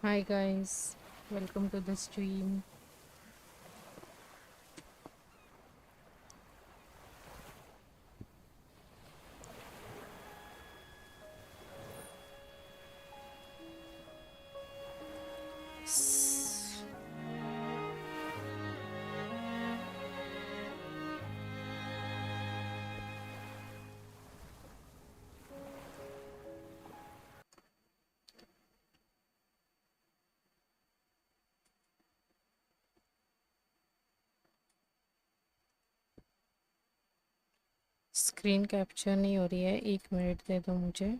Hi guys, welcome to the stream. Screen capture नहीं हो रही है, 1 मिनट दे दो मुझे.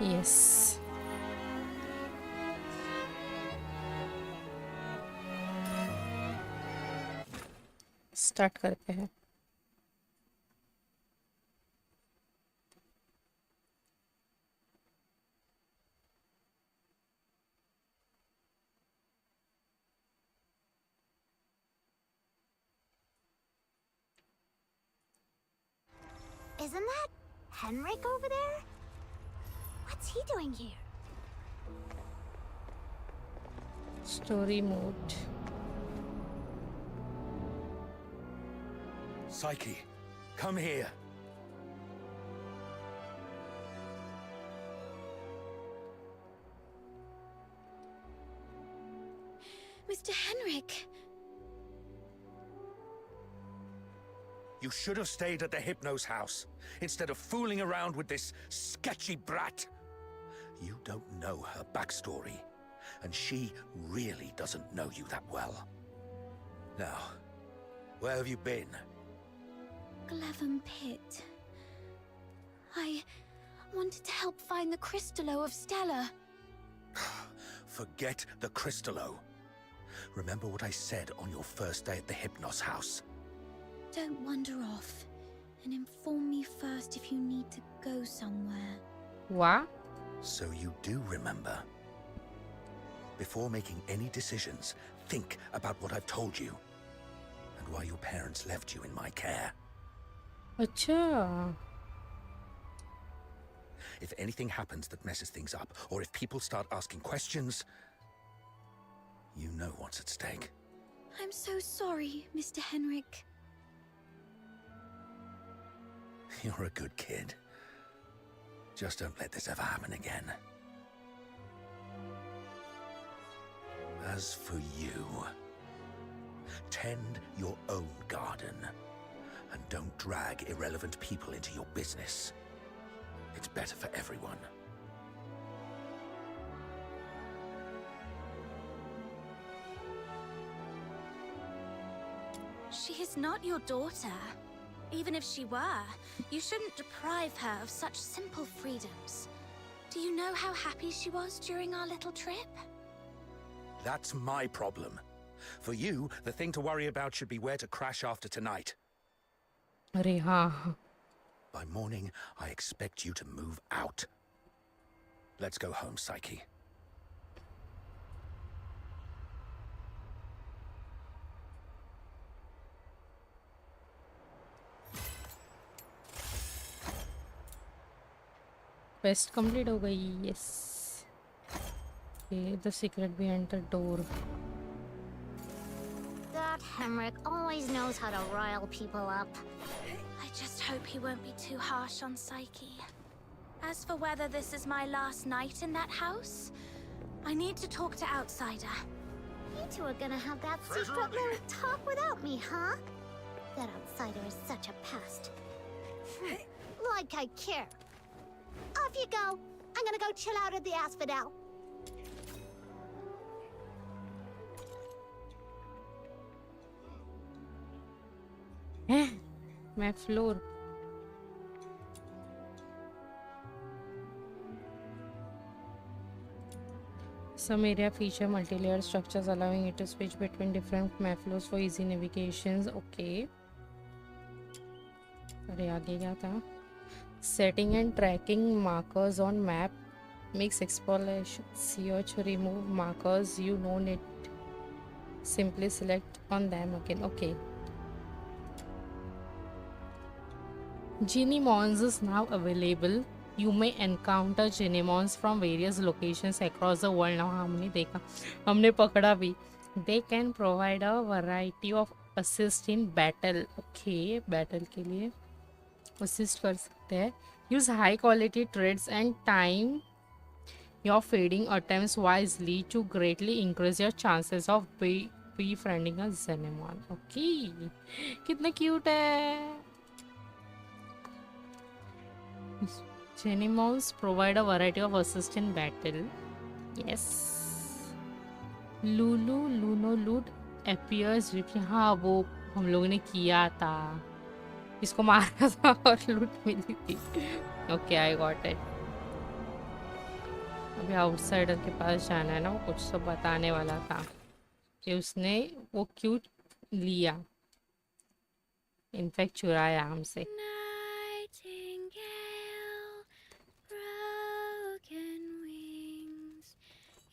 यस स्टार्ट करते हैं. Isn't that Henrik over there? What's he doing here? Story mode. Psyche, come here. Mr. Henrik. You should have stayed at the Hypno's house, instead of fooling around with this sketchy brat. You don't know her backstory, and she really doesn't know you that well. Now, where have you been? Glevum Pit. I wanted to help find the Crystallo of Stella. Forget the Crystallo. Remember what I said on your first day at the Hypnos house. Don't wander off, and inform me first if you need to go somewhere. What? So you do remember. Before making any decisions, think about what I've told you, and why your parents left you in my care. अच्छा. If anything happens that messes things up, or if people start asking questions, you know what's at stake. I'm so sorry, Mr. Henrik. You're a good kid. Just don't let this ever happen again. As for you, tend your own garden, and don't drag irrelevant people into your business. It's better for everyone. She is not your daughter. Even if she were, you shouldn't deprive her of such simple freedoms. Do you know how happy she was during our little trip? That's my problem. For you, the thing to worry about should be where to crash after tonight. अरे हाँ. By morning, I expect you to move out. Let's go home, Psyche. Quest complete हो गई. Yes. Okay, the secret behind the door. That Henrik always knows how to rile people up. I just hope he won't be too harsh on Psyche. As for whether this is my last night in that house, I need to talk to Outsider. You two are gonna have that secret little talk without me, huh? That outsider is such a pest. Like I care. Off you go. I'm gonna go chill out at the Asphodel. मैं floor. Some area feature multi-layer structures allowing it to switch between different map flows for easy navigations. Okay. अरे आगे क्या था? Setting and tracking markers on map makes exploration search. Remove markers you know need. Simply select on them again. Okay. Genemons is now available. You may encounter Genemons from various locations across the world. Now हमने देखा, हमने पकड़ा भी. They can provide a variety of assist in battle. Okay, battle के लिए assist कर सकते हैं. Use high quality trades and time your feeding attempts wisely to greatly increase your chances of befriending a Xenomon. Okay, कितना cute है. Genemons provide a variety of assist in battle. Yes. Luno loot appears with. हाँ वो हम लोगों ने किया था. इसको मारा था और लूट मिली थी. Okay, I got it. अभी आउटसाइडर के पास जाना है ना. वो कुछ तो बताने वाला था कि उसने वो क्यों लिया. इनफैक्ट चुराया हमसे. Nightingale, broken wings.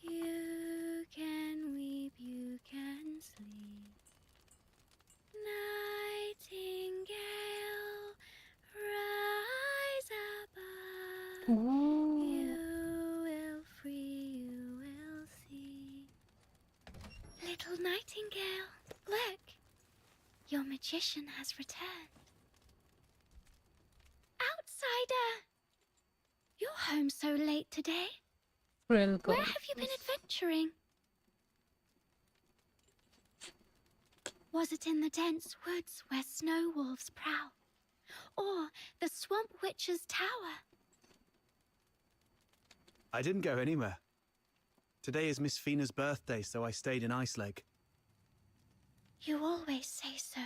You can weep, you can sleep. Nightingale, rise above. Ooh. You will free, you will see. Little nightingale, look. Your magician has returned. Outsider! You're home so late today. Real girl. Where have you been adventuring? Was it in the dense woods where snow wolves prowl? Or the swamp witch's tower? I didn't go anywhere. Today is Miss Fina's birthday, so I stayed in Ice Lake. You always say so.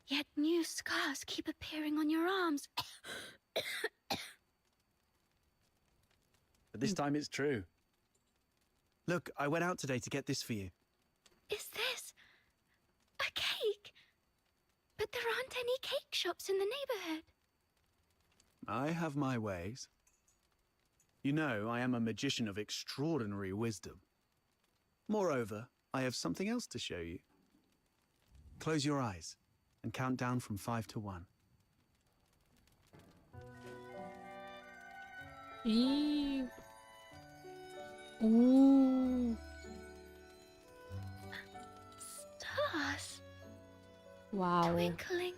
Yet new scars keep appearing on your arms. But this time it's true. Look, I went out today to get this for you. Is this a cake? But there aren't any cake shops in the neighborhood. I have my ways. You know, I am a magician of extraordinary wisdom. Moreover, I have something else to show you. Close your eyes and count down from 5 to 1. Ew. Ooh. Stars. Wow. Twinkling,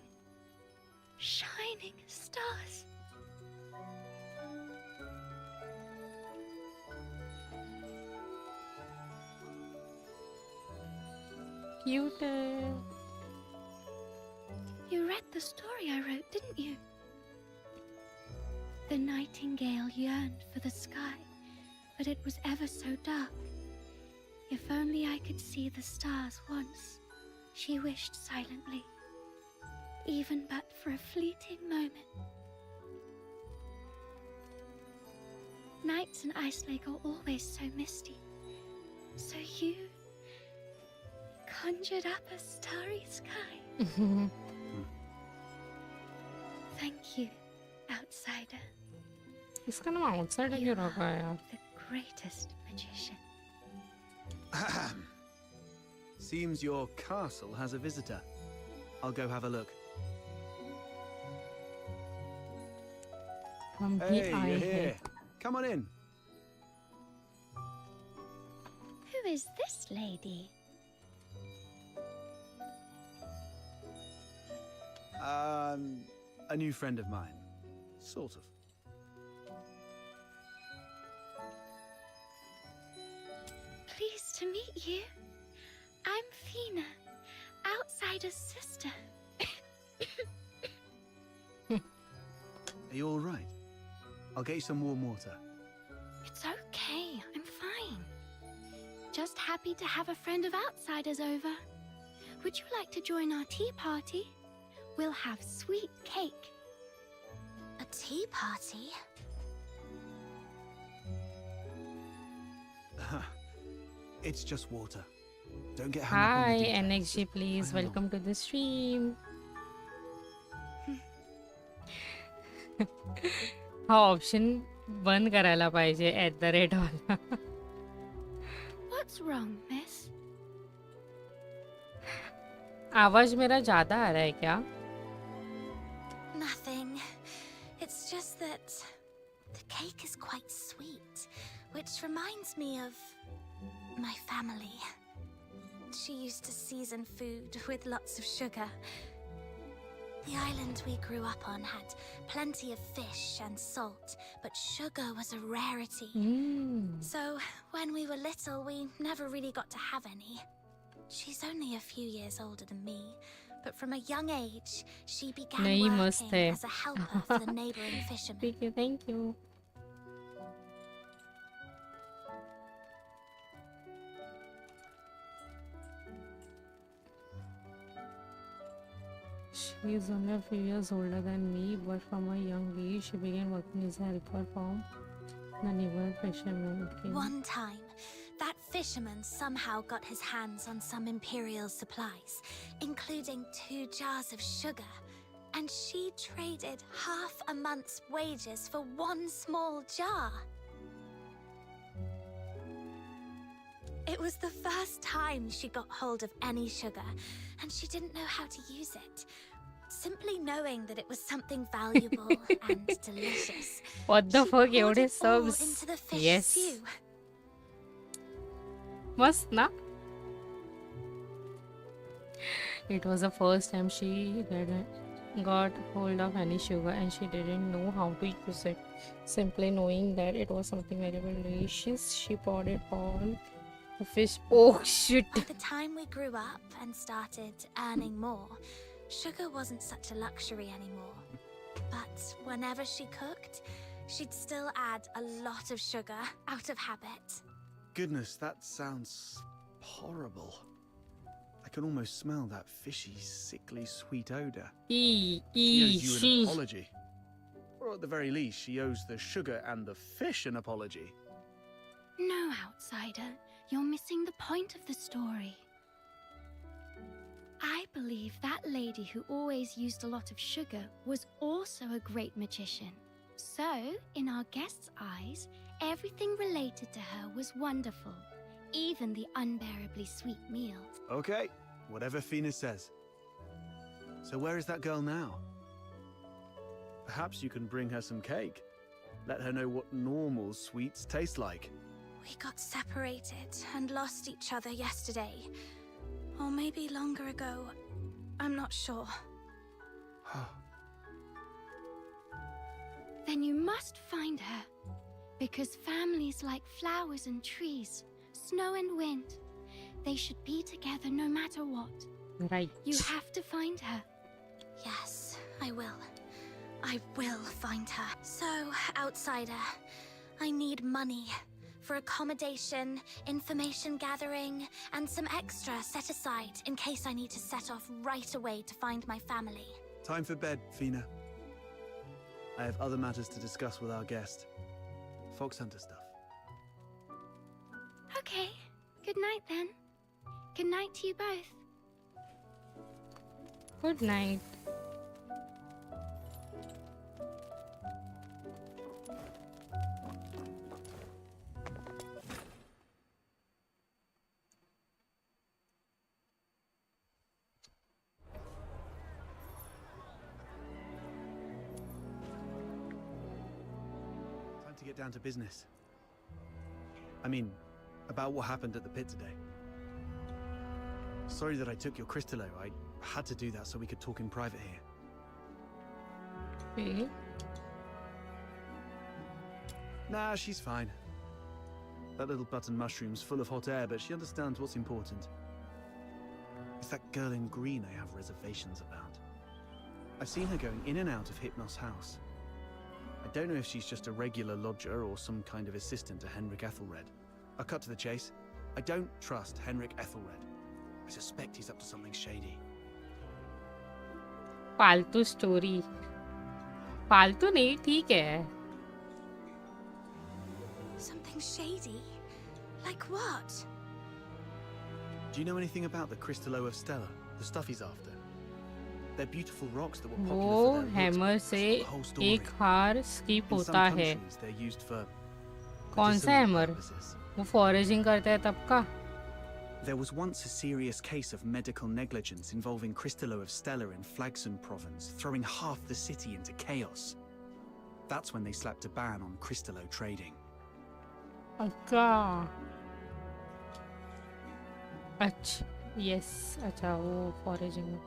shining stars. Cute. You read the story I wrote, didn't you? The nightingale yearned for the sky, but it was ever so dark. If only I could see the stars once, she wished silently, even but for a fleeting moment. Nights in Ice Lake are always so misty, so you conjured up a starry sky. Thank you, outsider. इसका नाम outsider क्यों रखा है यार? The greatest magician. Seems your castle has a visitor. I'll go have a look. हम भी Hey, आए you're हैं. here. Come on in. Who is this lady? A new friend of mine. Sort of. Pleased to meet you. I'm Fina, outsider's sister. Are you all right? I'll get you some warm water. It's okay, I'm fine. Just happy to have a friend of outsiders over. Would you like to join our tea party? We'll have sweet cake. A tea party? It's just water. Don't get hung up on Hi, the details. NXG, please I know. welcome to the stream. हा option बंद करायला पाहिजे @ वाला. What's wrong, miss? आवाज मेरा ज्यादा आ रहा है क्या? Nothing. It's just that the cake is quite sweet, which reminds me of my family. She used to season food with lots of sugar. The island we grew up on had plenty of fish and salt, but sugar was a rarity. So when we were little, we never really got to have any. She's only a few years older than me, but from a young age, she began नहीं मस्त working है. as a helper for the neighboring fishermen. Thank you, thank you. She is only a few years older than me, but from a young age, she began working as a helper from the neighborhood fishermen. Okay. One time, that fisherman somehow got his hands on some imperial supplies, including 2 jars of sugar, and she traded half a month's wages for 1 small jar. It was the first time she got hold of any sugar, and she didn't know how to use it. Simply knowing that it was something valuable and delicious, What the she fuck, poured एवढे it all subs? into the fish Yes. stew. मस्त ना? It was the first time she got hold of any sugar and she didn't know how to use it. Simply knowing that it was something very delicious, she poured it on the fish. Oh shit! By the time we grew up and started earning more, sugar wasn't such a luxury anymore. But whenever she cooked, she'd still add a lot of sugar out of habit. Goodness, that sounds horrible. I can almost smell that fishy, sickly, sweet odor. She owes you an apology. Or at the very least, she owes the sugar and the fish an apology. No, outsider. You're missing the point of the story. I believe that lady who always used a lot of sugar was also a great magician. So, in our guest's eyes, everything related to her was wonderful, even the unbearably sweet meals. Okay, whatever Fina says. So where is that girl now? Perhaps you can bring her some cake. Let her know what normal sweets taste like. We got separated and lost each other yesterday. Or maybe longer ago. I'm not sure. Then you must find her. Because families like flowers and trees, snow and wind, they should be together no matter what. Right. You have to find her. Yes, I will. I will find her. So, outsider, I need money. For accommodation, information gathering, and some extra set aside in case I need to set off right away to find my family. Time for bed, Fina. I have other matters to discuss with our guest. Fox hunter stuff. Okay, good night then. Good night to you both. Good night. To get down to business. I mean, about what happened at the pit today. Sorry that I took your crystallo. I had to do that so we could talk in private here. Okay. Nah, she's fine. That little button mushroom's full of hot air, but she understands what's important. It's that girl in green I have reservations about. I've seen her going in and out of Hypnos' house. I don't know if she's just a regular lodger or some kind of assistant to Henrik Ethelred. I'll cut to the chase. I don't trust Henrik Ethelred. I suspect he's up to something shady. फालतू story. फालतू नहीं, ठीक है. Something shady? Like what? Do you know anything about the Crystallo of Stella? The stuff he's after? They're beautiful rocks that were popular वो for their looks, hammer but से that's not the whole story. एक हार skip In होता some है. countries, they're used for कौन सा medicinal hammer? purposes. वो foraging करता है तब का? There was once a serious case of medical negligence involving Cristallo of Stella in Flagson province, throwing half the city into chaos. That's when they slapped a ban on Cristallo trading. अच्छा. अच्छा. Yes. अच्छा वो foraging.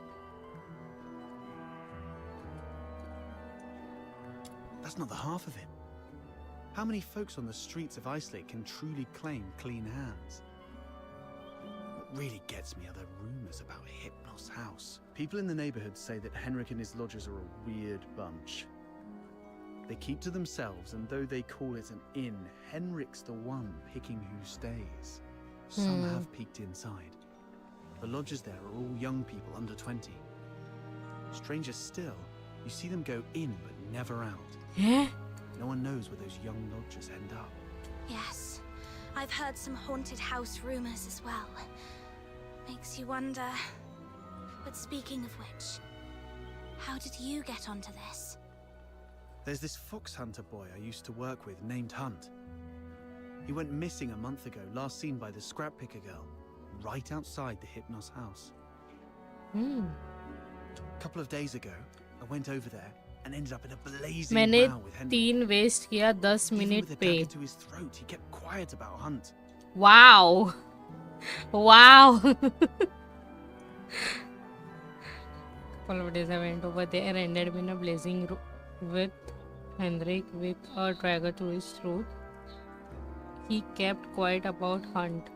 That's not the half of it. How many folks on the streets of Islake can truly claim clean hands? What really gets me are the rumors about Hypnos House. People in the neighborhood say that Henrik and his lodgers are a weird bunch. They keep to themselves, and though they call it an inn, Henrik's the one picking who stays. Some have peeked inside. The lodgers there are all young people under 20. Stranger still, you see them go in but never out. हैं? No one knows where those young lodgers end up. Yes, I've heard some haunted house rumors as well. Makes you wonder. But speaking of which, how did you get onto this? There's this fox hunter boy I used to work with named Hunt. He went missing a month ago, last seen by the scrap picker girl, right outside the Hypnos house. A couple of days ago, I went over there and ended up in a blazing मैंने row with Henrik. 3 waste किया 10 Even minute with a पे. dagger to his throat, he kept quiet about Hunt. Wow. Wow. Couple of days I went over there, ended up in a blazing with Henrik with a dagger to his throat. He kept quiet about Hunt.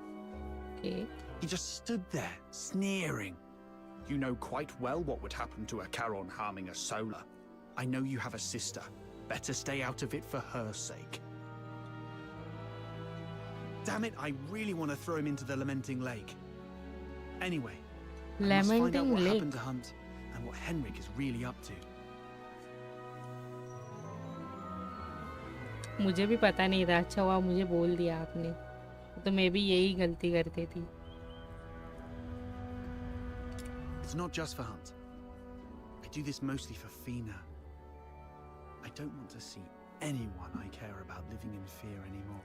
Okay. He just stood there, sneering. You know quite well what would happen to a Charon harming a Solar. I know you have a sister. Better stay out of it for her sake. Damn it, I really want to throw him into the Lamenting Lake. Anyway, I must find out Lamenting what Lake. happened to Hunt and what Henrik is really up to. मुझे भी पता नहीं था. अच्छा हुआ मुझे बोल दिया आपने. तो मैं भी यही गलती करती थी. It's not just for Hunt. I do this mostly for Fina. I don't want to see anyone I care about living in fear anymore.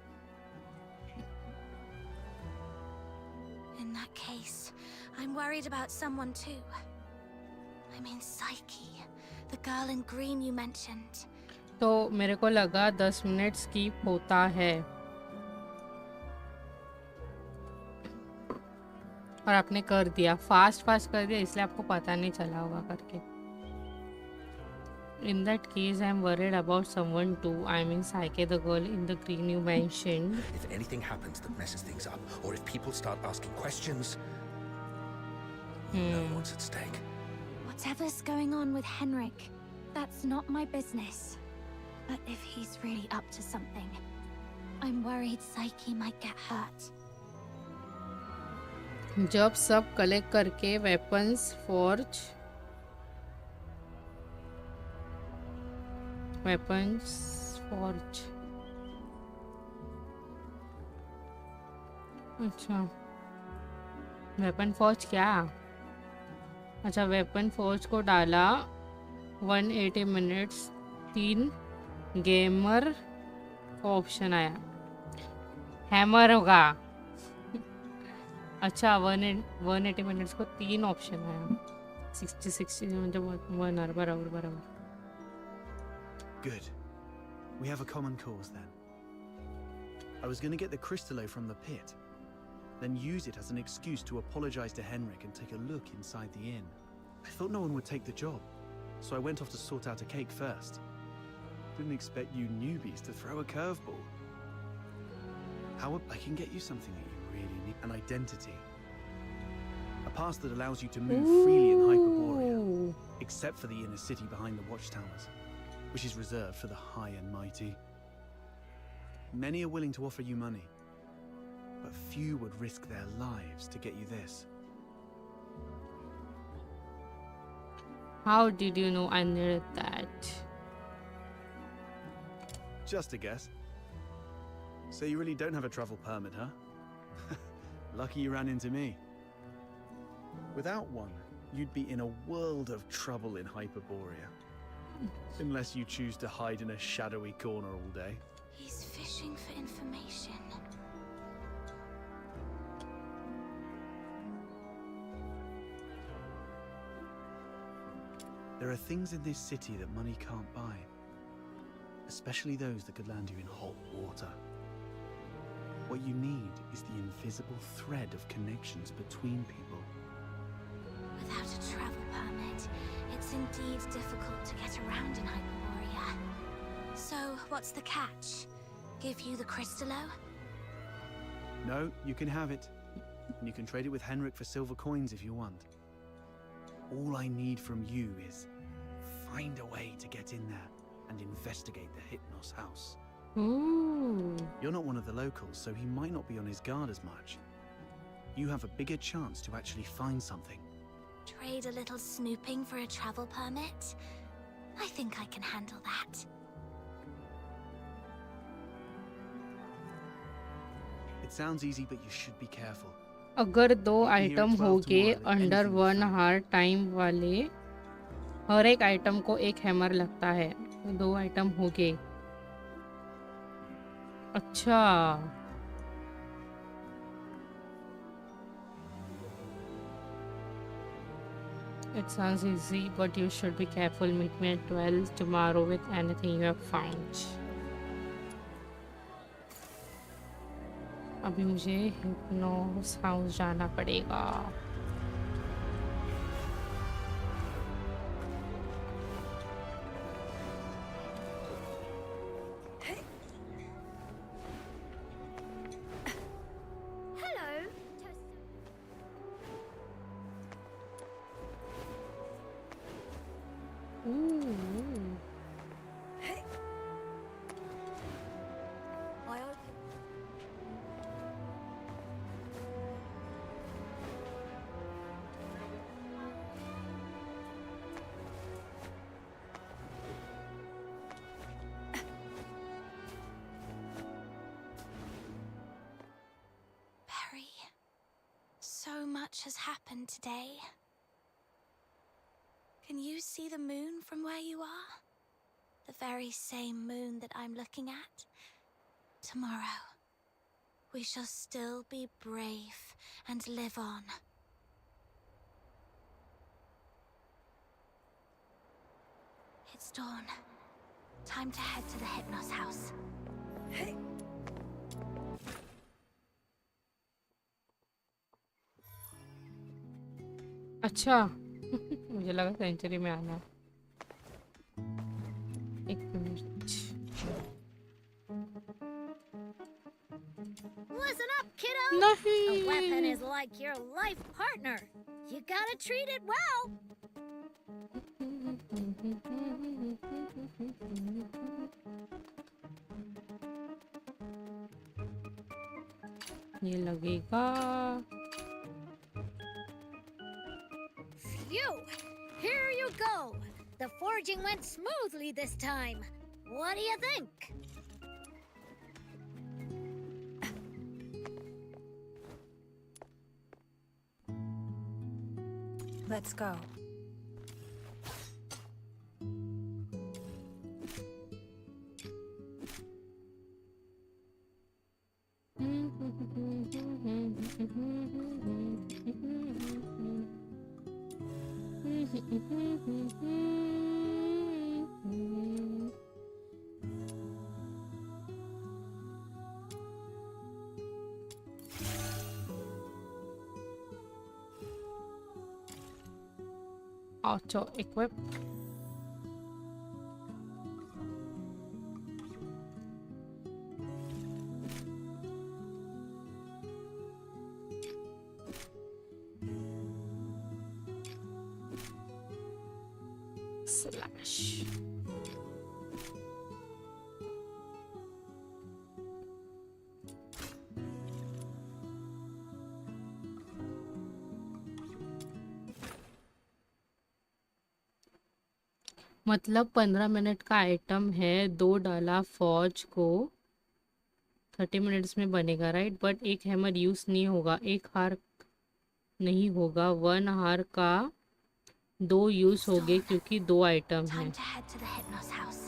In that case, I'm worried about someone too. I mean Psyche, the girl in green you mentioned. तो मेरे को लगा 10 minute skip होता है. और आपने कर दिया. फास्ट कर दिया इसलिए आपको पता नहीं चला होगा करके. In that case, I'm worried about someone too. I mean Psyche, the girl in the green you mentioned. If anything happens that messes things up, or if people start asking questions, you know what's at stake. Whatever's going on with Henrik, that's not my business. But if he's really up to something, I'm worried Psyche might get hurt. जब सब collect करके weapons forge अच्छा weapon forge क्या? अच्छा weapon forge को डाला 180 minutes 3 gamer option आया. Hammer होगा. अच्छा 180 मिनट्स को 3 ऑप्शन आया. 60 मतलब 1 आवर बराबर. Good. We have a common cause then. I was going to get the Cristallo from the pit, then use it as an excuse to apologize to Henrik and take a look inside the inn. I thought no one would take the job, so I went off to sort out a cake first. Didn't expect you newbies to throw a curveball. How I can get you something that you really need. An identity. A pass that allows you to move freely in Hyperborea, Ooh. except for the inner city behind the watchtowers, which is reserved for the high and mighty. Many are willing to offer you money, but few would risk their lives to get you this. How did you know I needed that? Just a guess. So you really don't have a travel permit, huh? Lucky you ran into me. Without one, you'd be in a world of trouble in Hyperborea. Unless you choose to hide in a shadowy corner all day. He's fishing for information. There are things in this city that money can't buy. Especially those that could land you in hot water. What you need is the invisible thread of connections between people. Without a travel permit, it's indeed difficult to get around in Hyperborea. So, what's the catch? Give you the Crystallo? No, you can have it. And you can trade it with Henrik for silver coins if you want. All I need from you is find a way to get in there and investigate the Hypnos house. Ooh. You're not one of the locals, so he might not be on his guard as much. You have a bigger chance to actually find something. Trade a little snooping for a travel permit? I think I can handle that. It sounds easy, but you should be careful. अगर 2 here at item 12 हो गए tomorrow, then under anything is 1 found. हार time वाले, हर एक item को एक hammer लगता है। 2 आइटम हो गए। अच्छा, it sounds easy, but you should be careful. Meet me at 12 tomorrow with anything you have found. अभी मुझे हिप्नोस हाउस जाना पड़ेगा। Hello. Ooh. Perry, so much has happened today. Can you see the moon from where you are? The very same moon that I'm looking at? Tomorrow, we shall still be brave and live on. It's dawn. Time to head to the Hypnos house. अच्छा मुझे लगा century में आना। एक minute. Listen up, kiddo. नहीं। A weapon is like your life partner. You gotta treat it well. ये लगेगा। Phew! Here you go. The forging went smoothly this time. What do you think? Let's go. Auto equip. Slash. मतलब 15 minute का item है, 2 डाला फौज को, 30 minutes में बनेगा राइट। बट एक हैमर यूज नहीं होगा, एक हार नहीं होगा। 1 हार का 2 यूज हो गए क्योंकि 2 आइटम Time हैं. to head to the Hypnos house.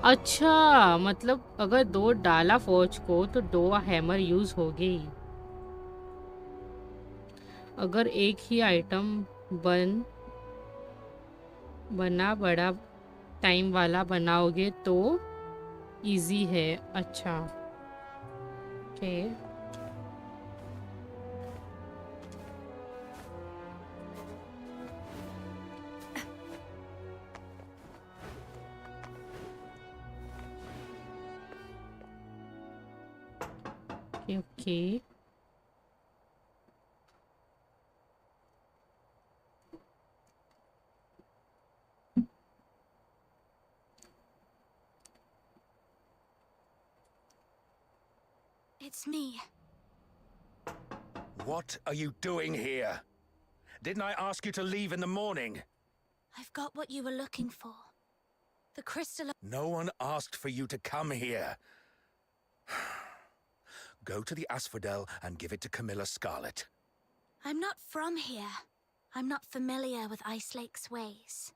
अच्छा, मतलब अगर 2 डाला फौज को तो 2 हैमर यूज हो गई. अगर एक ही आइटम बना बड़ा टाइम वाला बनाओगे तो इजी है. अच्छा, okay. Okay. It's me. What are you doing here? Didn't I ask you to leave in the morning? I've got what you were looking for. The crystal. No one asked for you to come here. Go to the asphodel and give it to Camilla Scarlet. I'm not from here. I'm not familiar with Ice Lake's ways.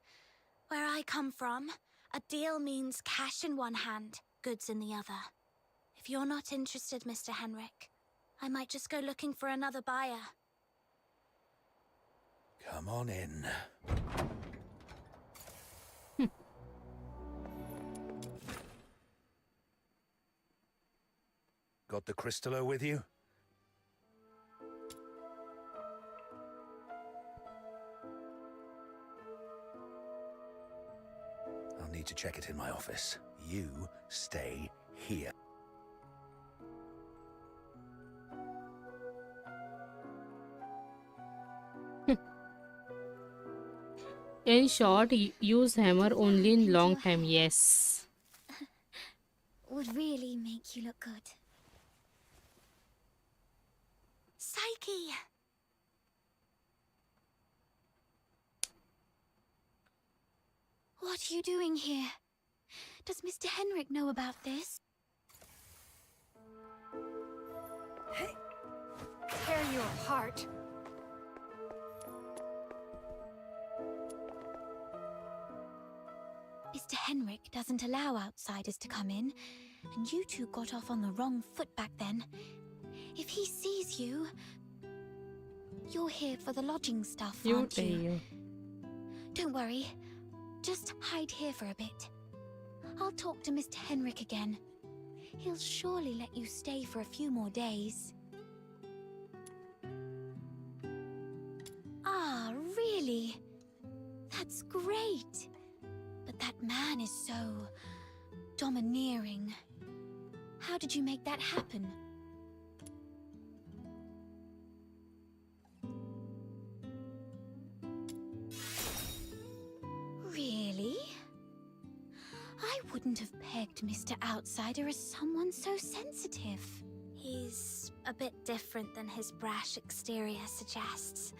Where I come from, a deal means cash in one hand, goods in the other. If you're not interested, Mr. Henrik, I might just go looking for another buyer. Come on in. Got the crystallo with you? I'll need to check it in my office. You stay here. In short, use hammer only in long time. Yes. Would really make you look good. Psyche! What are you doing here? Does Mr. Henrik know about this? Tear you apart. Mr. Henrik doesn't allow outsiders to come in, and you two got off on the wrong foot back then. If he sees you... You're here for the lodging stuff, aren't you? Don't worry. Just hide here for a bit. I'll talk to Mr. Henrik again. He'll surely let you stay for a few more days. Ah, really? That's great. But that man is so... domineering. How did you make that happen? Really? I wouldn't have pegged Mr. Outsider as someone so sensitive. He's a bit different than his brash exterior suggests.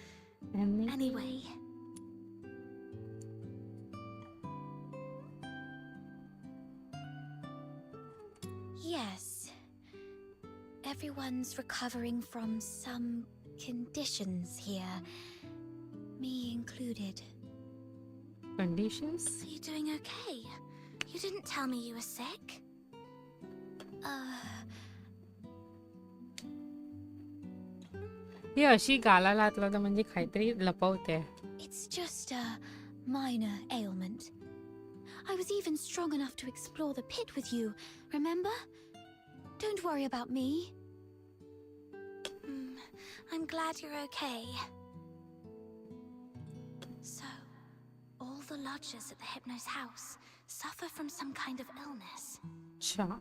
Anyway. Anyway, Yes. Everyone's recovering from some conditions here. Me included. Conditions? are you doing okay? You didn't tell me you were sick. हे अशी गाला लातलं तर म्हणजे काहीतरी लपवते. It's just a minor ailment. I was even strong enough to explore the pit with you, remember? Don't worry about me. I'm glad you're okay. So, all the lodgers at the Hypnos house suffer from some kind of illness. अच्छा.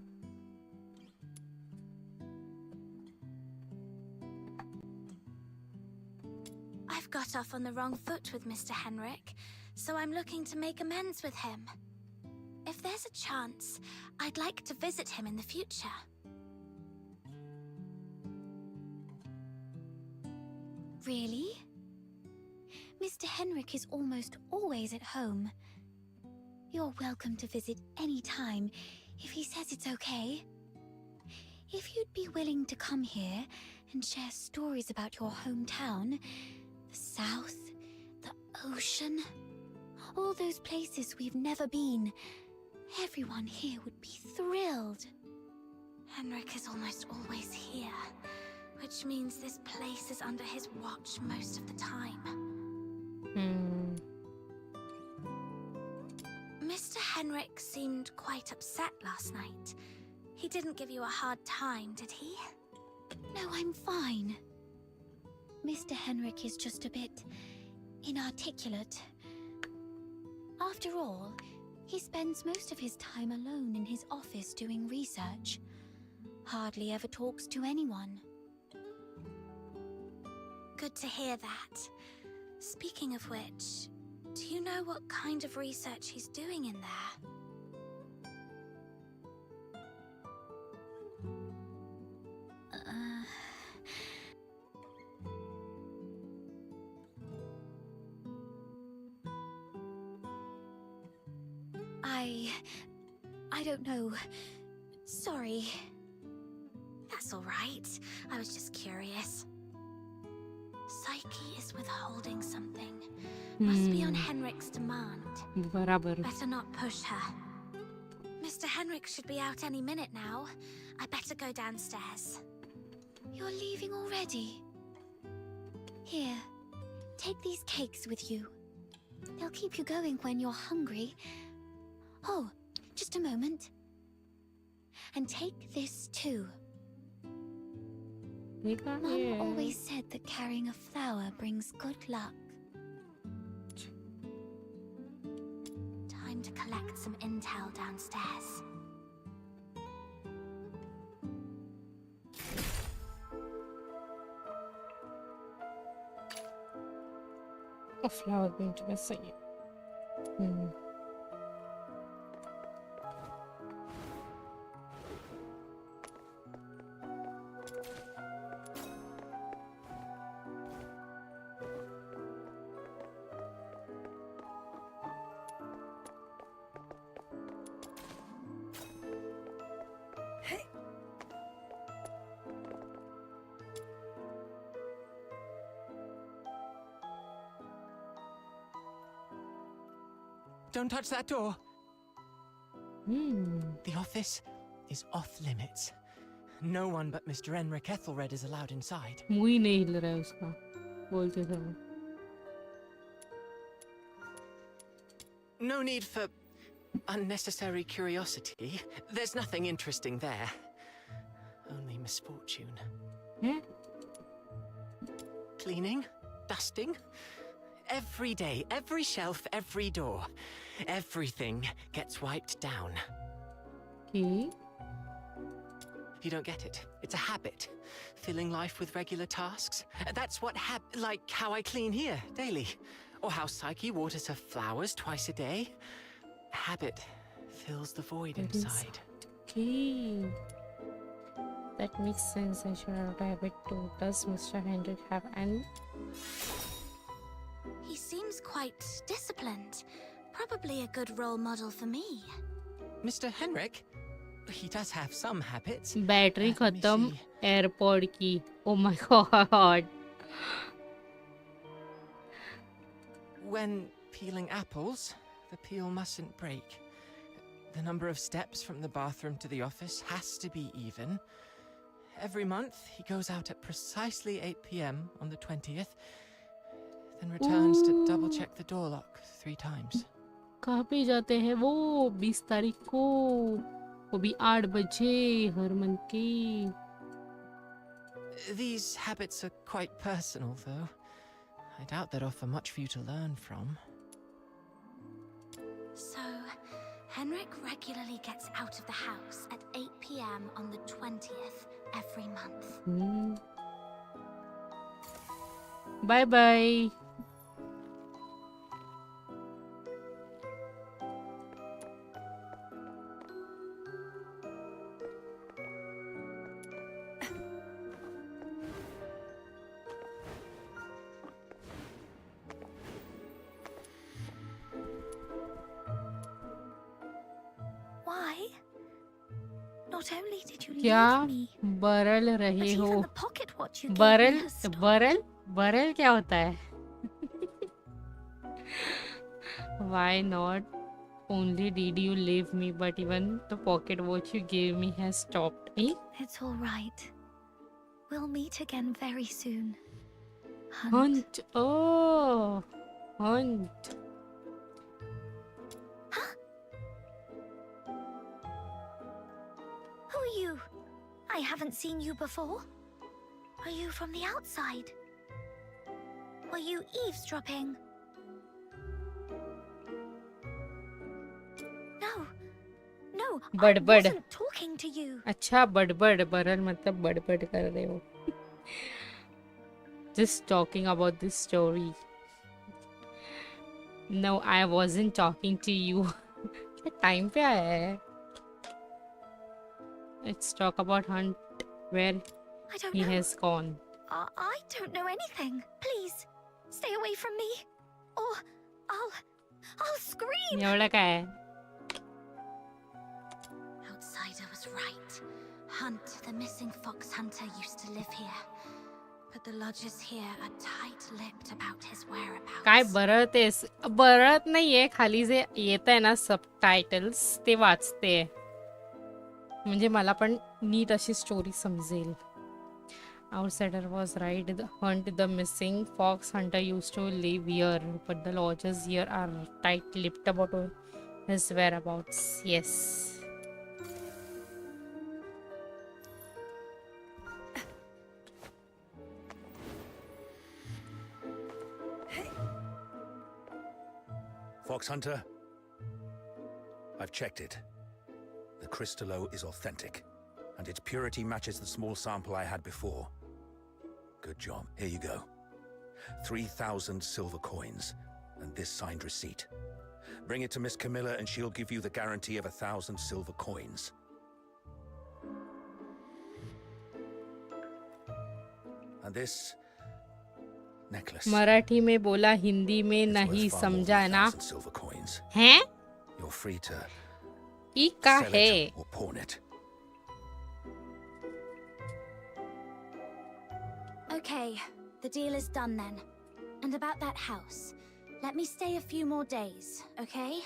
I've got off on the wrong foot with Mr. Henrik, so I'm looking to make amends with him. If there's a chance, I'd like to visit him in the future. Really? Mr. Henrik is almost always at home. You're welcome to visit any time if he says it's okay. If you'd be willing to come here and share stories about your hometown, the South, the ocean, all those places we've never been, everyone here would be thrilled. Henrik is almost always here, which means this place is under his watch most of the time. Mr. Henrik seemed quite upset last night. He didn't give you a hard time, did he? No, I'm fine. Mr. Henrik is just a bit inarticulate. After all, he spends most of his time alone in his office doing research. Hardly ever talks to anyone. Good to hear that. Speaking of which, do you know what kind of research he's doing in there? I don't know. Sorry. That's all right. I was just curious. Psyche is withholding something. Must be on Henrik's demand. बराबर. Better not push her. Mr. Henrik should be out any minute now. I better go downstairs. You're leaving already? Here, take these cakes with you. They'll keep you going when you're hungry. Oh, just a moment. And take this too. Mum always said that carrying a flower brings good luck. Time to collect some intel downstairs. A flower going to miss you. Don't touch that door. Hmm. The office is off limits. No one but Mr. Henrik Ethelred is allowed inside. मुंह ही नहीं हिल रहा है उसका बोलते समय. No need for unnecessary curiosity. There's nothing interesting there. Only misfortune. हैं? Cleaning, dusting. Every day, every shelf, every door. Everything gets wiped down. Okay. You don't get it. It's a habit. Filling life with regular tasks. That's what like how I clean here daily. Or how Psyche waters her flowers twice a day. Habit fills the void inside. Okay. That makes sense. I should have a habit too. Does Mr. Henrik have any? He seems quite disciplined. Probably a good role model for me. Mr. Henrik? He does have some habits. Battery Let me खत्म see. AirPod की. Oh my god. When peeling apples, the peel mustn't break. The number of steps from the bathroom to the office has to be even. Every month, he goes out at precisely 8 p.m. on the 20th, then returns to double-check the door lock 3 times. कहाँ पे जाते हैं वो 20 तारीख को वो भी 8 बजे हर मंथ की. These habits are quite personal, though. I doubt they'd offer much for you to learn from. So, Henrik regularly gets out of the house at 8 p.m. on the 20th every month. Bye bye. Why? Not only did you क्या leave me, बरल but रहे हो? even the pocket watch you gave बरल me has stopped. बरल क्या होता है? Why not only did you leave me, but even the pocket watch you gave me has stopped? Eh? It's all right. We'll meet again very soon. Hunt. Oh, hunt. Who are you? I haven't seen you before. Are you from the outside? Were you eavesdropping? No, I Bud. wasn't talking to you. अच्छा बड़बड़ बरल मतलब बड़बड़ कर रहे हो. Just talking about this story. No, I wasn't talking to you. क्या time पे आया है? Let's talk about Hunt, where I don't he know. has gone. I don't know anything. Please, stay away from me, or I'll scream. एवढं काय? Outsider was right. Hunt, the missing fox hunter, used to live here. But the lodgers here are tight-lipped about his whereabouts. काय बरळतेस? बरळत नाहीये, खाली जे येतंय ना subtitles ते वाचते. म्हणजे मला पण नीट अशी स्टोरी समजेल. Outsider was right. The Hunt, the missing fox hunter, used to live here, but the lodgers here are tight-lipped about his whereabouts. Yes. Fox Hunter, I've checked it. The crystallo is authentic, and its purity matches the small sample I had before. Good job. Here you go. 3,000 silver coins, and this signed receipt. Bring it to Miss Camilla, and she'll give you the guarantee of 1,000 silver coins. And this necklace. Marathi में बोला, हिंदी में It's नहीं worth far more समझा than ना. 1,000 silver coins. हैं? You're free to ई का sell है? it or pawn it. Okay, the deal is done then. And about that house, let me stay a few more days, okay?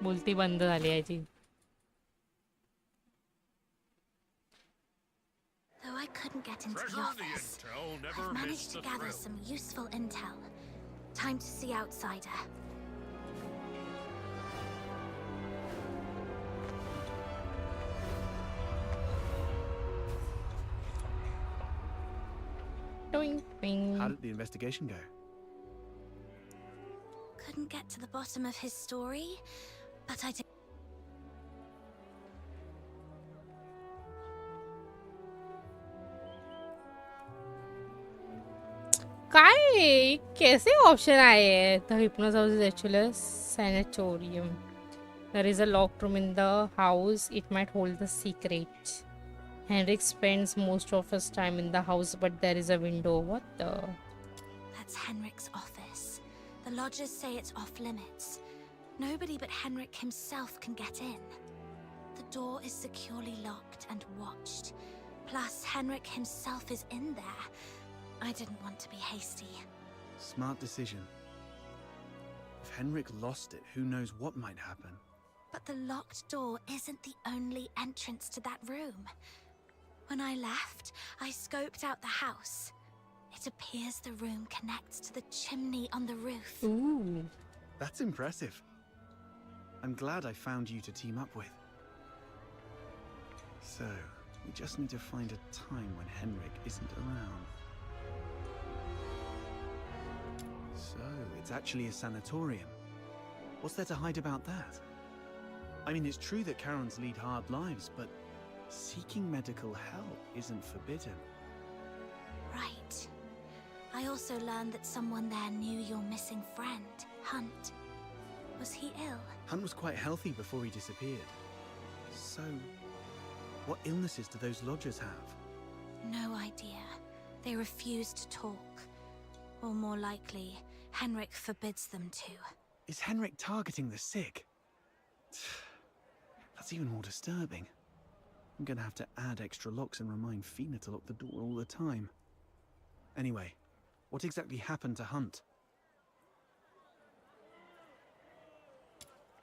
बोलती बंद झाली याची. Though I couldn't get into the office, I've managed to gather some useful intel. Time to see Outsider. Doing thing. How did the investigation go? Couldn't get to the bottom of his story, but I did. काय कैसे option आए हैं? The hypnosis house is actually a sanatorium. There is a locked room in the house. It might hold the secret. Henrik spends most of his time in the house, but there is a window. What the? That's Henrik's office. The lodgers say it's off limits. Nobody but Henrik himself can get in. The door is securely locked and watched. Plus, Henrik himself is in there. I didn't want to be hasty. Smart decision. If Henrik lost it, who knows what might happen. But the locked door isn't the only entrance to that room. When I left, I scoped out the house. It appears the room connects to the chimney on the roof. Ooh. That's impressive. I'm glad I found you to team up with. So, we just need to find a time when Henrik isn't around. So, it's actually a sanatorium. What's there to hide about that? I mean, it's true that Karens lead hard lives, but seeking medical help isn't forbidden. Right. I also learned that someone there knew your missing friend, Hunt. Was he ill? Hunt was quite healthy before he disappeared. So, what illnesses do those lodgers have? No idea. They refuse to talk. Or more likely, Henrik forbids them to. Is Henrik targeting the sick? That's even more disturbing. I'm gonna have to add extra locks and remind Fina to lock the door all the time. Anyway, what exactly happened to Hunt?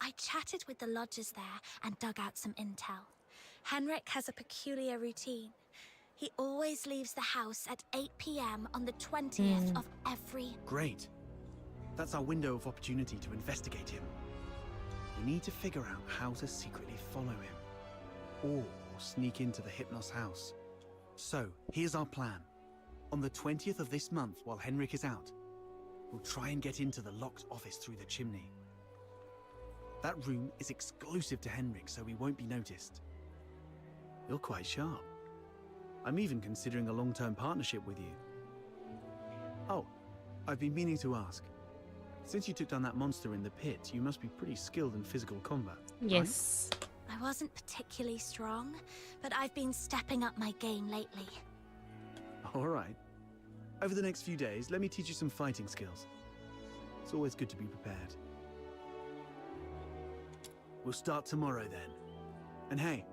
I chatted with the lodgers there and dug out some intel. Henrik has a peculiar routine. He always leaves the house at 8 p.m. on the 20th of every... Great. That's our window of opportunity to investigate him. We need to figure out how to secretly follow him. Or sneak into the Hypnos house. So, here's our plan. On the 20th of this month, while Henrik is out, we'll try and get into the locked office through the chimney. That room is exclusive to Henrik, so we won't be noticed. You're quite sharp. I'm even considering a long-term partnership with you. Oh, I've been meaning to ask. Since you took down that monster in the pit, you must be pretty skilled in physical combat. Yes. I wasn't particularly strong, but I've been stepping up my game lately. Right? All right. Over the next few days, let me teach you some fighting skills. It's always good to be prepared. We'll start tomorrow then. And hey,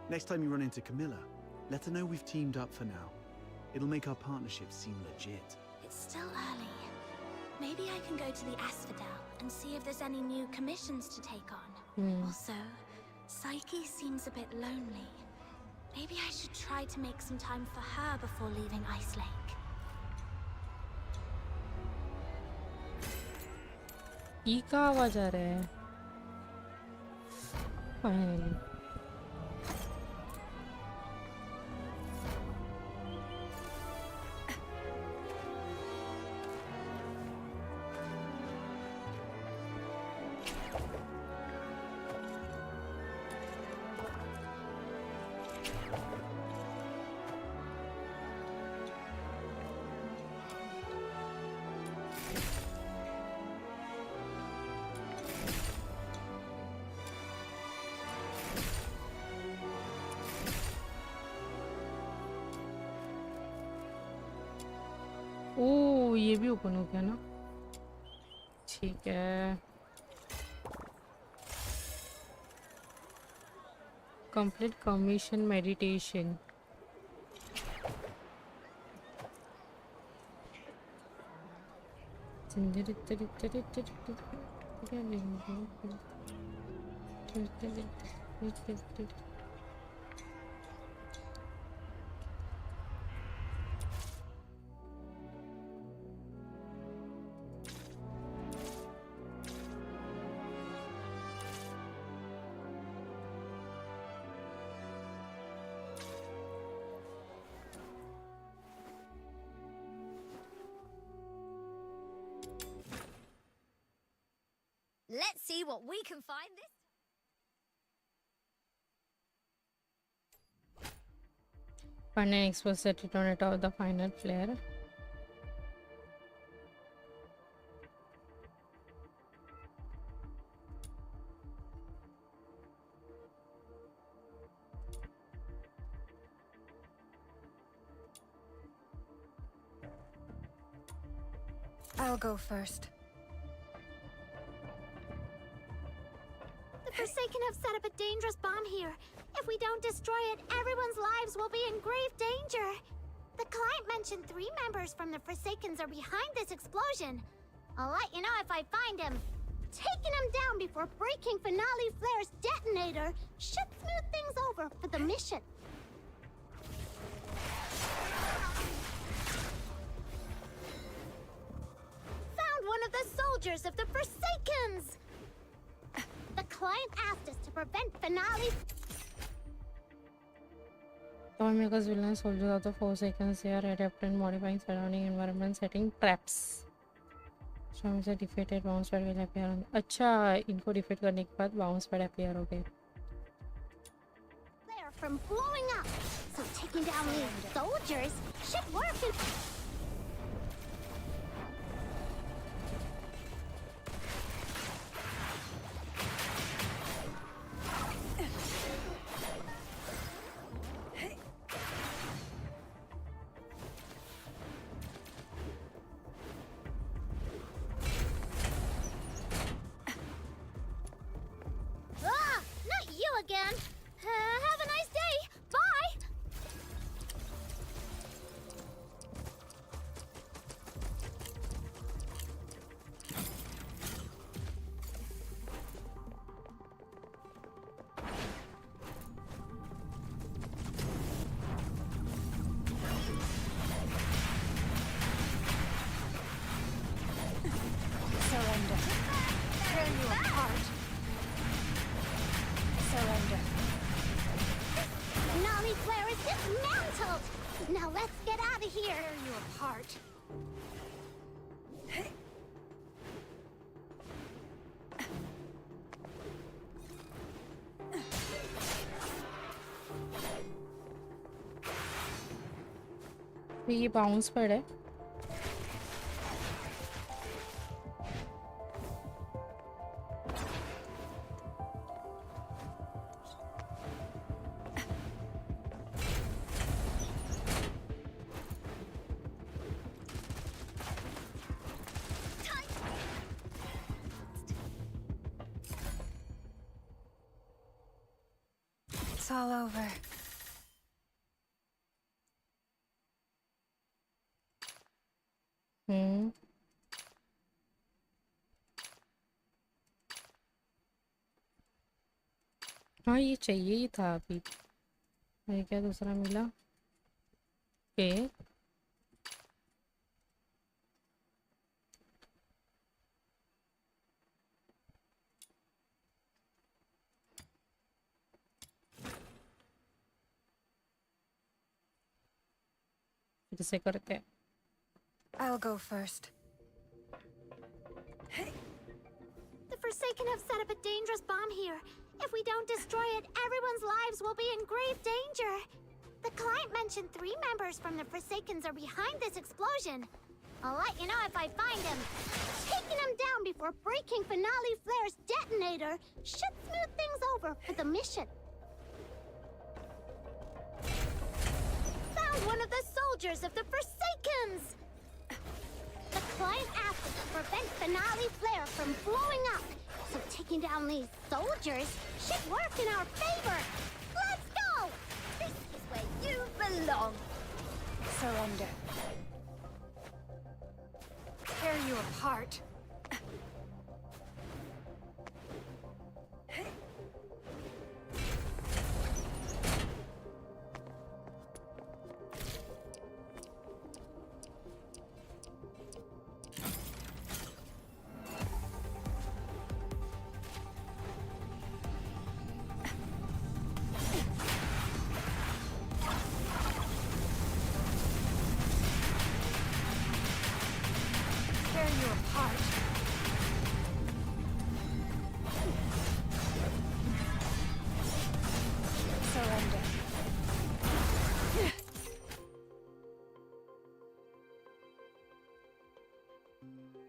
next time you run into Camilla, let her know we've teamed up for now. It'll make our partnership seem legit. It's still early. Maybe I can go to the Asphodel and see if there's any new commissions to take on. Also, Psyche seems a bit lonely. Maybe I should try to make some time for her before leaving Ice Lake. ये कहाँ आवाज आ रहा है? Finally. ओह ये भी open हो गया ना ठीक है complete commission meditation Let's see what we can find this. Find an expert set it on top of the final flare. I'll go first. The Forsaken have set up a dangerous bomb here. If we don't destroy it, everyone's lives will be in grave danger. The client mentioned 3 members from the Forsakens are behind this explosion. I'll let you know if I find him. Taking him down before breaking Finale Flare's detonator should smooth things over for the mission. Found one of the soldiers of the Forsakens! The client asked us to prevent Finale. Because villain soldiers of the Forsakens, they are adept in modifying surrounding environment, setting traps. So से defeated bounce pad will appear on. अच्छा इनको defeat करने के बाद bounce pad appear हो गए. Flare from blowing up, so taking down these soldiers should work. finale flare is dismantled! Now let's get out of here! Tear you apart. ये bounce पड़ा है. It's all over. हाँ ये चाहिए ही था अभी. ये क्या दूसरा मिला? ओके. फिर से करते हैं. I'll go first. The Forsaken have set up a dangerous bomb here. If we don't destroy it, everyone's lives will be in grave danger. The client mentioned 3 members from the Forsakens are behind this explosion. I'll let you know if I find them. Taking them down before breaking Finale Flare's detonator should smooth things over for the mission. Found one of the soldiers of the Forsakens! The client asked us to prevent Finale Flare from blowing up, so taking down these soldiers should work in our favor. Let's go! This is where you belong. Surrender. Tear you apart. Tear you apart. Surrender.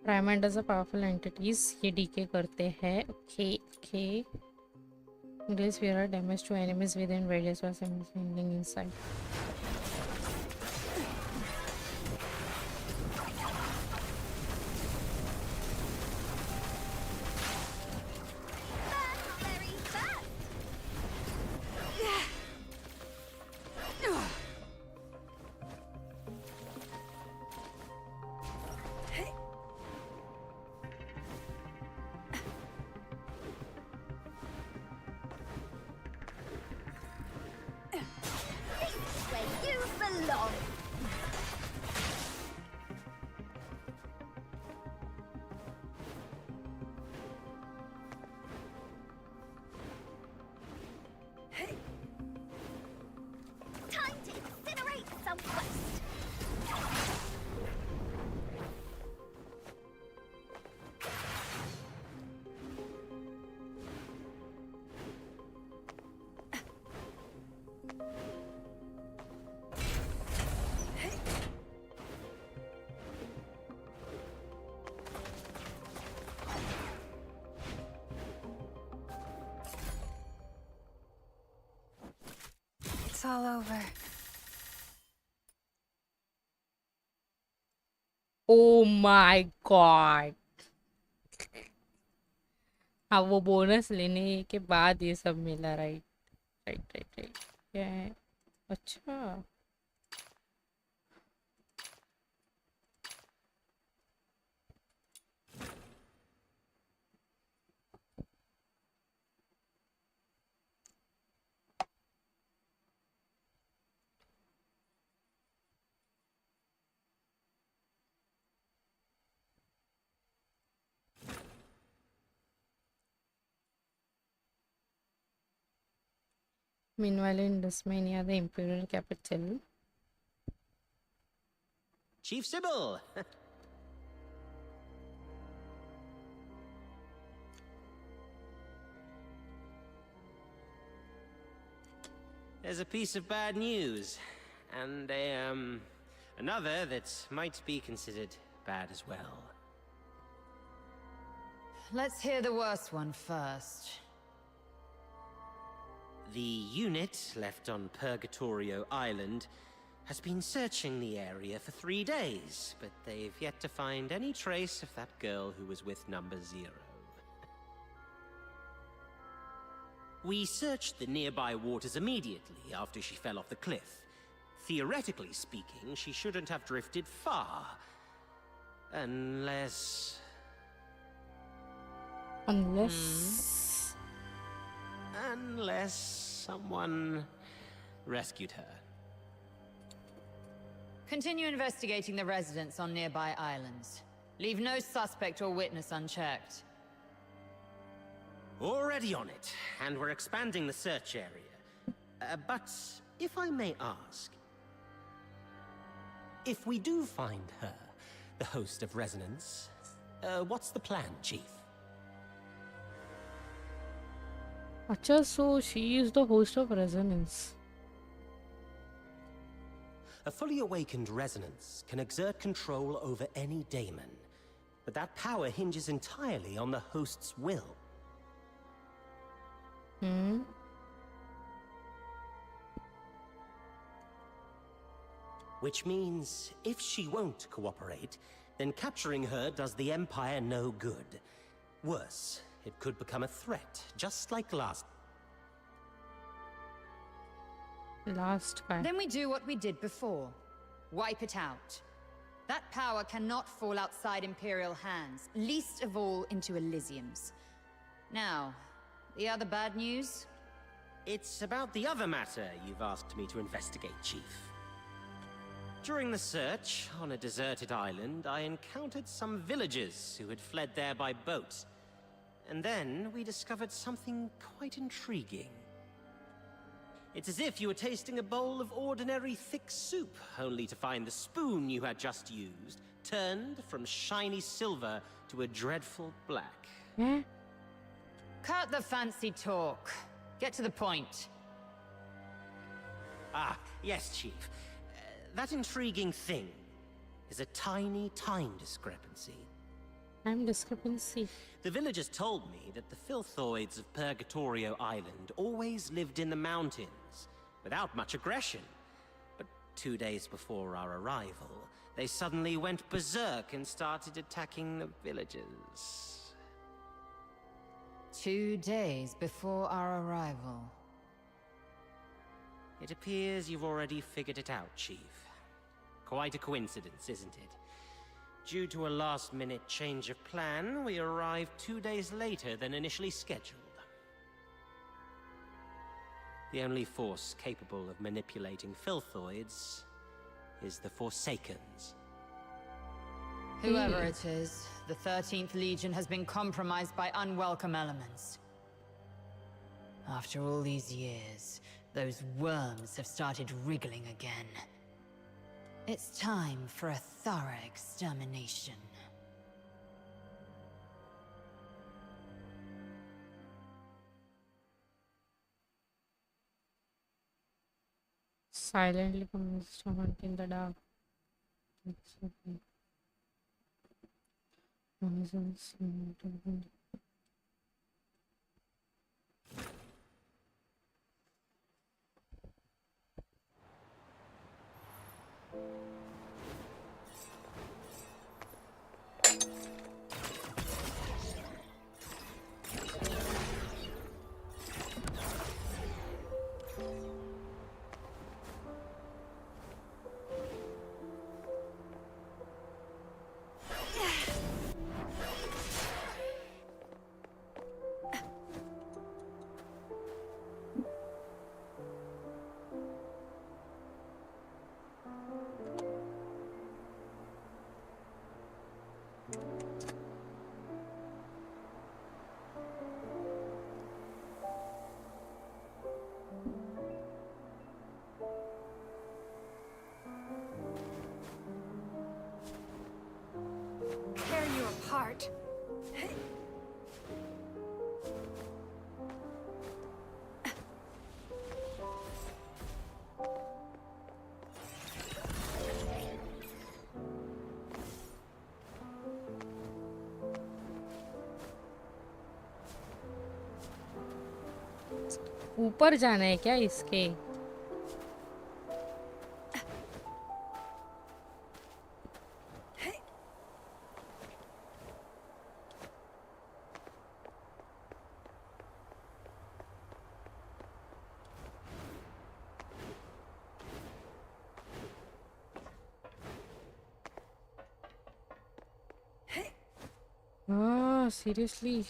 Diamond is a powerful entities. ये DK करते हैं. Okay okay. Deals severe damage to enemies within radius of something inside. Very fast! This is where you belong. Time to incinerate some west. It's all over. Oh my god. हाँ वो bonus लेने के बाद ये सब मिला. Right right right right. क्या है? अच्छा. Meanwhile, in Tasmania, the imperial capital. Chief Sybil! There's a piece of bad news, and another that might be considered bad as well. Let's hear the worst one first. The unit left on Purgatorio Island has been searching the area for 3 days, but they've yet to find any trace of that girl who was with number 0. We searched the nearby waters immediately after she fell off the cliff. Theoretically speaking, she shouldn't have drifted far. Unless... Unless someone rescued her. Continue investigating the residents on nearby islands. Leave no suspect or witness unchecked. Already on it, and we're expanding the search area. But if I may ask, if we do find her, the host of Resonance, what's the plan, Chief? Acha, so she is the host of Resonance. A fully awakened Resonance can exert control over any daemon, but that power hinges entirely on the host's will. Which means, if she won't cooperate, then capturing her does the Empire no good. Worse, it could become a threat, just like last time. Then we do what we did before. Wipe it out. That power cannot fall outside Imperial hands, least of all into Elysium's. Now, the other bad news? It's about the other matter you've asked me to investigate, Chief. During the search on a deserted island, I encountered some villagers who had fled there by boat. And then we discovered something quite intriguing. It's as if you were tasting a bowl of ordinary thick soup, only to find the spoon you had just used turned from shiny silver to a dreadful black. Cut the fancy talk. Get to the point. Ah, yes, Chief. That intriguing thing is a tiny time discrepancy. Time discrepancy. The villagers told me that the filthoids of Purgatorio Island always lived in the mountains, without much aggression. But 2 days before our arrival, they suddenly went berserk and started attacking the villagers. 2 days before our arrival. It appears you've already figured it out, Chief. Quite a coincidence, isn't it? Due to a last-minute change of plan, we arrived 2 days later than initially scheduled. The only force capable of manipulating filthoids is the Forsakens. Whoever it is, the 13th Legion has been compromised by unwelcome elements. After all these years, those worms have started wriggling again. It's time for a thorough extermination. Silently commenced to hunt in the dark. It's okay. Reasons. ऊपर जाना है क्या इसके? Oh, seriously.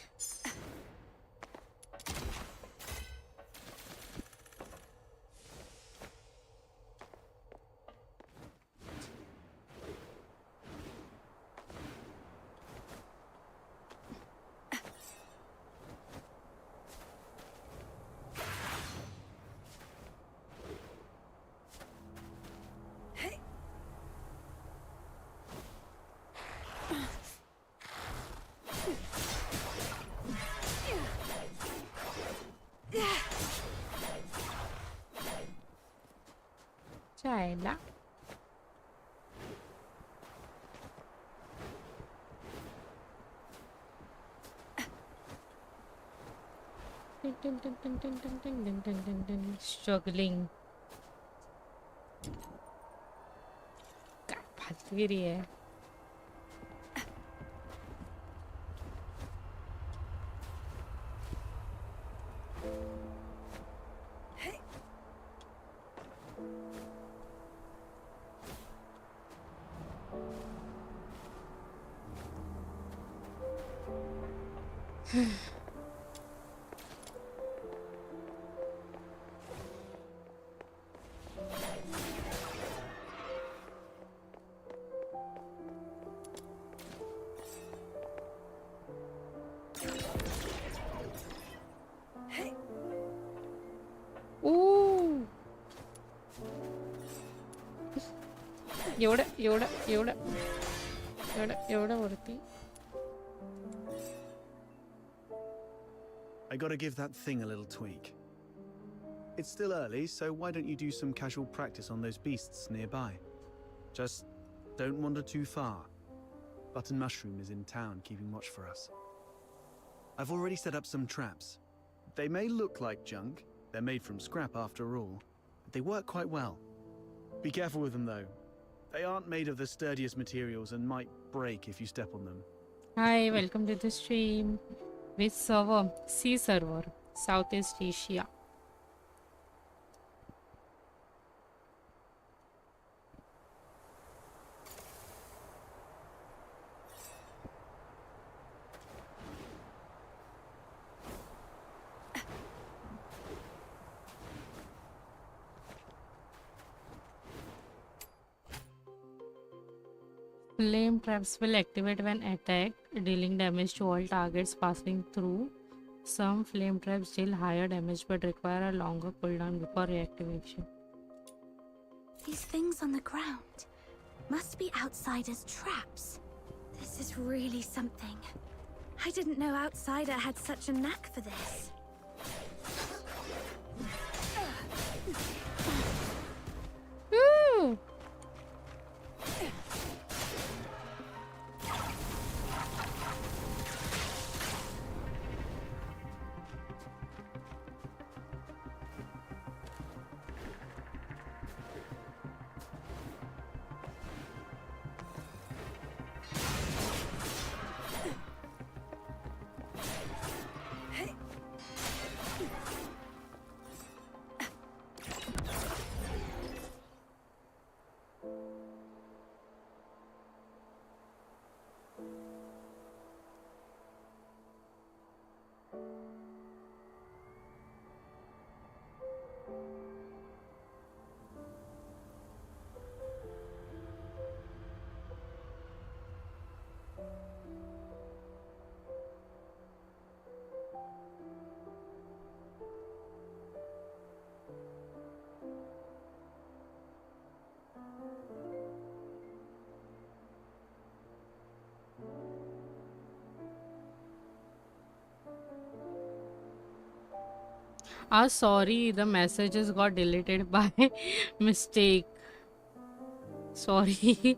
Chayla. Struggling. क्या फालतूगिरी है? एवढं वरती. I gotta give that thing a little tweak. It's still early, so why don't you do some casual practice on those beasts nearby? Just don't wander too far. Button Mushroom is in town keeping watch for us. I've already set up some traps. They may look like junk. They're made from scrap after all. But they work quite well. Be careful with them though. They aren't made of the sturdiest materials and might break if you step on them. Hi, welcome to the stream. Which server? C server, Southeast Asia. Flame traps will activate when attacked, dealing damage to all targets passing through. Some flame traps deal higher damage but require a longer cooldown before reactivation. These things on the ground must be outsiders' traps. This is really something. I didn't know Outsider had such a knack for this. Woo! Sorry, the messages got deleted by mistake. Sorry.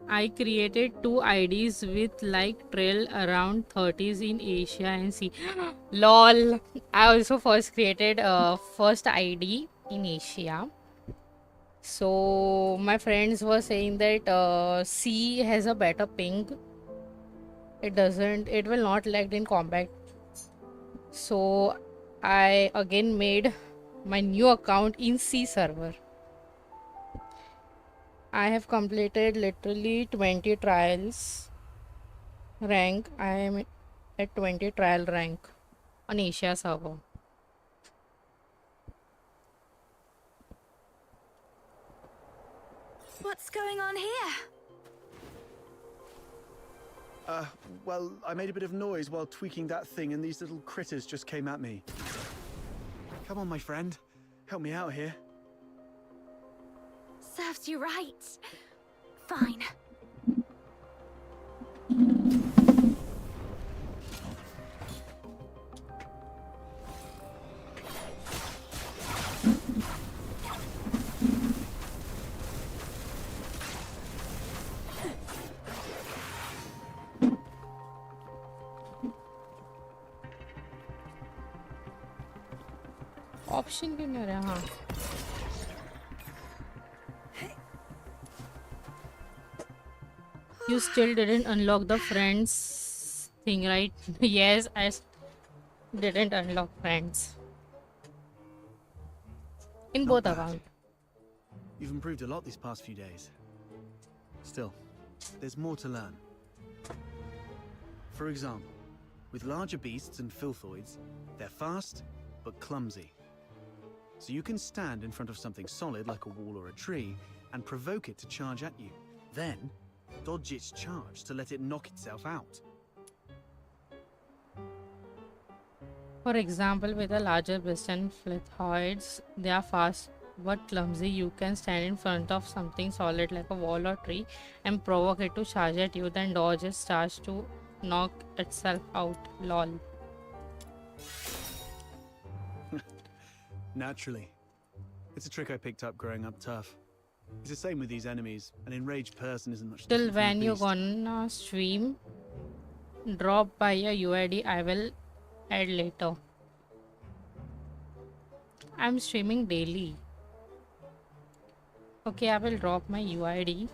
I created 2 IDs with like trail around 30s in Asia and C. Lol. I also first created first ID in Asia. So my friends were saying that C has a better ping. It will not lag in combat. So I again made my new account in C server. I have completed literally 20 trials rank. I am at 20 trial rank on Asia server. What's going on here? Well, I made a bit of noise while tweaking that thing, and these little critters just came at me. Come on, my friend. Help me out here. Serves you right. Fine. Option क्यों नहीं आ रहा? हाँ, you still didn't unlock the friends thing, right? Yes, didn't unlock friends in Not both bad. accounts. You've improved a lot these past few days. Still, there's more to learn. For example, with larger beasts and filthoids, they're fast, but clumsy. So you can stand in front of something solid like a wall or a tree and provoke it to charge at you. Then, dodge its charge to let it knock itself out. For example, with a larger beast and flithoids, they are fast but clumsy. You can stand in front of something solid like a wall or tree and provoke it to charge at you, then dodge its charge to knock itself out. Lol. Naturally. It's a trick I picked up growing up tough. It's the same with these enemies. An enraged person isn't much Till different from a when you beast. gonna stream? Drop by a UID. I will add later. I'm streaming daily. Okay, I will drop my UID.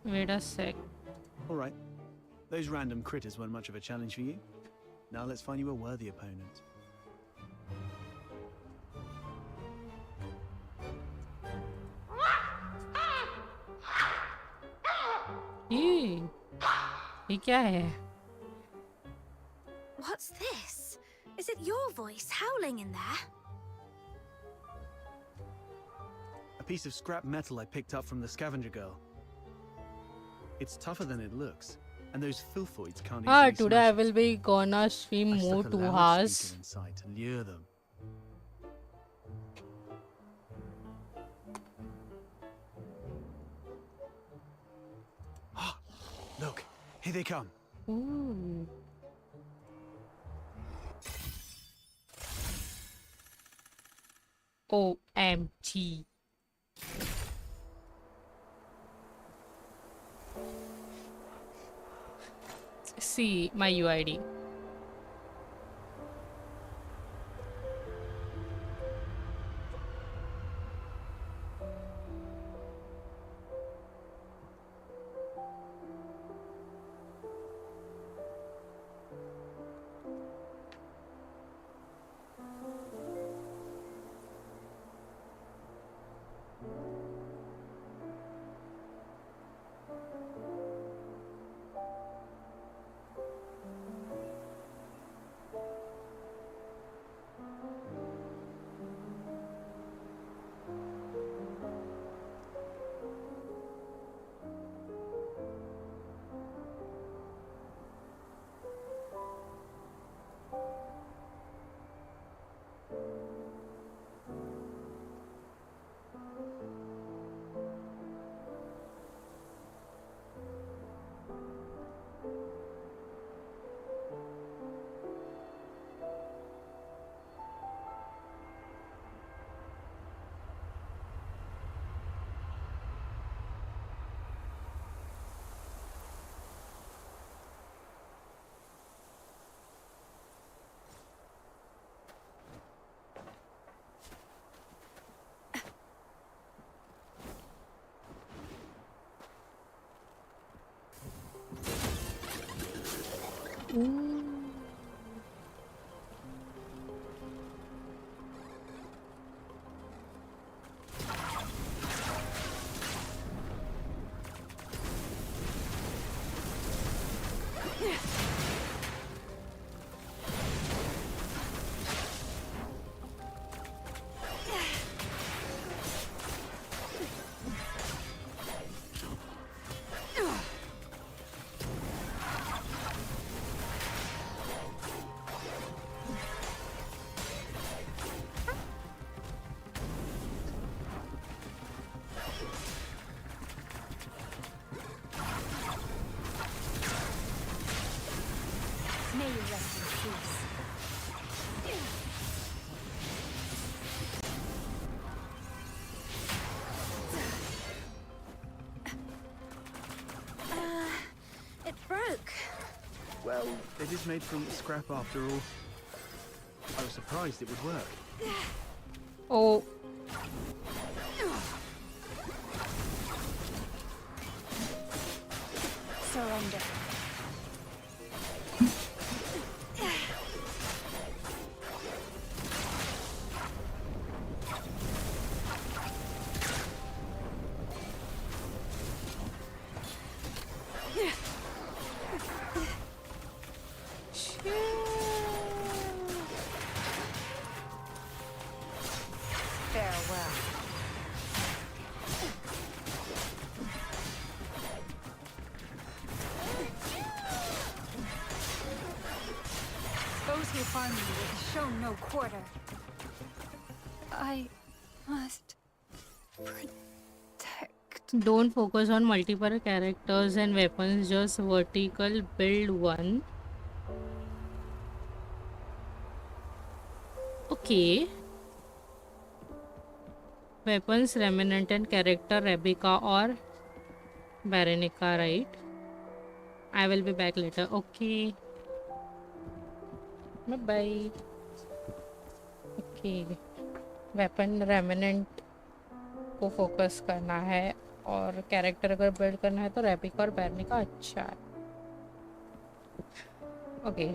Wait a sec. All right. Those random critters weren't much of a challenge for you. Now let's find you a worthy opponent. ये क्या है? What's this? Is it your voice howling in there? A piece of scrap metal I picked up from the scavenger girl. It's tougher than it looks, and those filthoids can't easily Today I smash will it. be gonna stream I more stuck a 2 loudspeaker hours. inside to lure them. Look, here they come. Ooh. OMG. See my UID. Ooh. May you rest in peace. It broke. Well, it is made from scrap after all. I was surprised it would work. Oh. Surrender. Farewell. Those who harm me will show no quarter. I must protect. Don't focus on multiple characters and weapons, just vertical build one. Okay. Weapons, Remnant and character Rebecca or Baronica, right? I will be back later. Okay. Bye bye. Okay. Weapon remnant को focus करना है और character अगर build करना है तो रेपिका और बैरनिका अच्छा है. Okay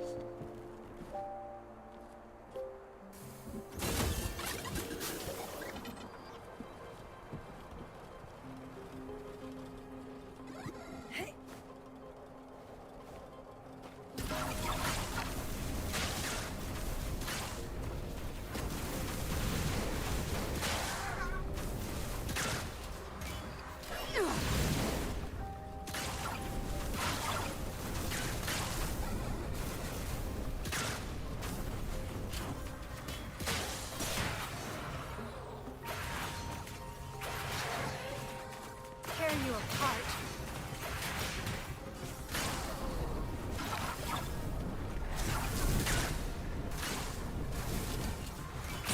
Tear you apart.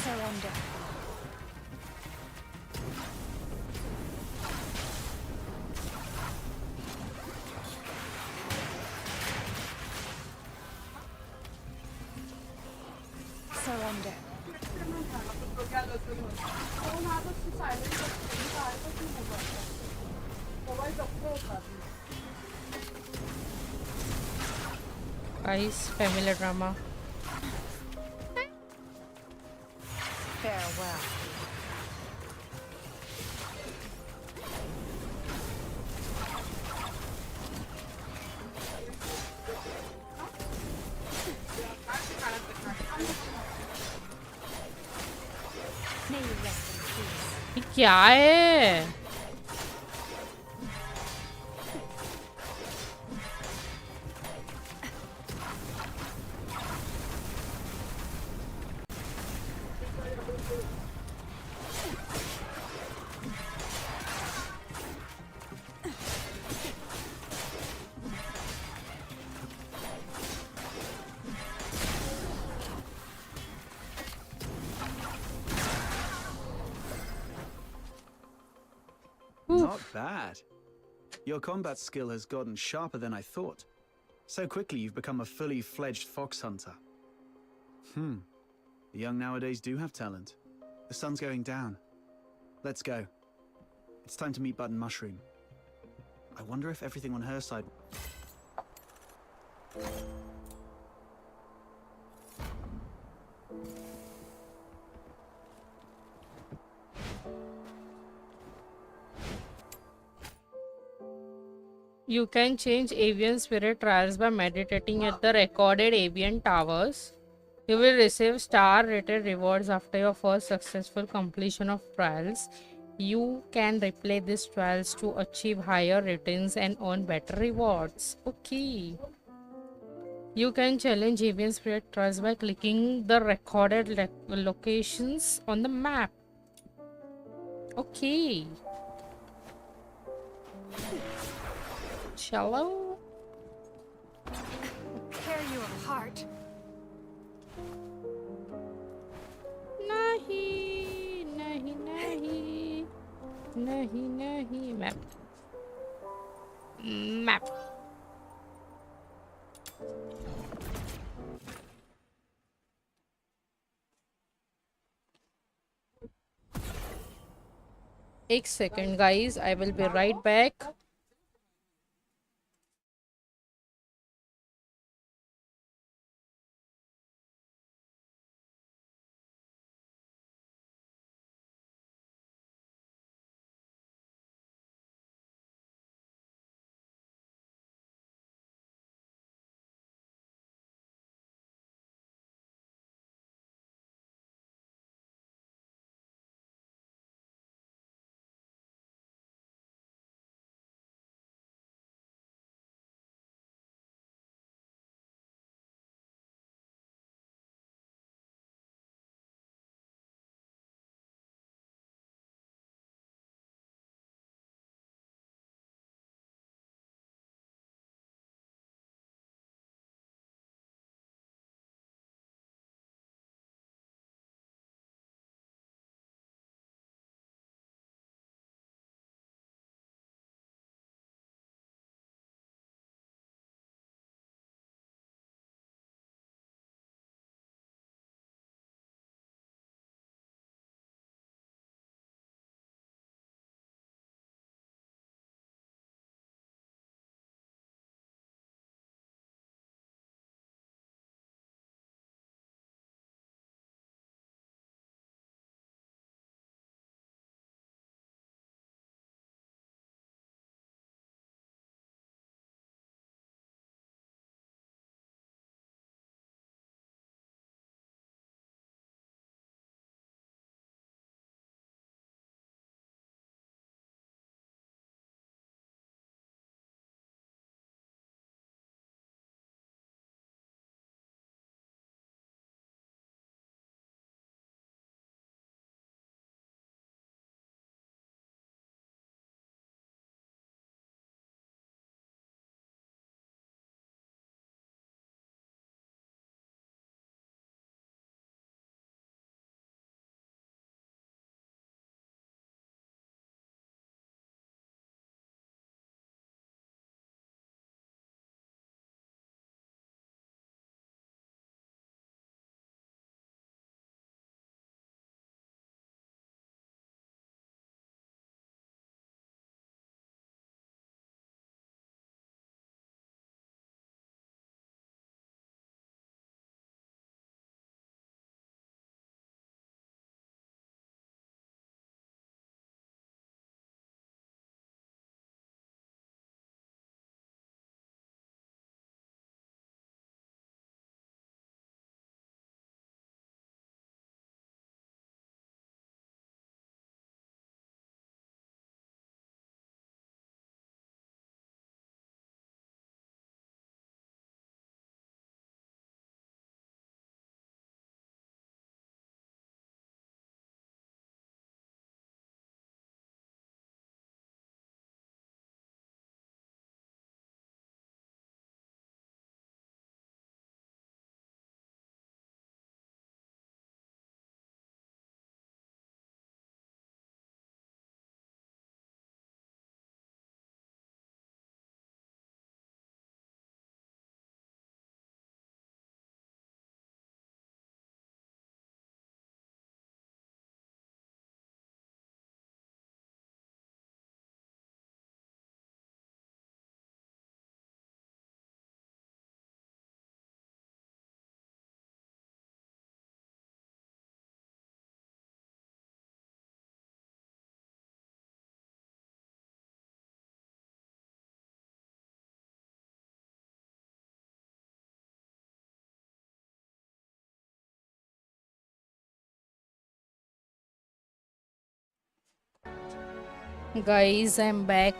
Surrender. Surrender. Guys family drama. Farewell. May you rest in peace. ये क्या है? Not bad. Your combat skill has gotten sharper than I thought. So quickly you've become a fully fledged fox hunter. The young nowadays do have talent. The sun's going down. Let's go. It's time to meet Button Mushroom. I wonder if everything on her side... You can change avian spirit trials by meditating at the recorded avian towers. You will receive star-rated rewards after your first successful completion of trials. You can replay these trials to achieve higher ratings and earn better rewards. Okay. You can challenge avian spirit trials by clicking the recorded locations on the map. Okay. Cello? Tear you apart. Nahi, nahi, nahi. Nahi, nahi. Map. Map. एक second, guys. I will be right back. Guys, I'm back.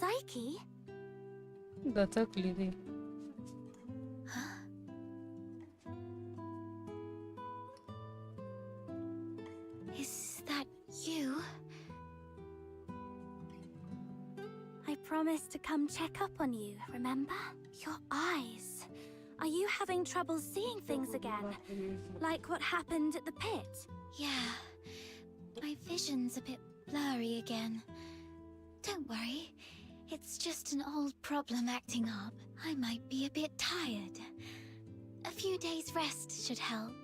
Psyche? दचकली ती. Is that you? I promised to come check up on you, remember? Your eyes. Are you having trouble seeing things again? Like what happened at the pit? Yeah, my vision's a bit blurry again. Don't worry, it's just an old problem acting up. I might be a bit tired. A few days rest should help.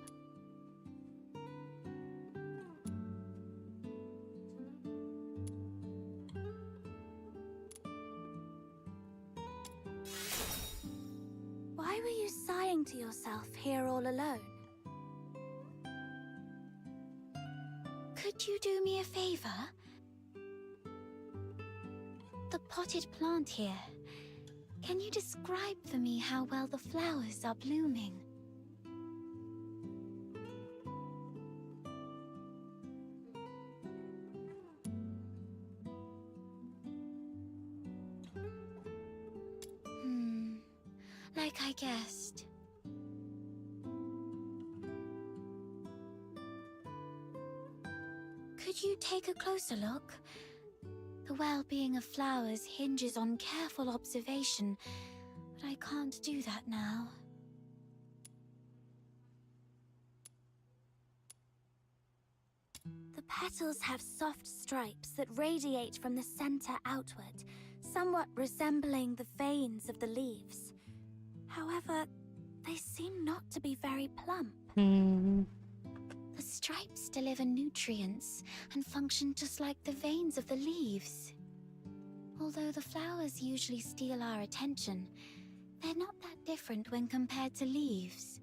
Why were you sighing to yourself here all alone? Could you do me a favor? The potted plant here. Can you describe for me how well the flowers are blooming? Like I guessed. Could you take a closer look? The well-being of flowers hinges on careful observation, but I can't do that now. The petals have soft stripes that radiate from the center outward, somewhat resembling the veins of the leaves. However, they seem not to be very plump. The stripes deliver nutrients and function just like the veins of the leaves. Although the flowers usually steal our attention, they're not that different when compared to leaves.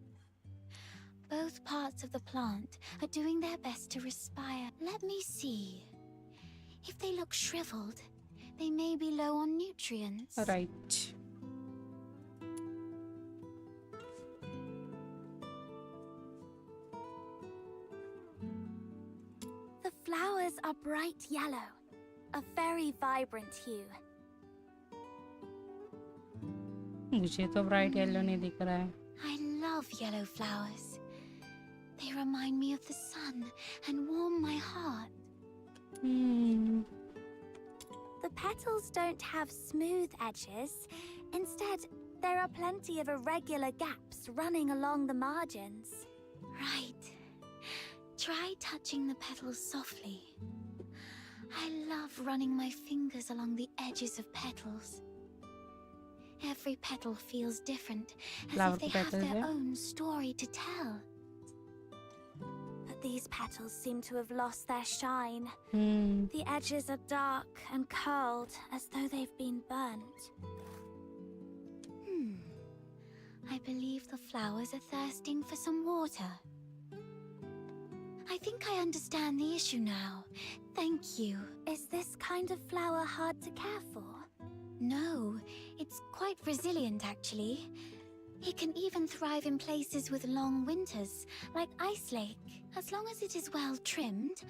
Both parts of the plant are doing their best to respire. Let me see. If they look shriveled, they may be low on nutrients. Right. The flowers are bright yellow, a very vibrant hue. मुझे तो bright yellow नहीं दिख रहा है. I love yellow flowers. They remind me of the sun and warm my heart. The petals don't have smooth edges. Instead, there are plenty of irregular gaps running along the margins. Right. Try touching the petals softly. I love running my fingers along the edges of petals. Every petal feels different, as Flower if they have petals, their yeah? own story to tell. But these petals seem to have lost their shine. Hmm. The edges are dark and curled, as though they've been burnt. I believe the flowers are thirsting for some water. I think I understand the issue now. Thank you. Is this kind of flower hard to care for? No, it's quite resilient actually. It can even thrive in places with long winters, like Ice Lake. As long as it is well trimmed,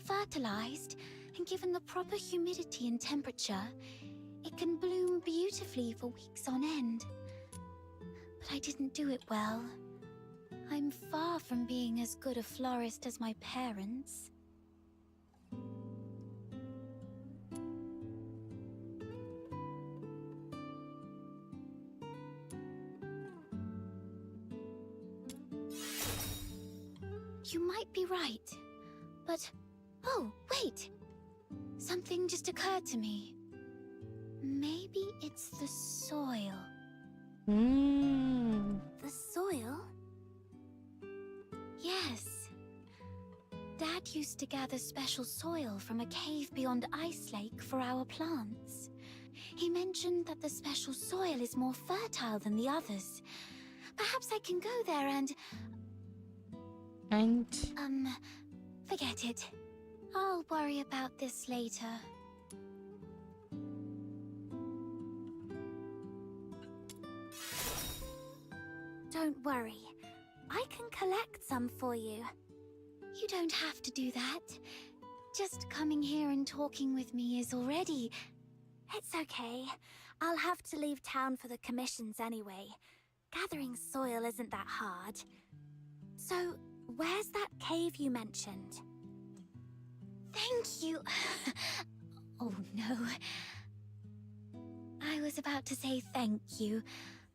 fertilized, and given the proper humidity and temperature, it can bloom beautifully for weeks on end. But I didn't do it well. I'm far from being as good a florist as my parents. You might be right, but... Oh, wait! Something just occurred to me. Maybe it's the soil. Hmm. The soil? Dad used to gather special soil from a cave beyond Ice Lake for our plants. He mentioned that the special soil is more fertile than the others. Perhaps I can go there and... forget it. I'll worry about this later. Don't worry. I can collect some for you. You don't have to do that. Just coming here and talking with me is already... It's okay. I'll have to leave town for the commissions anyway. Gathering soil isn't that hard. So, where's that cave you mentioned? Thank you. Oh no. I was about to say thank you,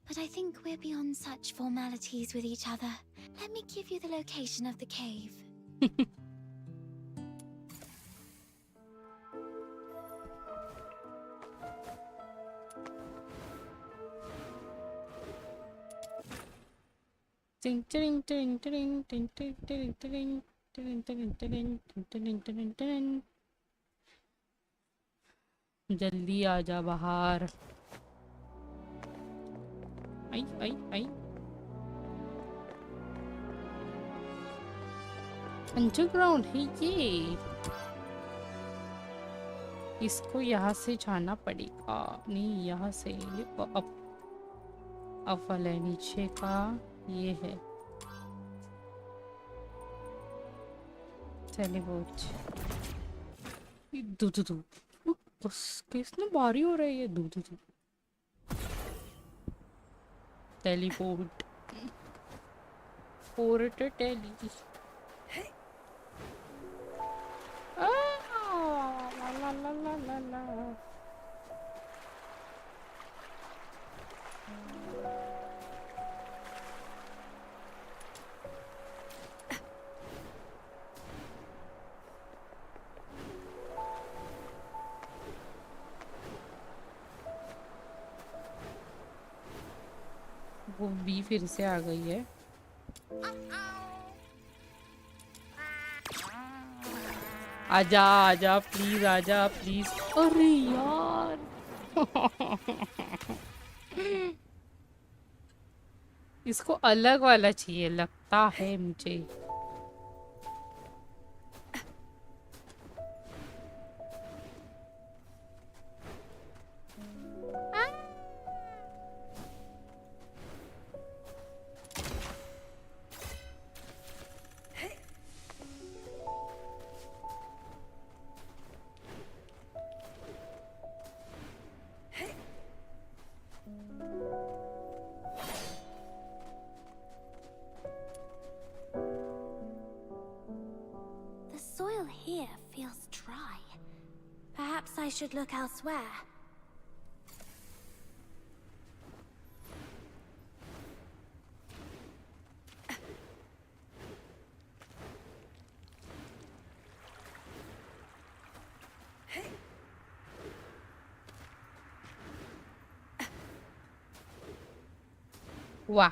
but I think we're beyond such formalities with each other. Let me give you the location of the cave. जल्दी आजा बाहर। आई आई आई underground है ये। इसको यहाँ से जाना पड़ेगा। नहीं, यहाँ से ये अब वाला नीचे का ये है टेलीपोर्ट। दू दू दू बस किसने भारी हो रहा है ये। दू दू दू टेलीपोर्ट पोर्ट टेली। ला ला ला ला ला ला। वो बी फिर से आ गई है। आजा आजा प्लीज, आजा प्लीज। अरे यार इसको अलग वाला चाहिए लगता है मुझे। I should look elsewhere. वाह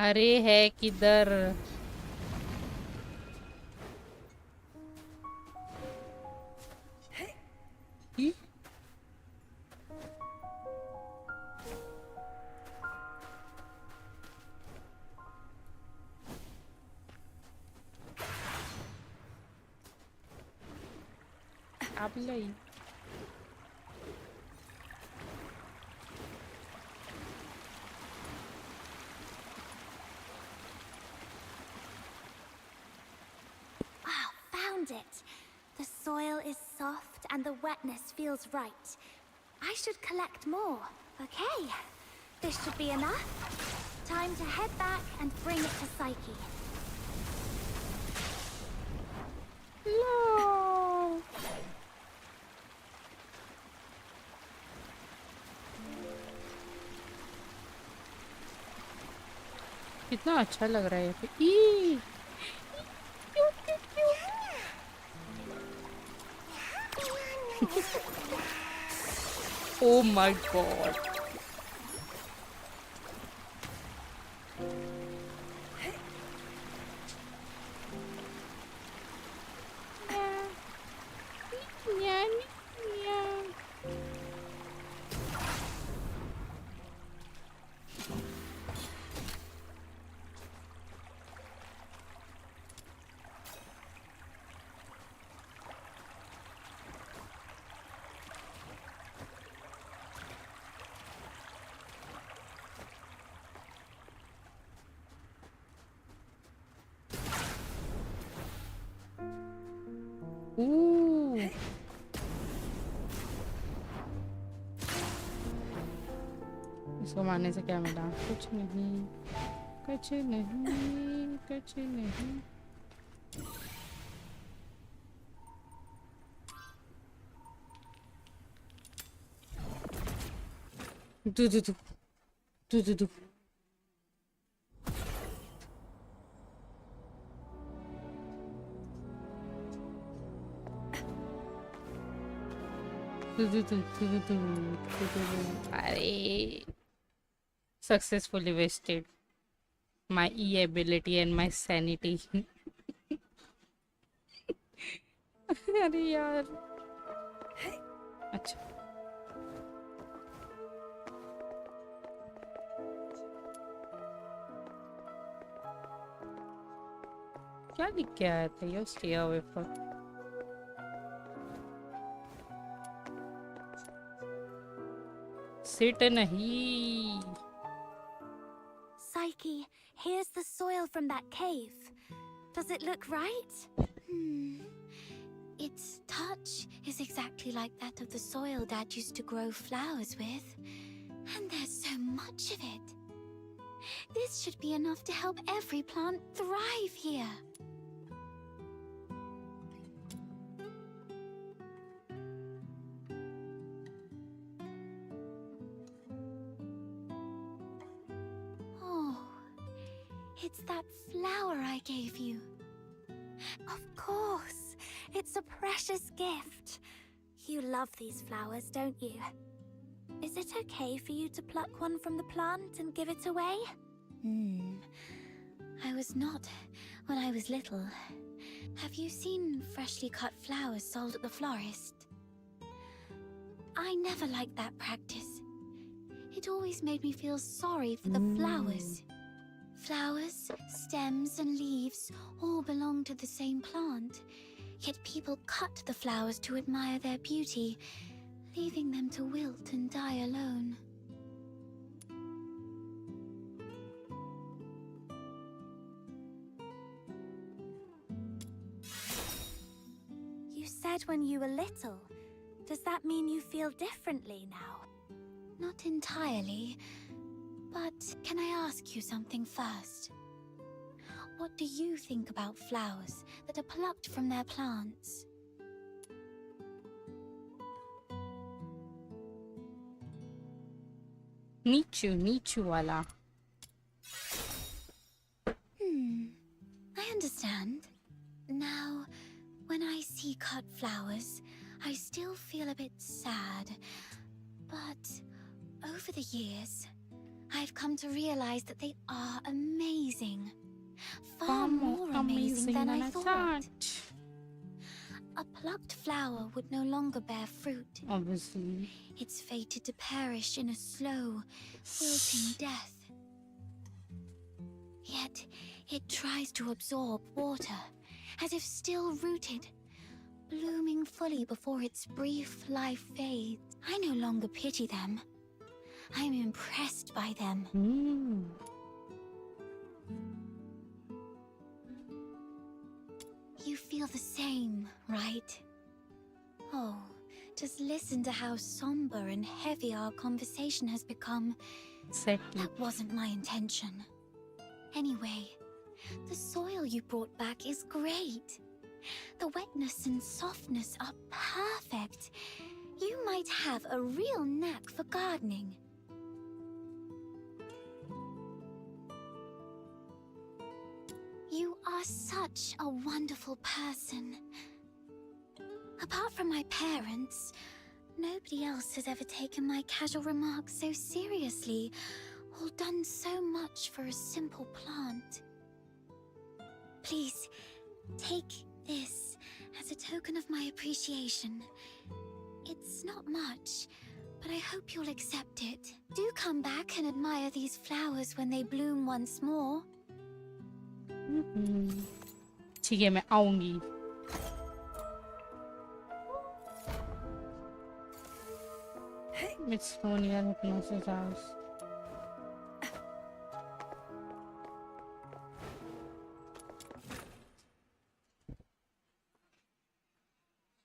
अरे है किधर। अब लई It. The soil is soft and the wetness feels right. I should collect more. Okay, this should be enough. Time to head back and bring it to Psyche. No. कितना अच्छा लग रहा है ये। Oh my god. Ooh. इसको मारने से क्या मिला? कुछ नहीं, कुछ नहीं, कुछ नहीं। दू दू दू दू दू दू। अरे successfully wasted my E ability and my sanity. अरे यार अच्छा क्या लिख के आया था ये stay away for sit नहीं. Psyche, here's the soil from that cave. Does it look right? Its touch is exactly like that of the soil Dad used to grow flowers with. And there's so much of it. This should be enough to help every plant thrive here. It's that flower I gave you. Of course, it's a precious gift. You love these flowers, don't you? Is it okay for you to pluck one from the plant and give it away? I was not when I was little. Have you seen freshly cut flowers sold at the florist? I never liked that practice. It always made me feel sorry for the flowers. Flowers, stems, and leaves all belong to the same plant, yet people cut the flowers to admire their beauty, leaving them to wilt and die alone. You said when you were little. Does that mean you feel differently now? Not entirely. But can I ask you something first? What do you think about flowers that are plucked from their plants? Nichu wala. I understand. Now, when I see cut flowers, I still feel a bit sad. But over the years, I've come to realize that they are amazing. Far more amazing than I thought. A plucked flower would no longer bear fruit. Obviously. It's fated to perish in a slow, wilting death. Yet, it tries to absorb water, as if still rooted, blooming fully before its brief life fades. I no longer pity them. I'm impressed by them. You feel the same, right? Oh, just listen to how somber and heavy our conversation has become. Exactly. That wasn't my intention. Anyway, the soil you brought back is great. The wetness and softness are perfect. You might have a real knack for gardening. You are such a wonderful person. Apart from my parents, Nobody else has ever taken my casual remarks so seriously, or done so much for a simple plant. Please, take this as a token of my appreciation. It's not much, but I hope you'll accept it. Do come back and admire these flowers when they bloom once more. ठीक है, मैं आऊंगी. It's so near Hypnosis house.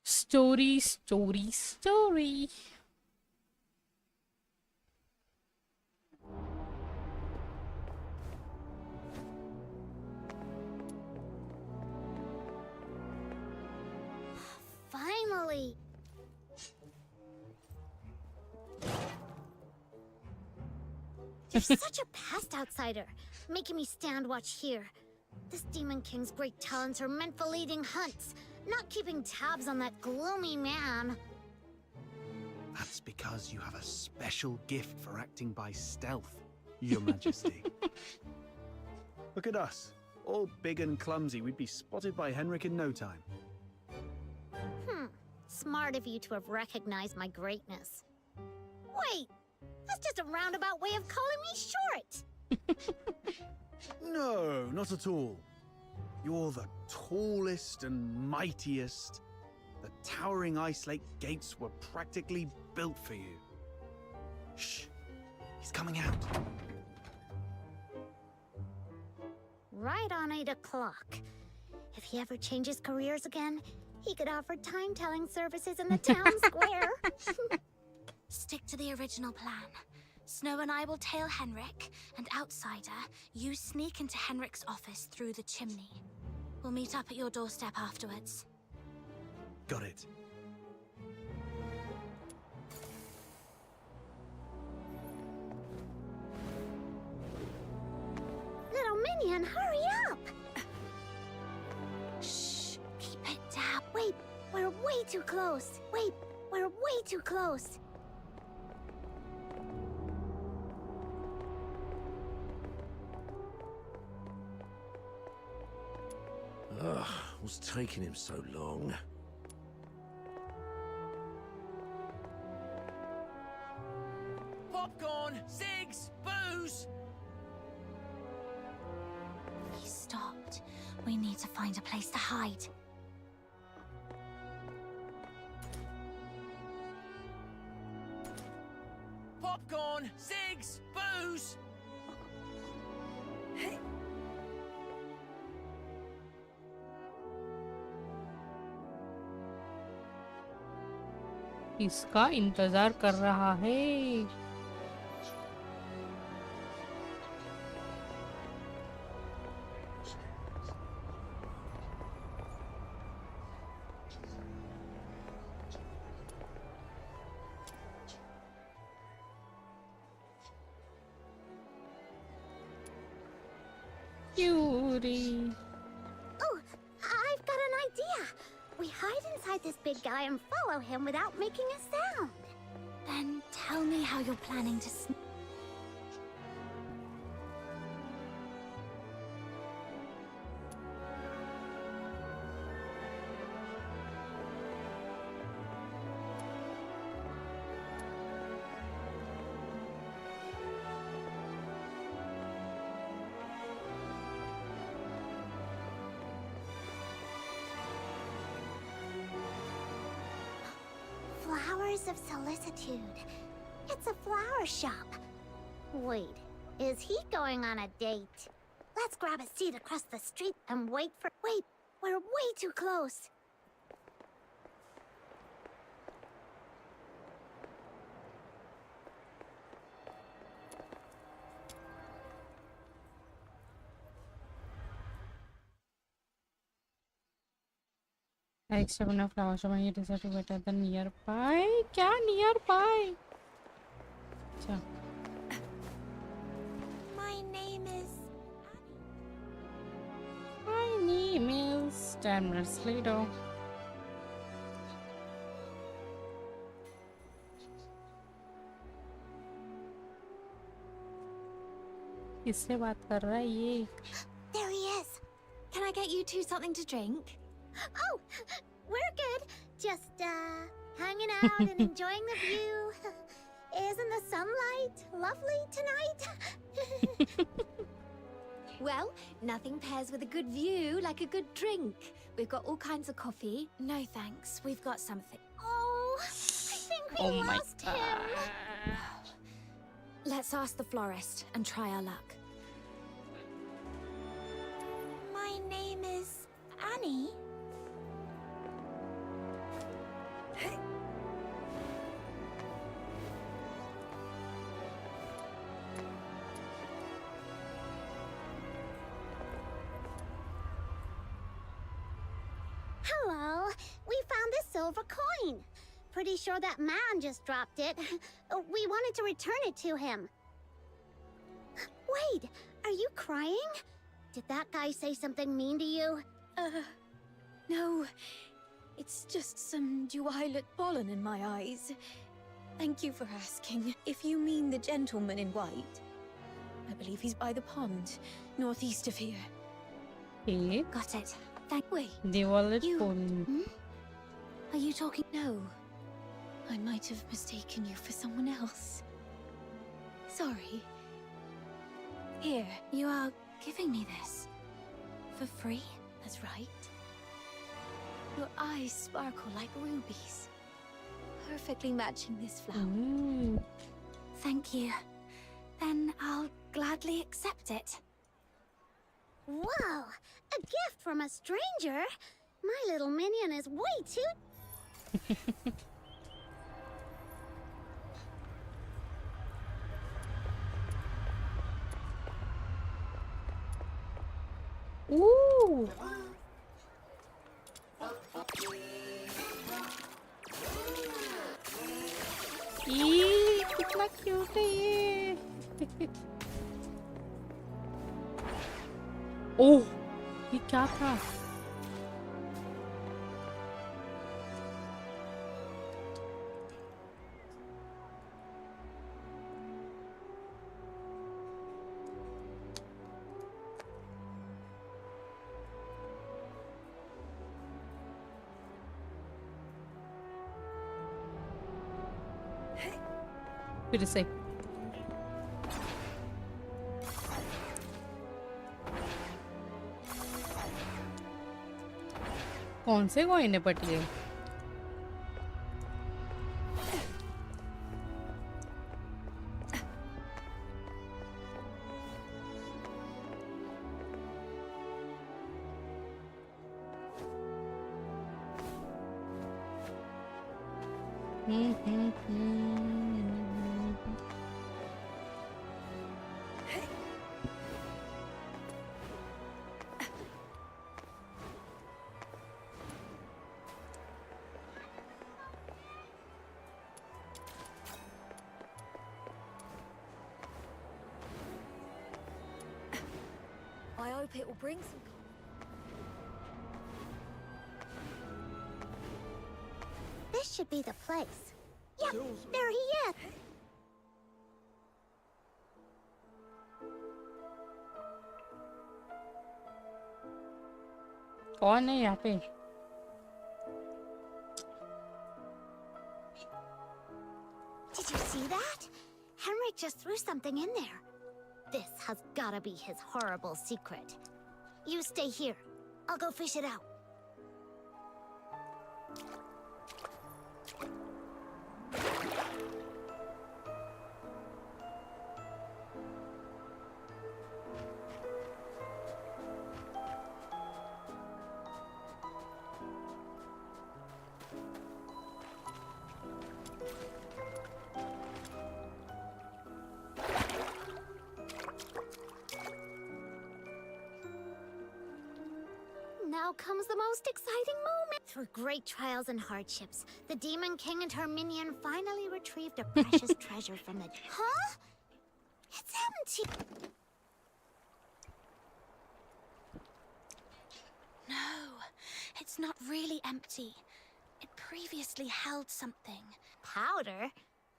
Story, story, story. Finally! You're such a past outsider, making me stand watch here. This Demon King's great talents are meant for leading hunts, not keeping tabs on that gloomy man. That's because you have a special gift for acting by stealth, Your Majesty. Look at us. All big and clumsy. We'd be spotted by Henrik in no time. Smart of you to have recognized my greatness. Wait! That's just a roundabout way of calling me short! No, not at all. You're the tallest and mightiest. The towering ice lake gates were practically built for you. Shh. He's coming out. Right on 8 o'clock. If he ever changes careers again, he could offer time-telling services in the town square. Stick to the original plan. Snow and I will tail Henrik, and outsider, you sneak into Henrik's office through the chimney. We'll meet up at your doorstep afterwards. Got it. Little minion, hurry up! Shh, keep it down. Wait, we're way too close. Wait, we're way too close. Ugh, what's taking him so long? Popcorn, cigs, booze! He stopped. We need to find a place to hide. Popcorn, cigs, booze! इसका इंतजार कर रहा है. Yuri. Oh, I've got an idea. We hide inside this big guy and follow him without making a sound. Then tell me how you're planning to sneak. Flowers of Solicitude. It's a flower shop. Wait, is he going on a date? Let's grab a seat across the street and wait for— Wait, we're way too close. Except when a flower shop, it is better than nearby. क्या nearby? अच्छा. My name is... My name is 10 minutes later. किससे बात कर रहा है ये? There he is. Can I get you two something to drink? Oh, we're good. Just, hanging out and enjoying the view. Isn't the sunlight lovely tonight? Well, nothing pairs with a good view like a good drink. We've got all kinds of coffee. No thanks, we've got something. Oh, I think we Oh my lost him. god. Let's ask the florist and try our luck. My name is Annie. Hello, we found this silver coin. Pretty sure that man just dropped it. We wanted to return it to him. Wait, are you crying? Did that guy say something mean to you? No. It's just some duet pollen in my eyes. Thank you for asking. If you mean the gentleman in white, I believe he's by the pond, northeast of here. Okay. Got it. Wait, The wallet You- phone. Are you talking? no. I might have mistaken you for someone else. Sorry. Here, You are giving me this for free? that's right. Your eyes sparkle like rubies, perfectly matching this flower. Mm. Thank you. Then I'll gladly accept it. Wow, a gift from a stranger? My little minion is way too... Ooh. ई कितना cute है ये. ओह, ये क्या था? फिर से कौन से कोई ने पट गए? I hope it will bring some. This should be the place. Yep, there he is. कौन है यहाँ पे? Did you see that? Henrik just threw something in there. This has gotta be his horrible secret. You stay here. I'll go fish it out. Now comes the most exciting moment. Through great trials and hardships, the Demon King and her minion finally retrieved a precious treasure from the... Huh? It's empty. No, it's not really empty. It previously held something. Powder?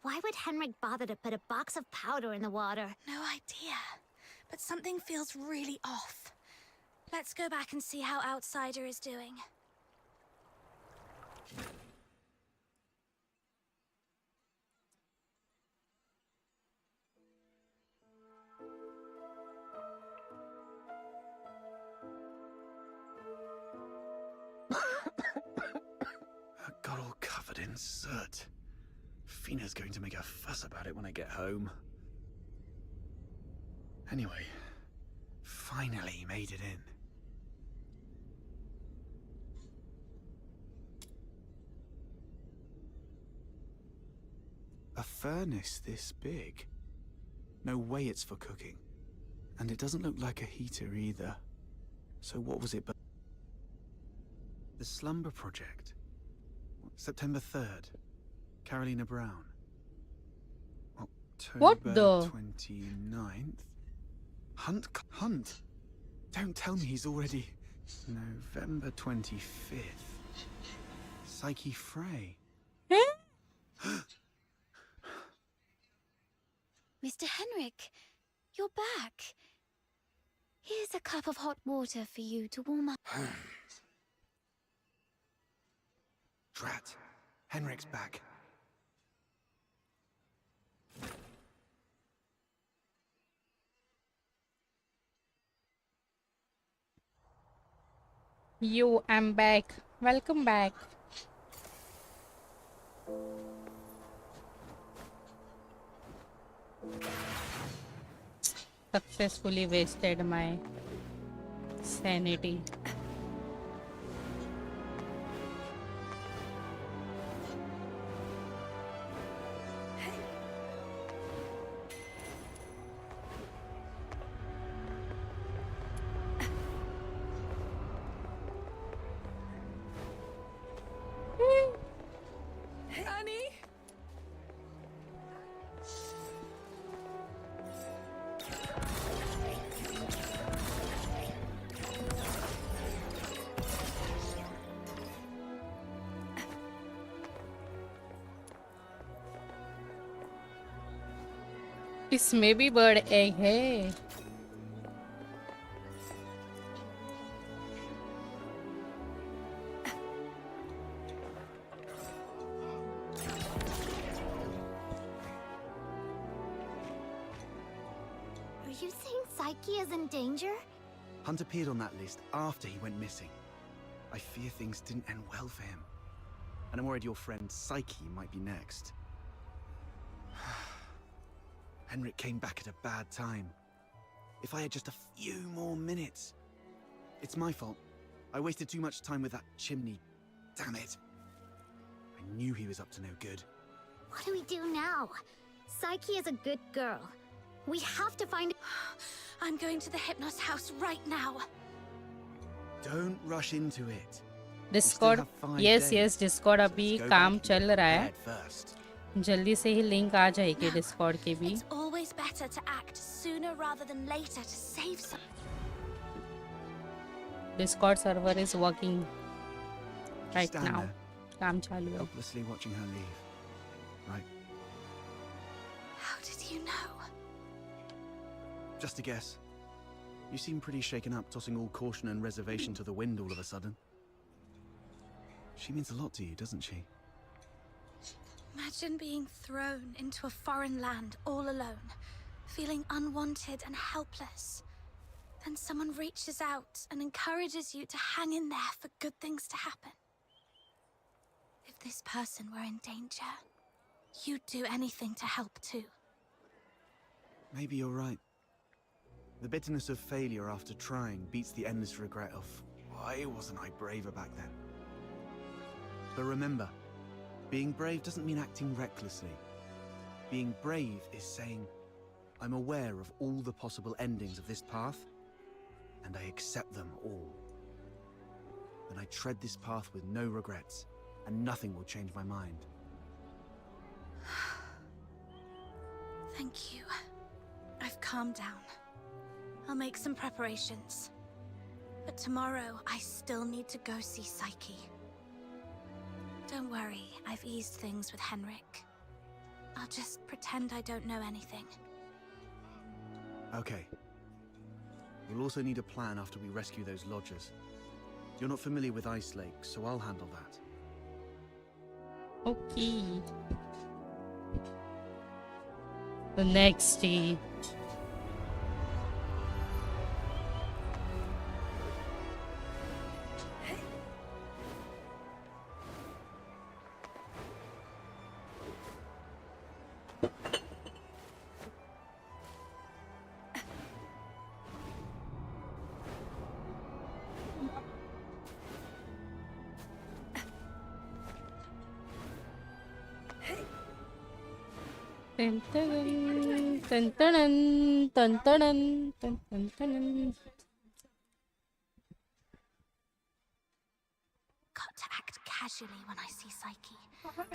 Why would Henrik bother to put a box of powder in the water? No idea. but something feels really off. Let's go back and see how Outsider is doing. I got all covered in soot. Fina's going to make a fuss about it when I get home. Anyway, finally made it in. A furnace this big? No way it's for cooking. And it doesn't look like a heater either. So what was it but... The Slumber Project. September 3rd. Carolina Brown. October What the? 29th. Hunt? Don't tell me he's already... November 25th. Psyche Frey. Mr. Henrik, you're back. Here's a cup of hot water for you to warm up. Drat. Henrik's back. You, I'm back. Welcome back. Successfully wasted my sanity. Annie? इसमें भी bird egg है. Are you saying Psyche is in danger? Hunt appeared on that list after he went missing. I fear things didn't end well for him. And I'm worried your friend Psyche might be next. Henrik came back at a bad time. If I had just a few more minutes. It's my fault. I wasted too much time with that chimney. Damn it. I knew he was up to no good. What do we do now? Psyche is a good girl. We have to find... I'm going to the Hypnos house right now. Don't rush into it. Discord yes Discord अभी काम चल रहा है. जल्दी से ही link आ जाएगी Discord के भी. It's always better to act sooner rather than later to save some. Discord server is working right Stand now. there, काम चालू है. helplessly watching her leave. Right, How did you know? just a guess. You seem pretty shaken up, tossing all caution and reservation to the wind all of a sudden. She means a lot to you, doesn't she? Imagine being thrown into a foreign land all alone, feeling unwanted and helpless. Then someone reaches out and encourages you to hang in there for good things to happen. If this person were in danger, you'd do anything to help too. Maybe you're right. The bitterness of failure after trying beats the endless regret of, why wasn't I braver back then? But remember, being brave doesn't mean acting recklessly. Being brave is saying, I'm aware of all the possible endings of this path, and I accept them all. Then I tread this path with no regrets, and nothing will change my mind. Thank you. I've calmed down. I'll make some preparations. But tomorrow, I still need to go see Psyche. Don't worry, I've eased things with Henrik. I'll just pretend I don't know anything. Okay, We'll also need a plan after we rescue those lodgers. You're not familiar with Ice Lake, so I'll handle that. Okay. The next day. Dun, dun, dun, dun, dun, dun, dun, dun, dun, dun. Got to act casually when I see Psyche,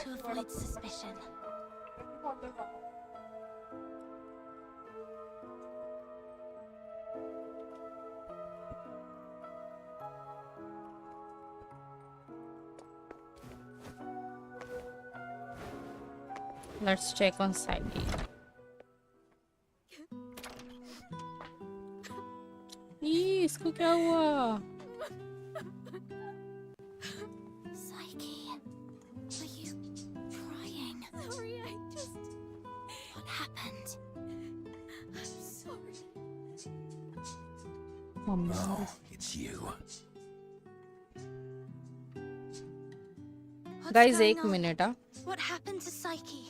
to avoid suspicion. Let's check on Psyche. इसको क्या हुआ? Psyche, are you crying? Sorry, I just... What happened? I'm sorry. Oh, it's you. What's Guys, going एक on? Minute हाँ. What happened to Psyche?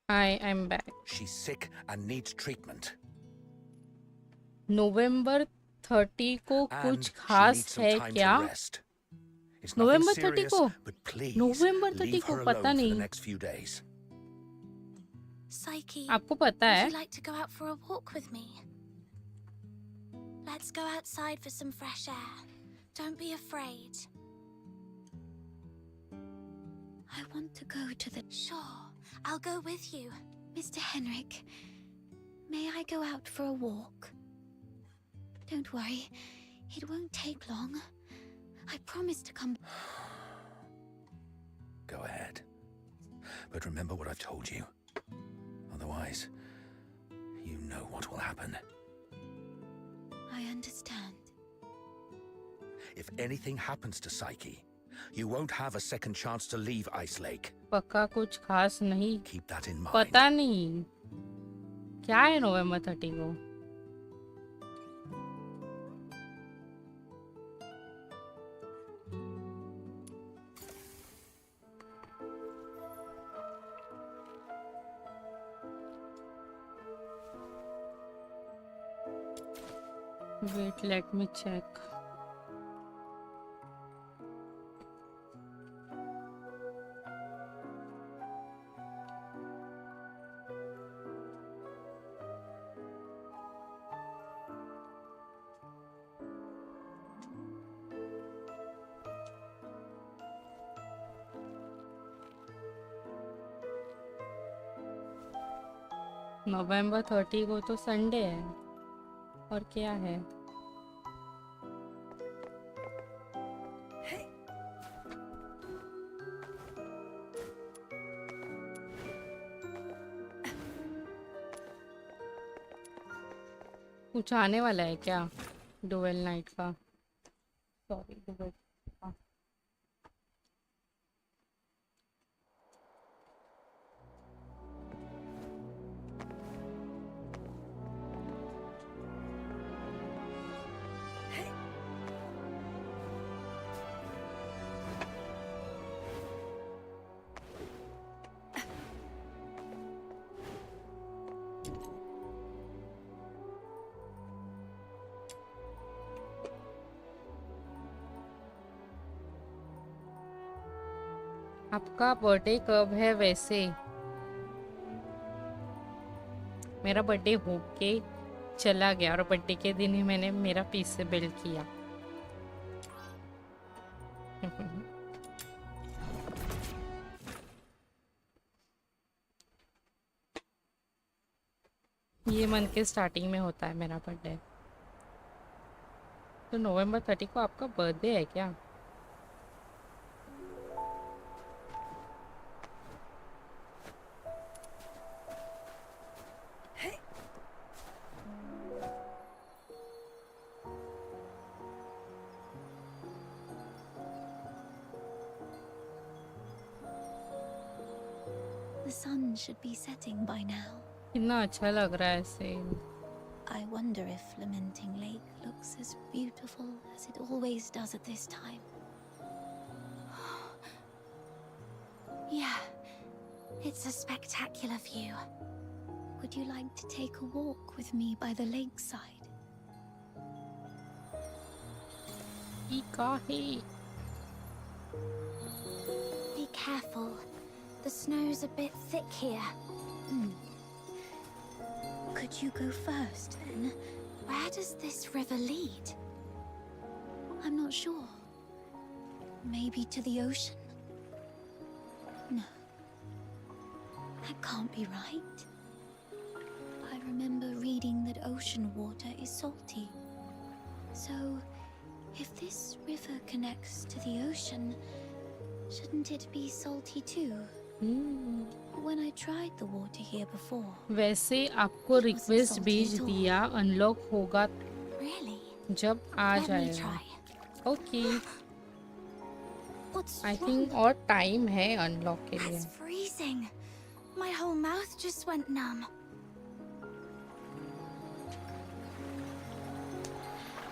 Hi, I'm back. She's sick and needs treatment. November 30 को And कुछ she खास needs some है time क्या? to rest. It's nothing November 30 serious, को? but please November 30 leave को her पता alone for the नहीं. next few days. Psyche, आपको पता would है? you like to go out for a walk with me? Let's go outside for some fresh air. Don't be afraid. I want to go to the... Sure, I'll go with you. Mr. Henrik, may I go out for a walk? Don't worry, it won't take long. I promise to come... Go ahead. But remember what I've told you. Otherwise, you know what will happen. I understand. If anything happens to Psyche, you won't have a second chance to leave Ice Lake. पक्का कुछ खास नहीं. Keep that in mind. पता नहीं. क्या है November 30 को? Wait, let me check. November 30 को तो संडे है. और क्या है? कुछ आने वाला है क्या? डुएल नाइट का. Sorry, duel. आपका बर्थडे कब है वैसे? मेरा बर्थडे हो के चला गया और बर्थडे के दिन ही मैंने मेरा पीसी बिल्ड किया। ये मंथ के स्टार्टिंग में होता है मेरा बर्थडे। तो नवंबर 30 को आपका बर्थडे है क्या? The sun should be setting by now. कितना अच्छा लग रहा है ऐसे। I wonder if Lamenting Lake looks as beautiful as it always does at this time. Yeah, it's a spectacular view. Would you like to take a walk with me by the lakeside? Ikahi. Be careful. The snow's a bit thick here. Could you go first, then? Where does this river lead? I'm not sure. Maybe to the ocean? No. That can't be right. I remember reading that ocean water is salty. So, if this river connects to the ocean, shouldn't it be salty too? When I tried the water here before. वैसे आपको request भेज दिया, unlock होगा Really? जब आ Let me जाएगा। try. Okay, What's आई wrong? Think और time है unlock के लिए। That's freezing. My whole mouth just went numb.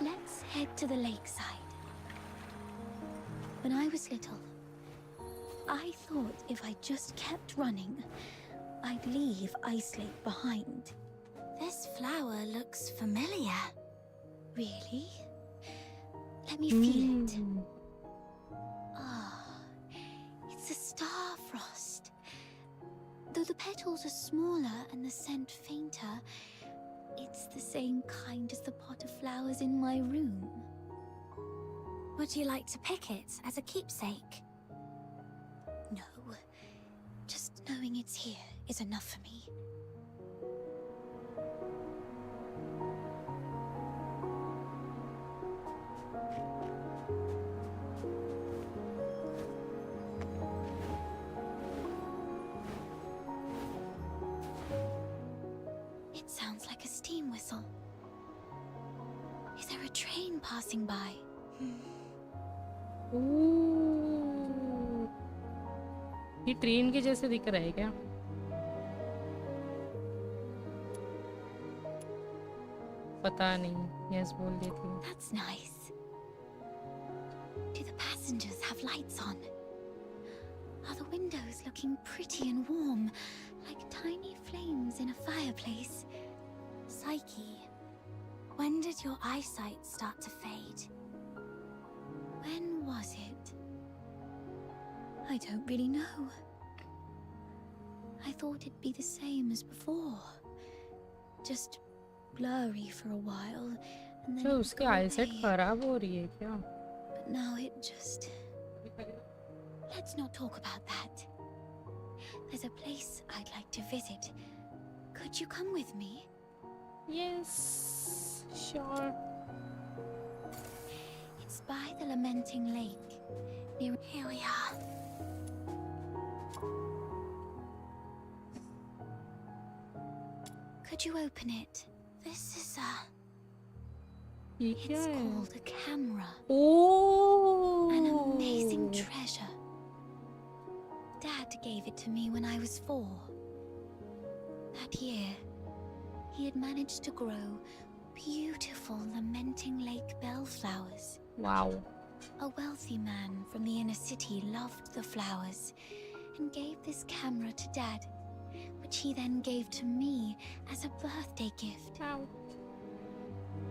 Let's head to the lakeside. When I was little, I thought if I just kept running, I'd leave Ice Lake behind. This flower looks familiar. Really? Let me feel it. Ah, it's a star frost. Though the petals are smaller and the scent fainter, it's the same kind as the pot of flowers in my room. Would you like to pick it as a keepsake? No, just knowing it's here is enough for me. It sounds like a steam whistle. Is there a train passing by? ये train के जैसे दिख रहा है क्या? पता नहीं, yes बोल देती हूँ। That's nice. Do the passengers have lights on? Are the windows looking pretty and warm, like tiny flames in a fireplace? Psyche, when did your eyesight start to fade? When was it? I don't really know. I thought it'd be the same as before. Just blurry for a while, and then तो it would उसके go आईसेट away. खराब हो रही है क्या? But now it just... Let's not talk about that. There's a place I'd like to visit. Could you come with me? Yes, sure. It's by the Lamenting Lake. Here we are. Could you open it? This is ये क्या It's है? called a camera. Oh, An amazing treasure. Dad gave it to me when I was 4. That year, he had managed to grow beautiful Lamenting Lake bellflowers. wow. A wealthy man from the inner city loved the flowers and gave this camera to Dad, which he then gave to me as a birthday gift. Wow.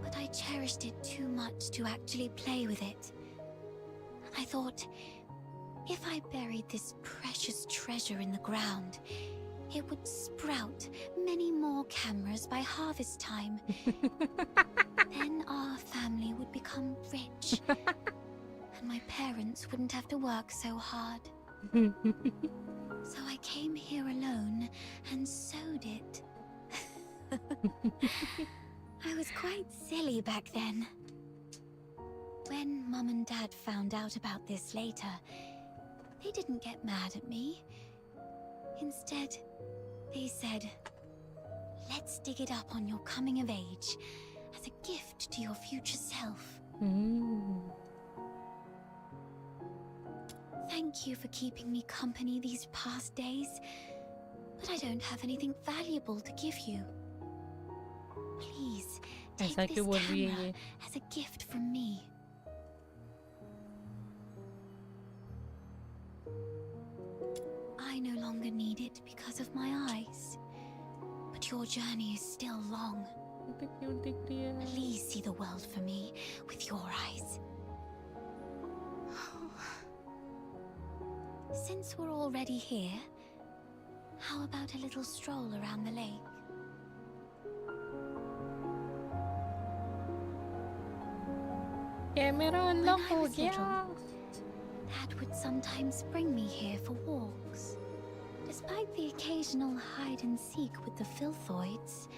But I cherished it too much to actually play with it. I thought, If I buried this precious treasure in the ground, it would sprout many more cameras by harvest time. Then our family would become rich, and my parents wouldn't have to work so hard. So I came here alone and sowed it. I was quite silly back then. When Mum and Dad found out about this later, they didn't get mad at me. Instead, they said, let's dig it up on your coming of age as a gift to your future self. Thank you for keeping me company these past days, but I don't have anything valuable to give you. Please, take ऐसा this क्यों बोल रही है camera ये? as a gift from me. I no longer need it because of my eyes, but your journey is still long. कितनी cute दिख रही है. Please see the world for me with your eyes. Since we're already here, how about a little stroll around the lake? Camera When unlock I हो was गया. little, Dad would sometimes bring me here for walks. Despite the occasional hide and seek with the filthoids,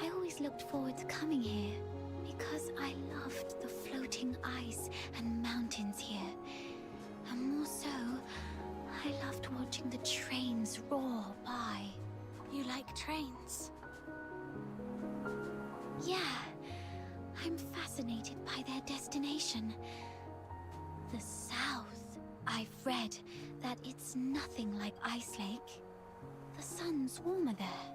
I always looked forward to coming here because I loved the floating ice and mountains here. And more so, I loved watching the trains roar by. You like trains? Yeah, I'm fascinated by their destination. The South. I've read that it's nothing like Ice Lake. The sun's warmer there,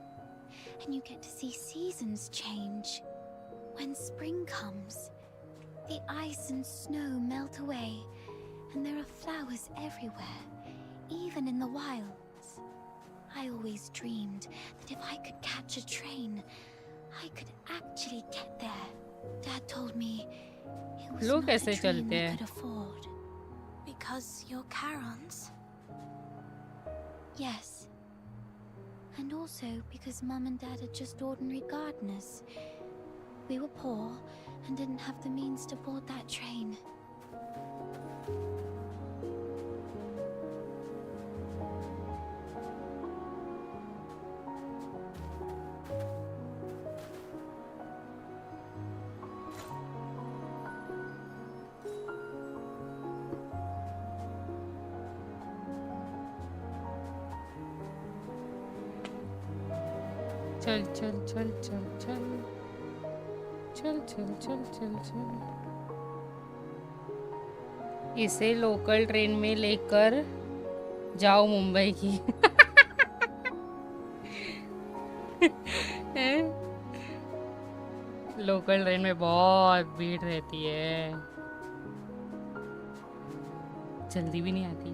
and you get to see seasons change. When spring comes, the ice and snow melt away, and there are flowers everywhere, even in the wilds. I always dreamed that if I could catch a train, I could actually get there. Dad told me it was लोग not a कैसे dream चलते we हैं? could afford. Because you're Charon's? Yes. And also because Mum and Dad are just ordinary gardeners. We were poor and didn't have the means to board that train. चल चल चल चल चल चल चल चल चल चल. इसे लोकल ट्रेन में लेकर जाओ मुंबई की. लोकल ट्रेन में बहुत भीड़ रहती है, जल्दी भी नहीं आती.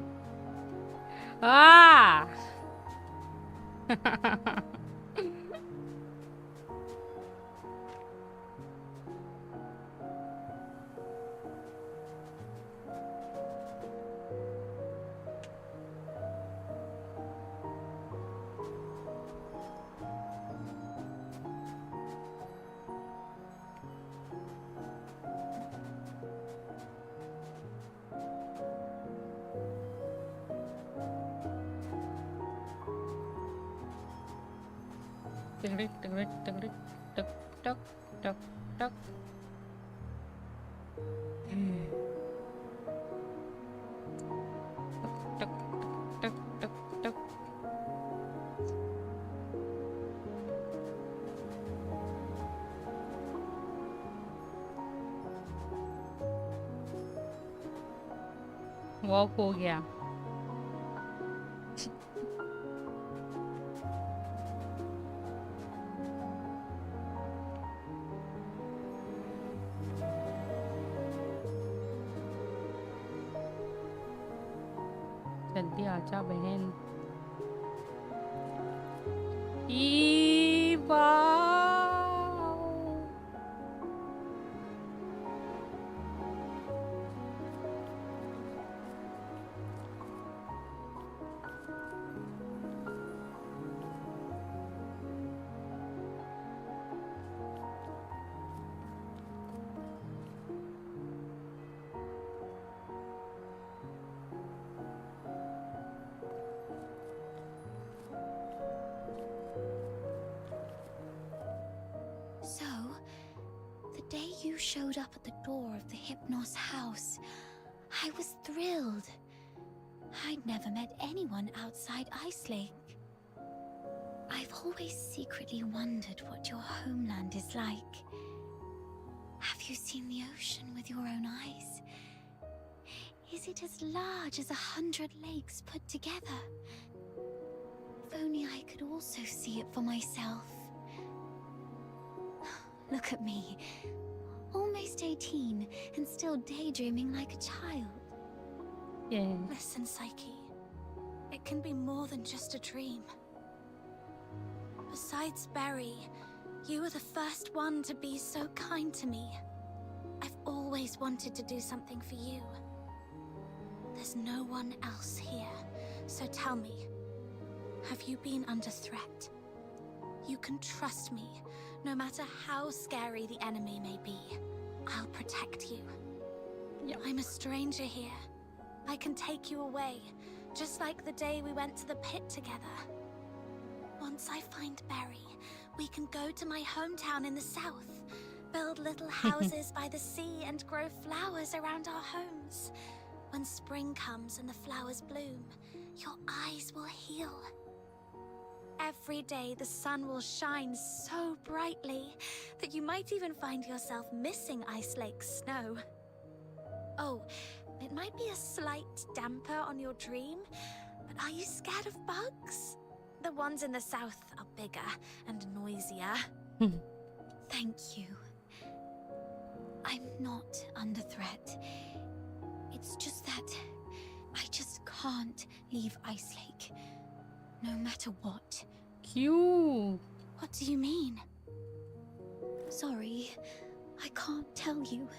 टक टक टक टक टक टक टक. टक टक टक टक. वॉक हो गया. जल्दी आजा बहन. ई wow. you showed up at the door of the Hypnos house, I was thrilled. I'd never met anyone outside Ice Lake. I've always secretly wondered what your homeland is like. Have you seen the ocean with your own eyes? Is it as large as 100 lakes put together? If only I could also see it for myself. Look at me. Almost 18 and still daydreaming like a child. Yeah. Listen, Psyche. It can be more than just a dream. Besides Berry, you were the first one to be so kind to me. I've always wanted to do something for you. There's no one else here, so tell me, have you been under threat? You can trust me, no matter how scary the enemy may be. I'll protect you. Yep. I'm a stranger here. I can take you away, just like the day we went to the pit together. Once I find Berry, we can go to my hometown in the south, build little houses by the sea and grow flowers around our homes. When spring comes and the flowers bloom, your eyes will heal. Every day the sun will shine so brightly that you might even find yourself missing Ice Lake snow. Oh, it might be a slight damper on your dream, but are you scared of bugs? The ones in the south are bigger and noisier. Thank you. I'm not under threat. It's just that I just can't leave Ice Lake, no matter what. Cute. What do you mean? Sorry, I can't tell you.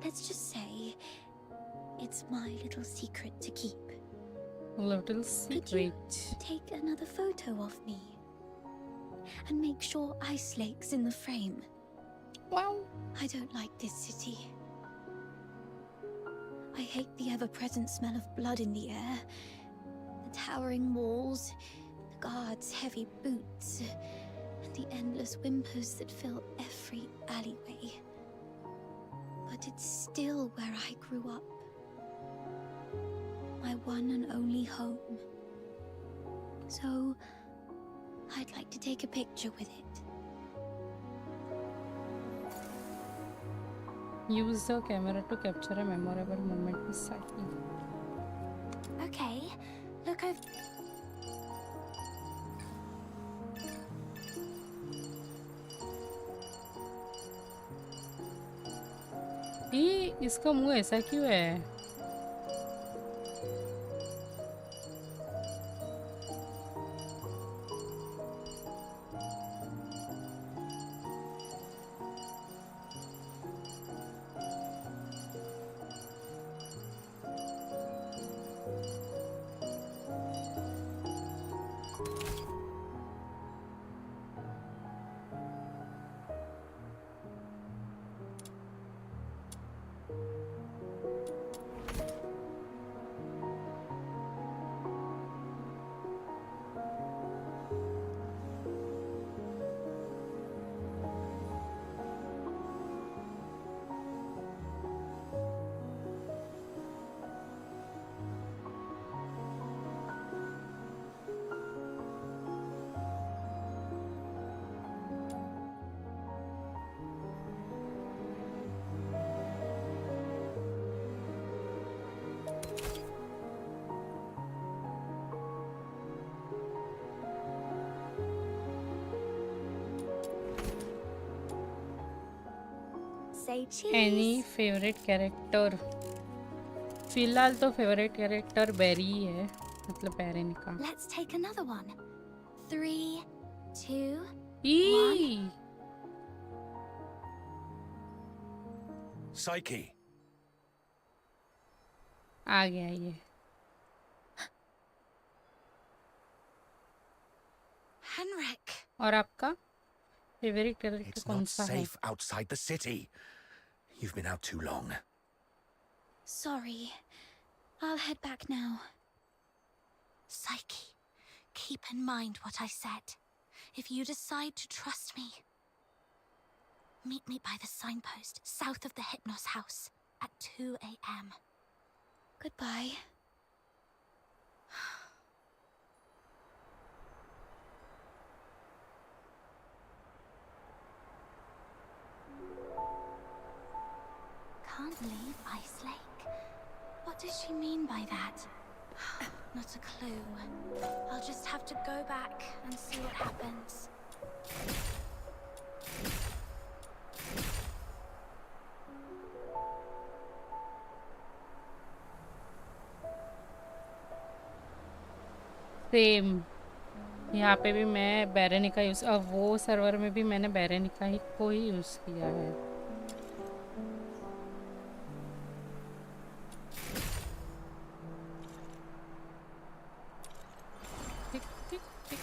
Let's just say it's my little secret to keep. Little Could you secret. take another photo of me? And make sure Ice Lake's in the frame. Wow. I don't like this city. I hate the ever-present smell of blood in the air, the towering walls, the guards' heavy boots, and the endless whimpers that fill every alleyway. But it's still where I grew up. My one and only home. So, I'd like to take a picture with it. Use the camera to capture a memorable moment with Psyche. Okay, look over. ये इसका मुंह ऐसा क्यों है? Say cheese. Any favorite character? फिलहाल तो favorite character berry है, मतलब पेरेन का. Let's take another one. 3, 2, E. Psyche, आ गया ये. Henrik. और आपका favorite character it's कौन not सा है? safe outside the city. You've been out too long. Sorry. I'll head back now. Psyche, keep in mind what I said. If you decide to trust me, Meet me by the signpost south of the Hypnos house at 2 a.m. Goodbye. Can't leave Ice Lake. What does she mean by that? Not a clue. I'll just have to go back and see what happens. Same यहाँ पे भी मैं बैरेनिका use, अब वो server में भी मैंने बैरेनिका ही को ही यूज़ किया है। टिक टिक टिक।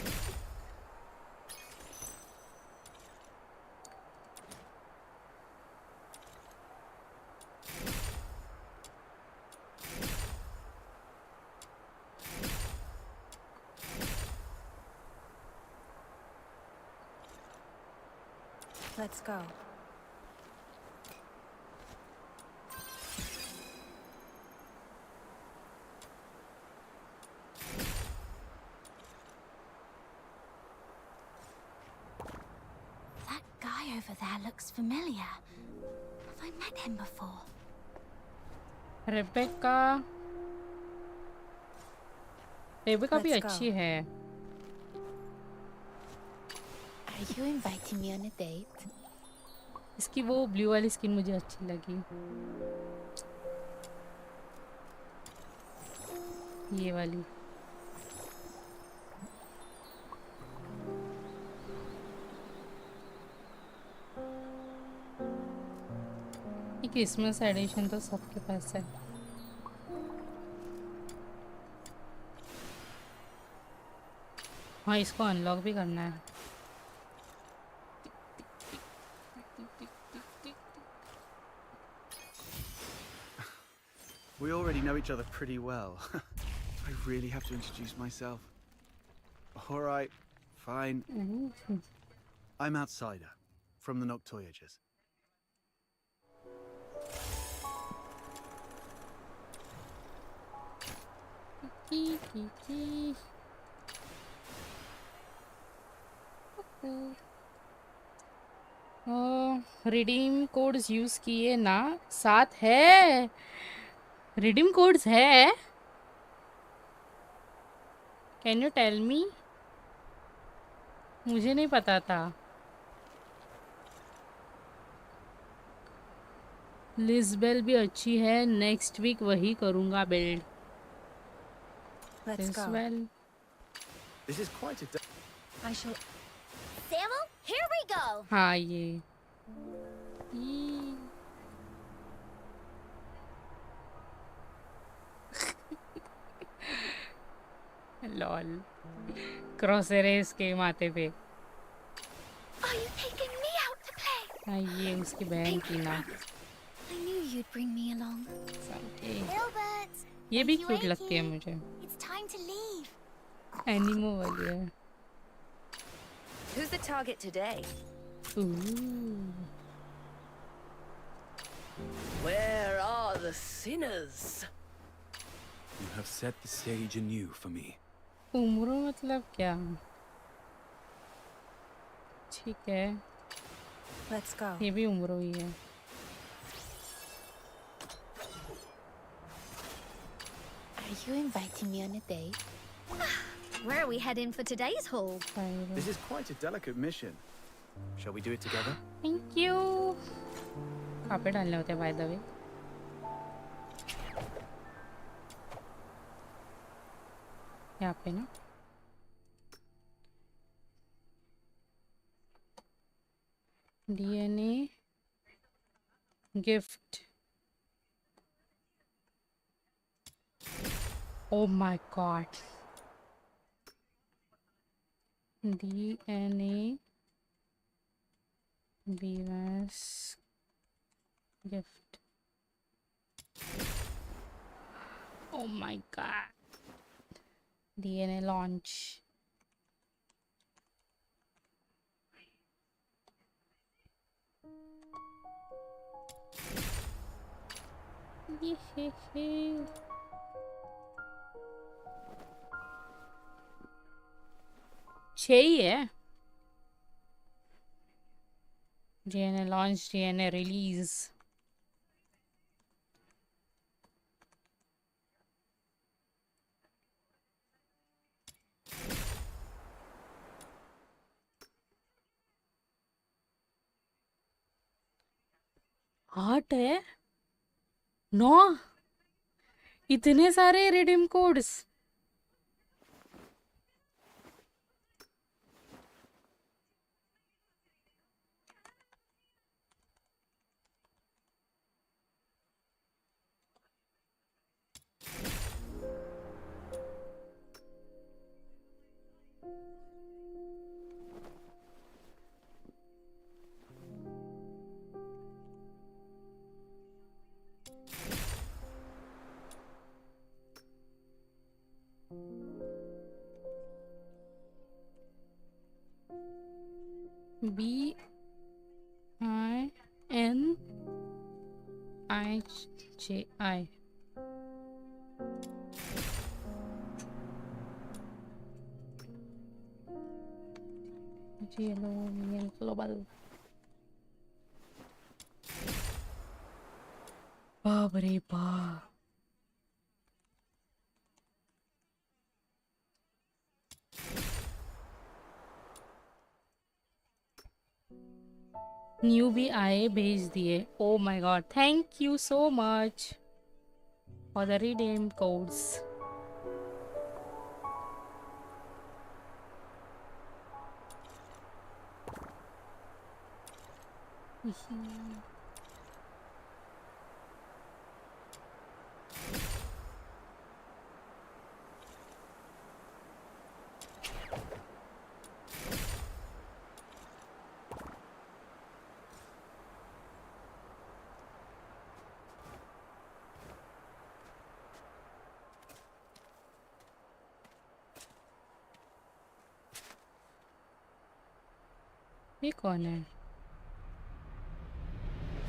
Let's go. That guy over there looks familiar. Have I met him before? Rebecca Rebecca भी Let's go. अच्छी है। Are you inviting me on a date? इसकी वो ब्लू वाली स्किन मुझे अच्छी लगी, ये वाली। ये क्रिसमस एडिशन तो सबके पास है। हाँ, इसको अनलॉक भी करना है। We already know each other pretty well. I really have to introduce myself. All right, fine. I'm Outsider, from the Noctoyages. Redeem codes use किए ना? साथ है, रिडीम कोड्स है। Can you tell me? मुझे नहीं पता था। लिस्बेल भी अच्छी है, नेक्स्ट वीक वही करूँगा build. Let's go. लिस्बेल This is quite a... I shall. Samuel, here we go! हाँ ये ई- लॉल क्रॉसरेस के माथे पे। Are you taking me out to play? हाँ ये उसकी बहन की ना। I knew you'd bring me along. समझे। Albert! ये भी Wakey, क्यूट लगती है wakey. मुझे। It's time to leave. एनिमो वाली है। Who's the target today? Where are the sinners? You have set the stage anew for me. उम्र मतलब क्या? ठीक है, Let's go. ये भी उम्र ही है। Are you inviting me on a date? Where are we heading for today's haul? This is quite a delicate mission. Shall we do it together? Thank you. कहाँ पे डालने होते हैं बाय द वे? यहाँ पे ना। DNA gift. Oh my god. DNA Venus gift. Oh my god. DNA launch. चाहिए DNA launch, DNA release. आठ है 9 इतने सारे रिडीम कोड्स BINIJI global बाप रे बाप न्यू भी आए भेज दिए oh my God thank you so much for the redeem codes ये कौन है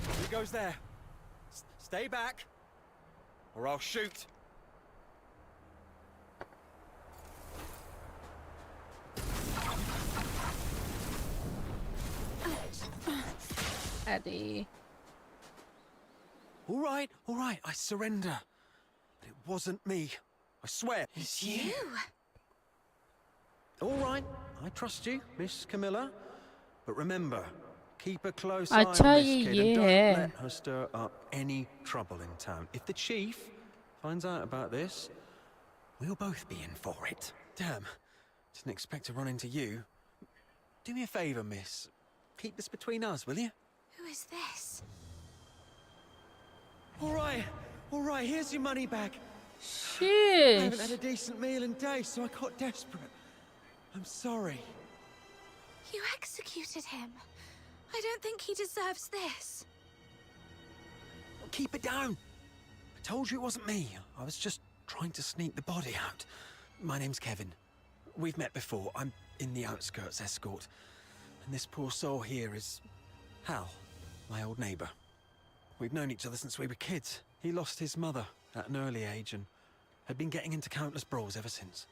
Who goes there? Stay back, or I'll shoot. अरे All right, I surrender. But it wasn't me. I swear. It's you? All right, I trust you, Miss Camilla. But remember, keep a close eye on अच्छा this ये kid ये and don't है let her stir up any trouble in town. If the chief finds out about this, we'll both be in for it. Damn, didn't expect to run into you. Do me a favor, miss. Keep this between us, will you? Who is this? All right, here's your money back. I haven't had Sheesh. a decent meal in days, so I got desperate. I'm sorry. You executed him. I don't think he deserves this. Keep it down. I told you it wasn't me. I was just trying to sneak the body out. My name's Kevin. We've met before. I'm in the outskirts escort. And this poor soul here is Hal, my old neighbor. We've known each other since we were kids. He lost his mother at an early age and had been getting into countless brawls ever since.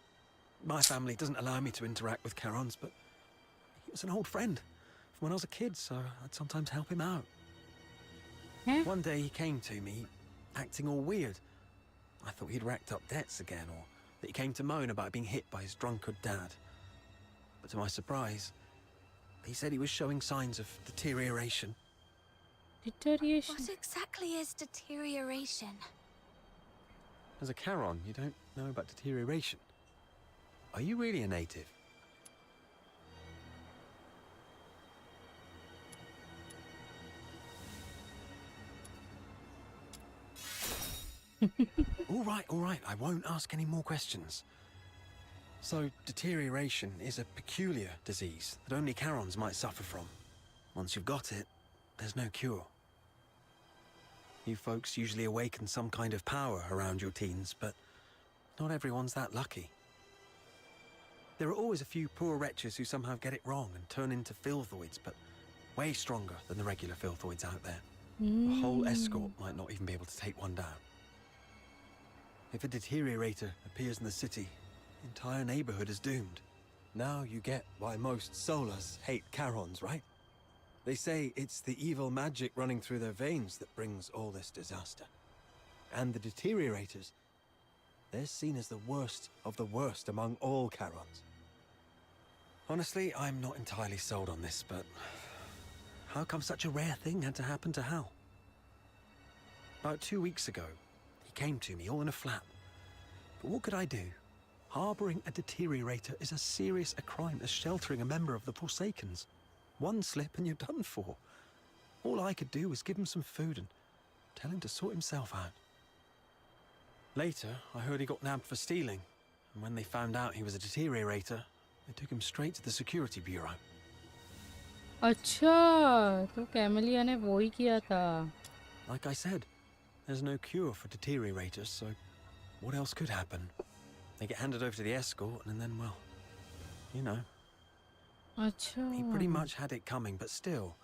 My family doesn't allow me to interact with Karons, but he was an old friend from when I was a kid, so I'd sometimes help him out. Huh? One day he came to me, acting all weird. I thought he'd racked up debts again, or that he came to moan about being hit by his drunkard dad. But to my surprise, he said he was showing signs of deterioration. Deterioration. What exactly is deterioration? As a Charon, you don't know about deterioration. Are you really a native? All right, I won't ask any more questions. So, deterioration is a peculiar disease that only Charons might suffer from. Once you've got it, there's no cure. You folks usually awaken some kind of power around your teens, but not everyone's that lucky. There are always a few poor wretches who somehow get it wrong and turn into filthoids, but way stronger than the regular filthoids out there. A whole escort might not even be able to take one down. If a deteriorator appears in the city, the entire neighborhood is doomed. Now you get why most Solars hate Charons, right? They say it's the evil magic running through their veins that brings all this disaster. And the deteriorators, they're seen as the worst of the worst among all Charons. Honestly, I'm not entirely sold on this, but how come such a rare thing had to happen to Hal? About 2 weeks ago, he came to me all in a flap. But what could I do? Harboring a deteriorator is as serious a crime as sheltering a member of the Forsakens. One slip and you're done for. All I could do was give him some food and tell him to sort himself out. Later, I heard he got nabbed for stealing, and when they found out he was a deteriorator, they took him straight to the security bureau. अच्छा, तो कैमलिया ने वो ही किया था. Like I said, there's no cure for deteriorators, so what else could happen? They get handed over to the escort, and then, well, you know. अच्छा. He pretty much had it coming, but still,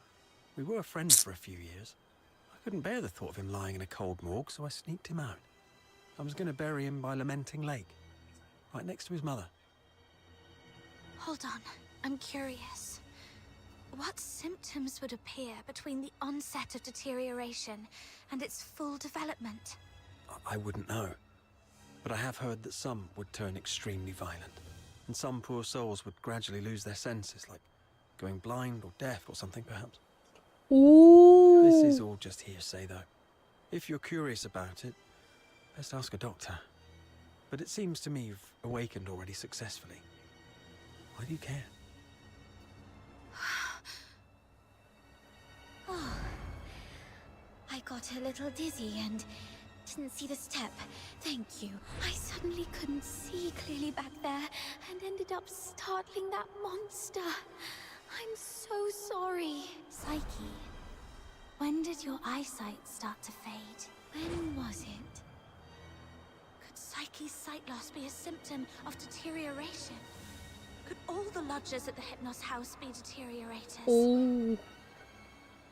we were friends for a few years. I couldn't bear the thought of him lying in a cold morgue, so I sneaked him out. I was going to bury him by Lamenting Lake, right next to his mother. Hold on, I'm curious. What symptoms would appear between the onset of deterioration and its full development? I wouldn't know. But I have heard that some would turn extremely violent, and some poor souls would gradually lose their senses, like going blind or deaf or something, perhaps. Ooh. This is all just hearsay, though. If you're curious about it, best ask a doctor. But it seems to me you've awakened already successfully. Why do you care? Oh, I got a little dizzy and didn't see the step. Thank you. I suddenly couldn't see clearly back there and ended up startling that monster. I'm so sorry. Psyche, when did your eyesight start to fade? When was it? Could Psyche's sight loss be a symptom of deterioration? Could all the lodgers at the Hypnos house be deteriorators? Oh.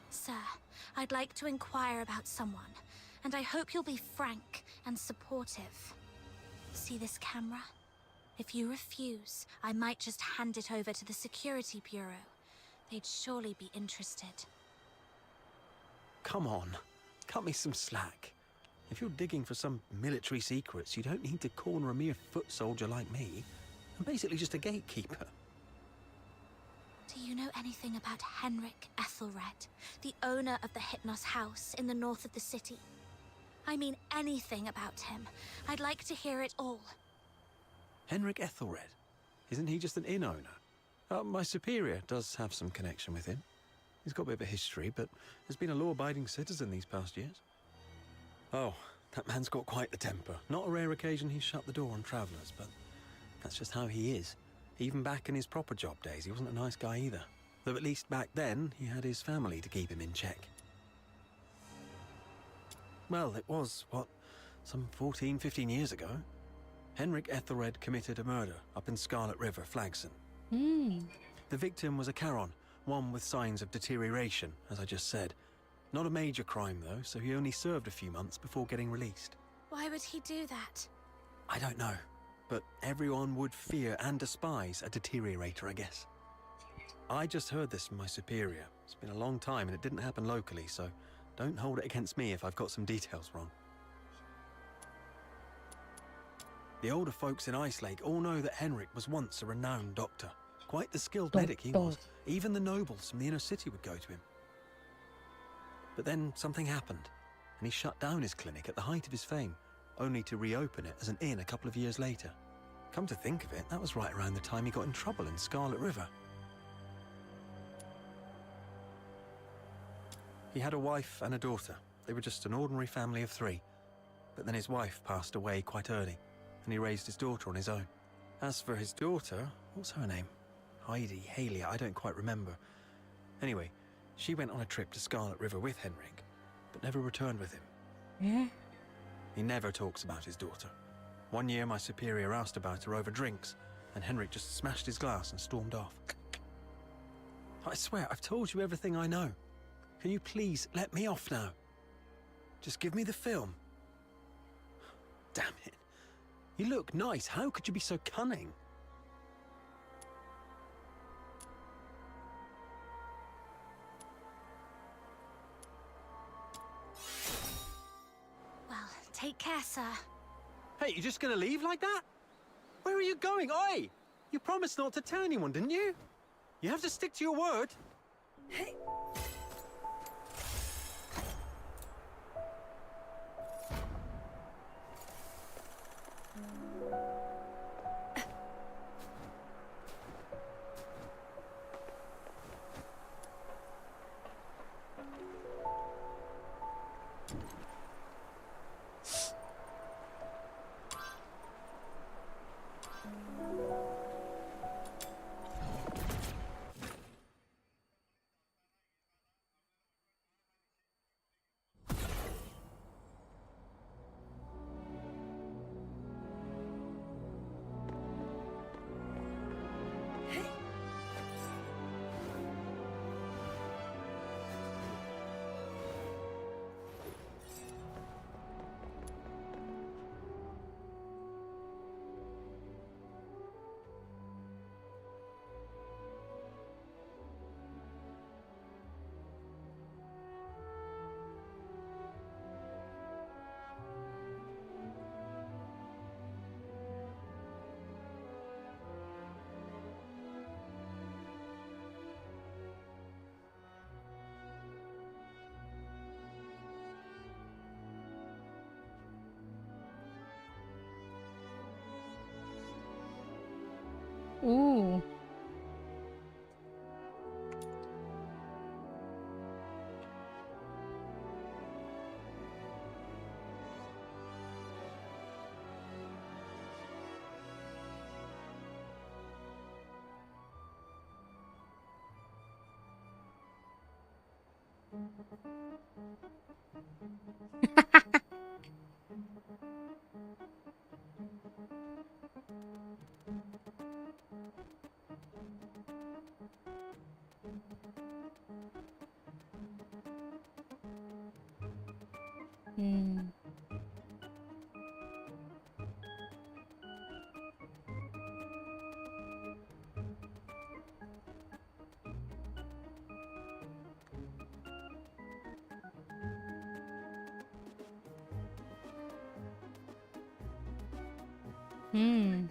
Sir, I'd like to inquire about someone, and I hope you'll be frank and supportive. See this camera? If you refuse, I might just hand it over to the Security Bureau. They'd surely be interested. Come on, cut me some slack. If you're digging for some military secrets, you don't need to corner a mere foot soldier like me. I'm basically just a gatekeeper. Do you know anything about Henrik Ethelred, the owner of the Hypnos house in the north of the city? I mean anything about him. I'd like to hear it all. Henrik Ethelred? Isn't he just an inn owner? My superior does have some connection with him. He's got a bit of a history, but has been a law-abiding citizen these past years. Oh, that man's got quite the temper. Not a rare occasion he's shut the door on travellers, but that's just how he is. Even back in his proper job days, he wasn't a nice guy either. Though at least back then, he had his family to keep him in check. Well, it was, some 14, 15 years ago. Henrik Ethelred committed a murder up in Scarlet River, Flagson. The victim was a Charon, one with signs of deterioration, as I just said. Not a major crime, though, so he only served a few months before getting released. Why would he do that? I don't know, but everyone would fear and despise a deteriorator, I guess. I just heard this from my superior. It's been a long time and it didn't happen locally, so don't hold it against me if I've got some details wrong. The older folks in Ice Lake all know that Henrik was once a renowned doctor. Quite the skilled medic he was. Even the nobles from the inner city would go to him. But then something happened, and he shut down his clinic at the height of his fame, only to reopen it as an inn a couple of years later. Come to think of it, that was right around the time he got in trouble in Scarlet River. He had a wife and a daughter. They were just an ordinary family of 3. But then his wife passed away quite early, and he raised his daughter on his own. As for his daughter, what's her name? Heidi, Haley, I don't quite remember. Anyway, she went on a trip to Scarlet River with Henrik, but never returned with him. Yeah? He never talks about his daughter. One year my superior asked about her over drinks, and Henrik just smashed his glass and stormed off. I swear, I've told you everything I know. Can you please let me off now? Just give me the film. Damn it. You look nice. How could you be so cunning? Well, take care, sir. Hey, you just gonna leave like that? Where are you going? Oi! You promised not to tell anyone, didn't you? You have to stick to your word. Ooh. Hmm. Hmm.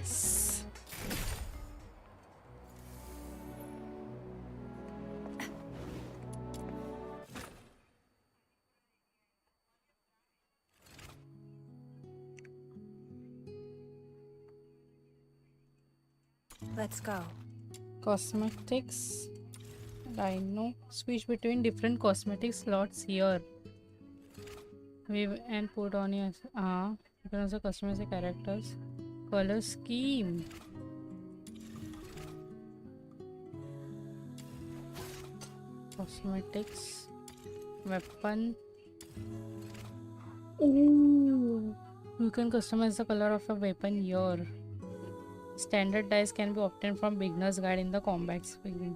Yes. Let's go. Cosmetics. I know. Switch between different cosmetic slots here. Wave and put on your you can also customize the characters. Color scheme. Cosmetics. Weapon. Ooh. You can customize the color of a weapon here. Standard dice can be obtained from beginner's guide in the combat screen.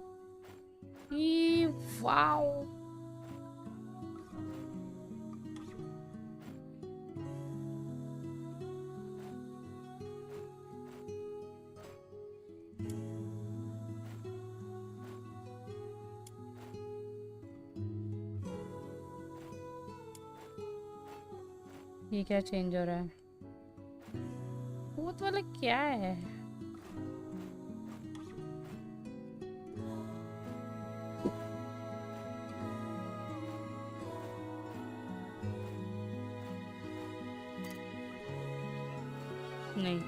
Wow. ये क्या change हो रहा है? भूत वाला क्या है? नहीं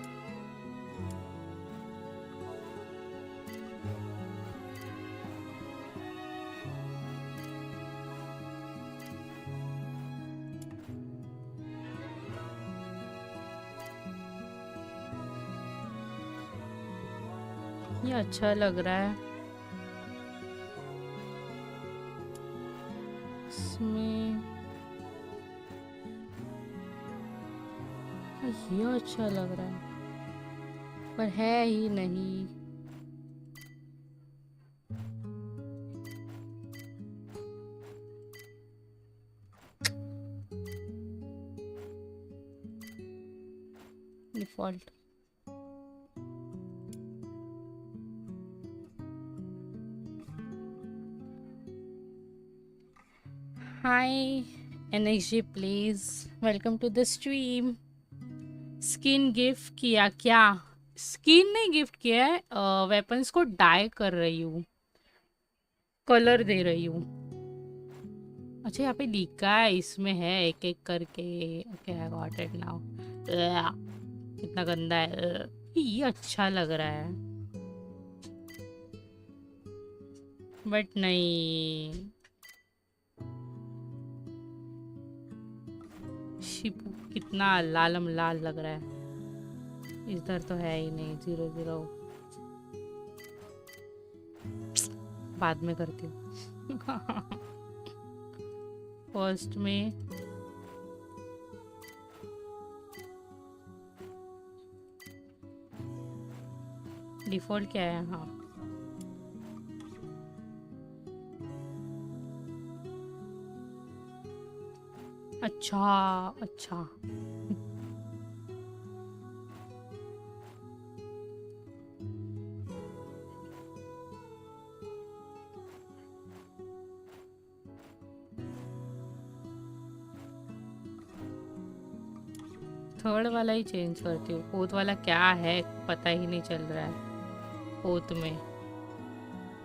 ये अच्छा लग रहा है। इसमें ये अच्छा लग रहा है पर है ही नहीं। Default hi NXG please welcome to the stream. Skin gift किया क्या? स्किन नहीं गिफ्ट किया है, वेपन्स को डाई कर रही हूँ, कलर दे रही हूँ। अच्छा यहाँ पे लिखा है, इसमें है एक एक करके। Okay I got it now. कितना गंदा है। ये अच्छा लग रहा है बट नहीं। शिपू कितना लालम लाल लग रहा है। इधर तो है ही नहीं। 0 बाद में करती हूँ। फर्स्ट में डिफॉल्ट क्या है? हाँ अच्छा अच्छा। थर्ड वाला ही चेंज करती हूँ। फोर्थ वाला क्या है पता ही नहीं चल रहा है। फोर्थ में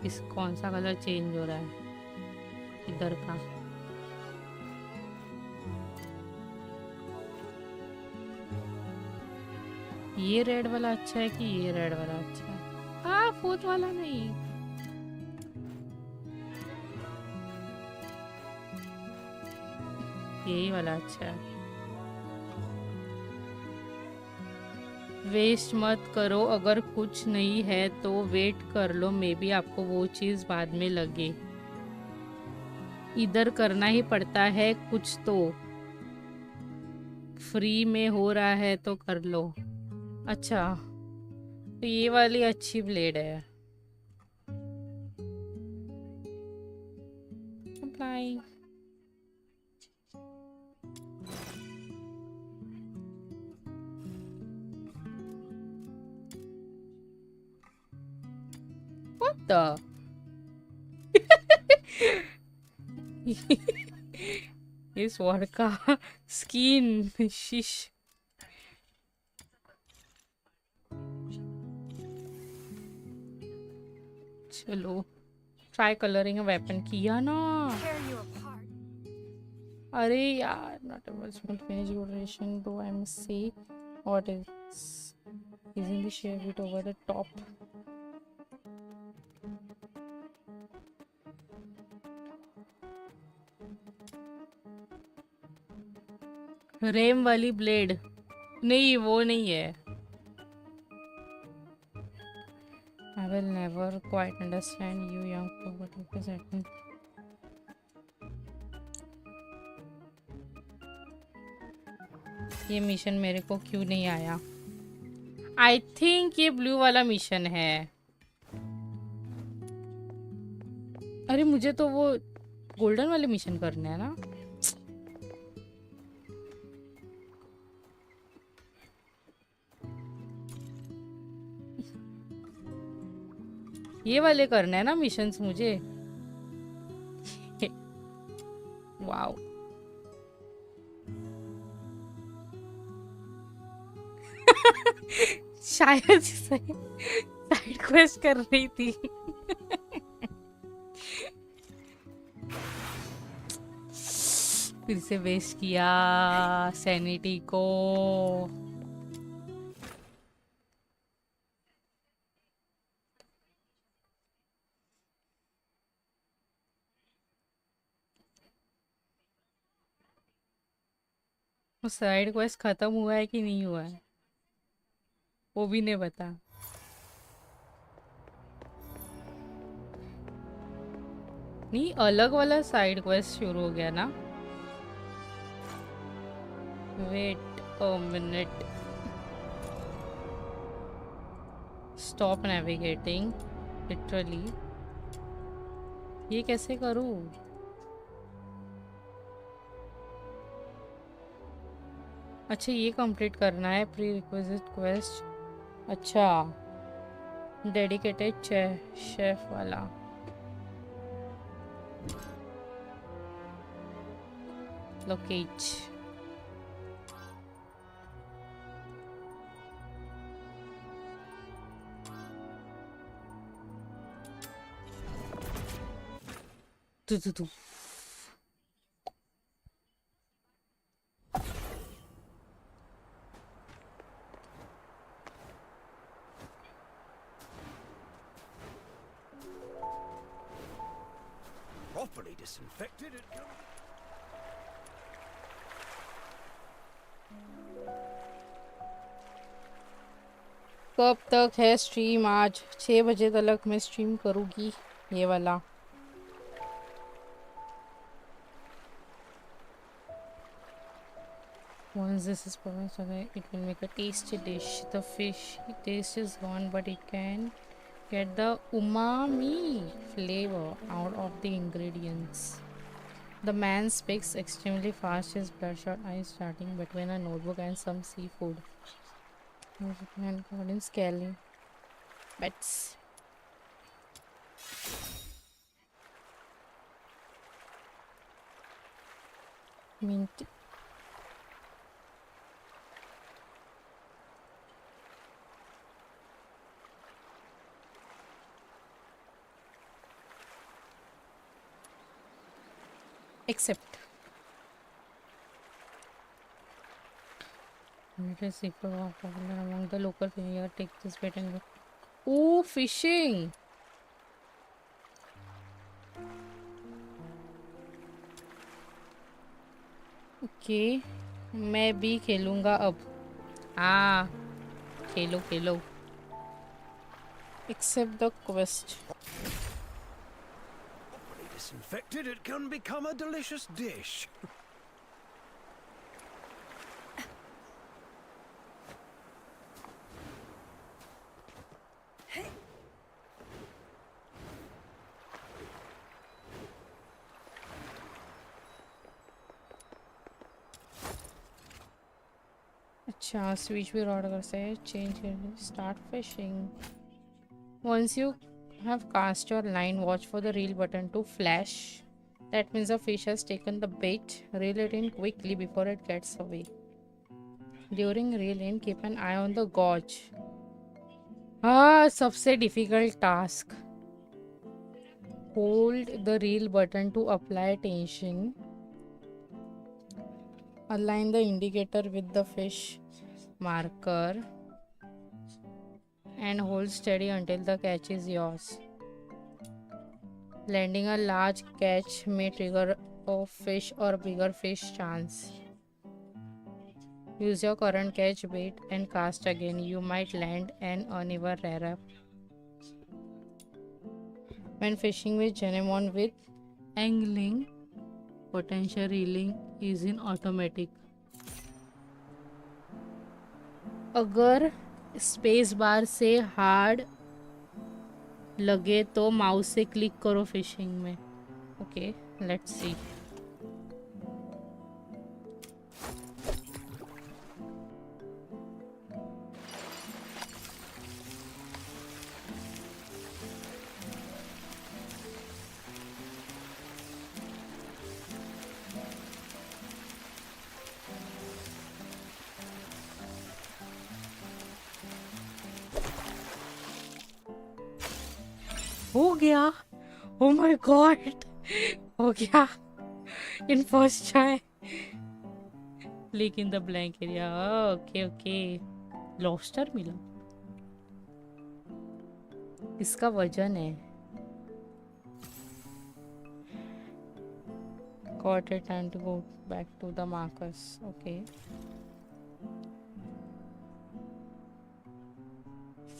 इस कौन सा कलर चेंज हो रहा है इधर का? ये रेड वाला अच्छा है कि ये रेड वाला अच्छा है? हाँ फोर्थ वाला नहीं। यही वाला अच्छा है। वेस्ट मत करो, अगर कुछ नहीं है तो वेट कर लो, मे बी आपको वो चीज़ बाद में लगे। इधर करना ही पड़ता है कुछ तो, फ्री में हो रहा है तो कर लो। अच्छा तो ये वाली अच्छी ब्लेड है। अप्लाई। What the? इस वर्ड का स्किन शीश। चलो ट्राई कलरिंग वेपन किया ना। अरे यार not able to finish duration though I must say what is using the share with over the top. रेम वाली ब्लेड नहीं, वो नहीं है। I will never quite understand you young people. ये मिशन मेरे को क्यों नहीं आया? आई थिंक ये ब्लू वाला मिशन है। अरे मुझे तो वो गोल्डन वाले मिशन करने हैं ना। ये वाले करने हैं ना मिशंस मुझे। वाओ शायद साइड क्वेस्ट कर रही थी। फिर से वेस्ट किया सैनिटी को। वो साइड क्वेस्ट खत्म हुआ है कि नहीं हुआ है वो भी नहीं पता। नहीं अलग वाला साइड क्वेस्ट शुरू हो गया ना. Wait a minute. Stop navigating literally. ये कैसे करूँ? अच्छा ये कंप्लीट करना है प्री रिक्विजिट क्वेस्ट. अच्छा डेडिकेटेड शेफ वाला. लोकेट. तू Properly disinfected. कब तक है स्ट्रीम? आज 6 बजे तक मैं स्ट्रीम करूँगी ये वाला. Once this is processed, it will make a tasty dish. The fish taste is gone, but it can get the umami flavor out of the ingredients. The man speaks extremely fast, his bloodshot eyes starting between a notebook and some seafood. And in scaly bets. Mint. Except it is super popular among the local here. Take this bait and go. Oh, fishing! Okay, मैं भी खेलूँगा अब. हाँ, खेलो खेलो. Except the quest. Disinfected, it can become a delicious dish. अच्छा switch भी order कर सकते हैं. Change start fishing. Once you have cast your line, watch for the reel button to flash. That means the fish has taken the bait. Reel it in quickly before it gets away. During reel in, keep an eye on the gauge. सबसे difficult task. Hold the reel button to apply tension. Align the indicator with the fish marker and hold steady until the catch is yours. Landing a large catch may trigger a fish or bigger fish chance. Use your current catch bait and cast again. You might land an uneven rarer. When fishing with Genemon with angling, potential reeling is in automatic. अगर space bar से hard लगे तो mouse से click करो fishing में. Okay let's see. हो गया. Oh my God हो गया in first try. Click in the blank area. Okay okay lobster मिला. इसका वजन है. Got it. Time to go back to the markers. Okay.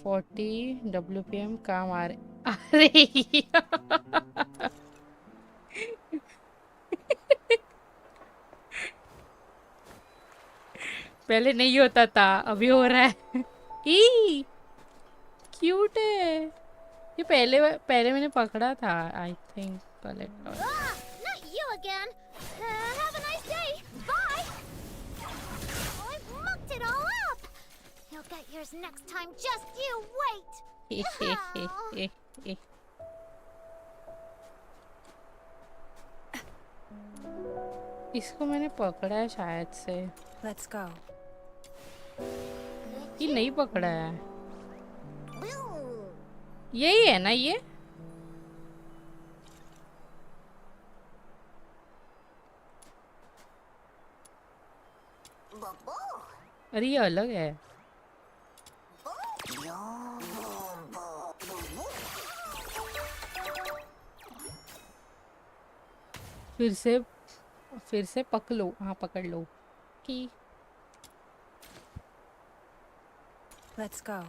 40 WPM काम आ रहे. अरे पहले नहीं होता था, अभी हो रहा है। ई क्यूट है ये। पहले पहले मैंने पकड़ा था I think. Collector Not you again. Have a nice day. Bye. I mucked it all up. You'll get yours next time. Just you wait. इसको मैंने पकड़ा है शायद से। Let's go. ये नहीं पकड़ा है। यही है ना ये? अरे ये अलग है। फिर से पकड़ लो। हाँ पकड़ लो कि Let's go.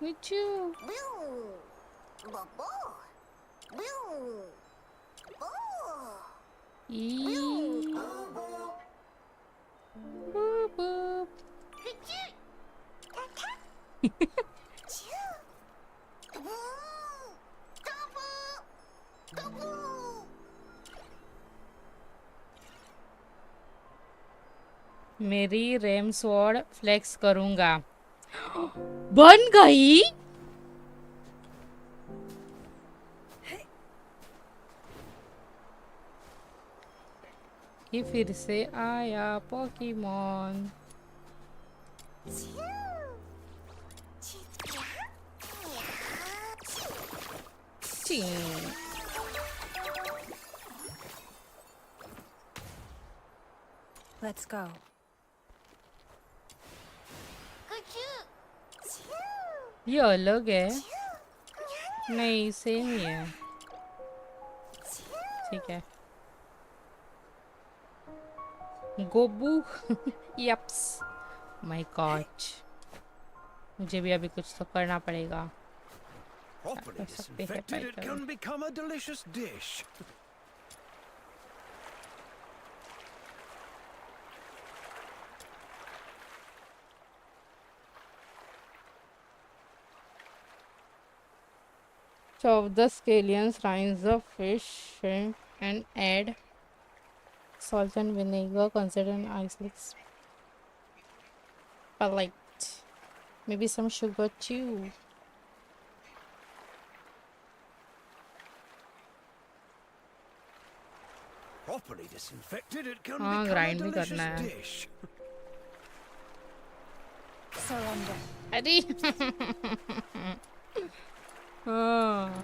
मिचू मेरी रेम स्वॉर्ड फ्लेक्स करूंगा। बन गई। ये फिर से आया पोकेमॉन। Let's go. ये अलग है। नहीं सेम ही है। ठीक है गोबू। यप्स माय गॉड। मुझे भी अभी कुछ तो करना पड़ेगा। Properly disinfected, it can become a delicious dish. Chop the scallions, rinse the fish, shrimp, and add salt and vinegar. Consider an ice palate. Maybe some sugar too. Properly disinfected, it can हाँ become a grind भी delicious करना है। dish. Surrender. अरे हाँ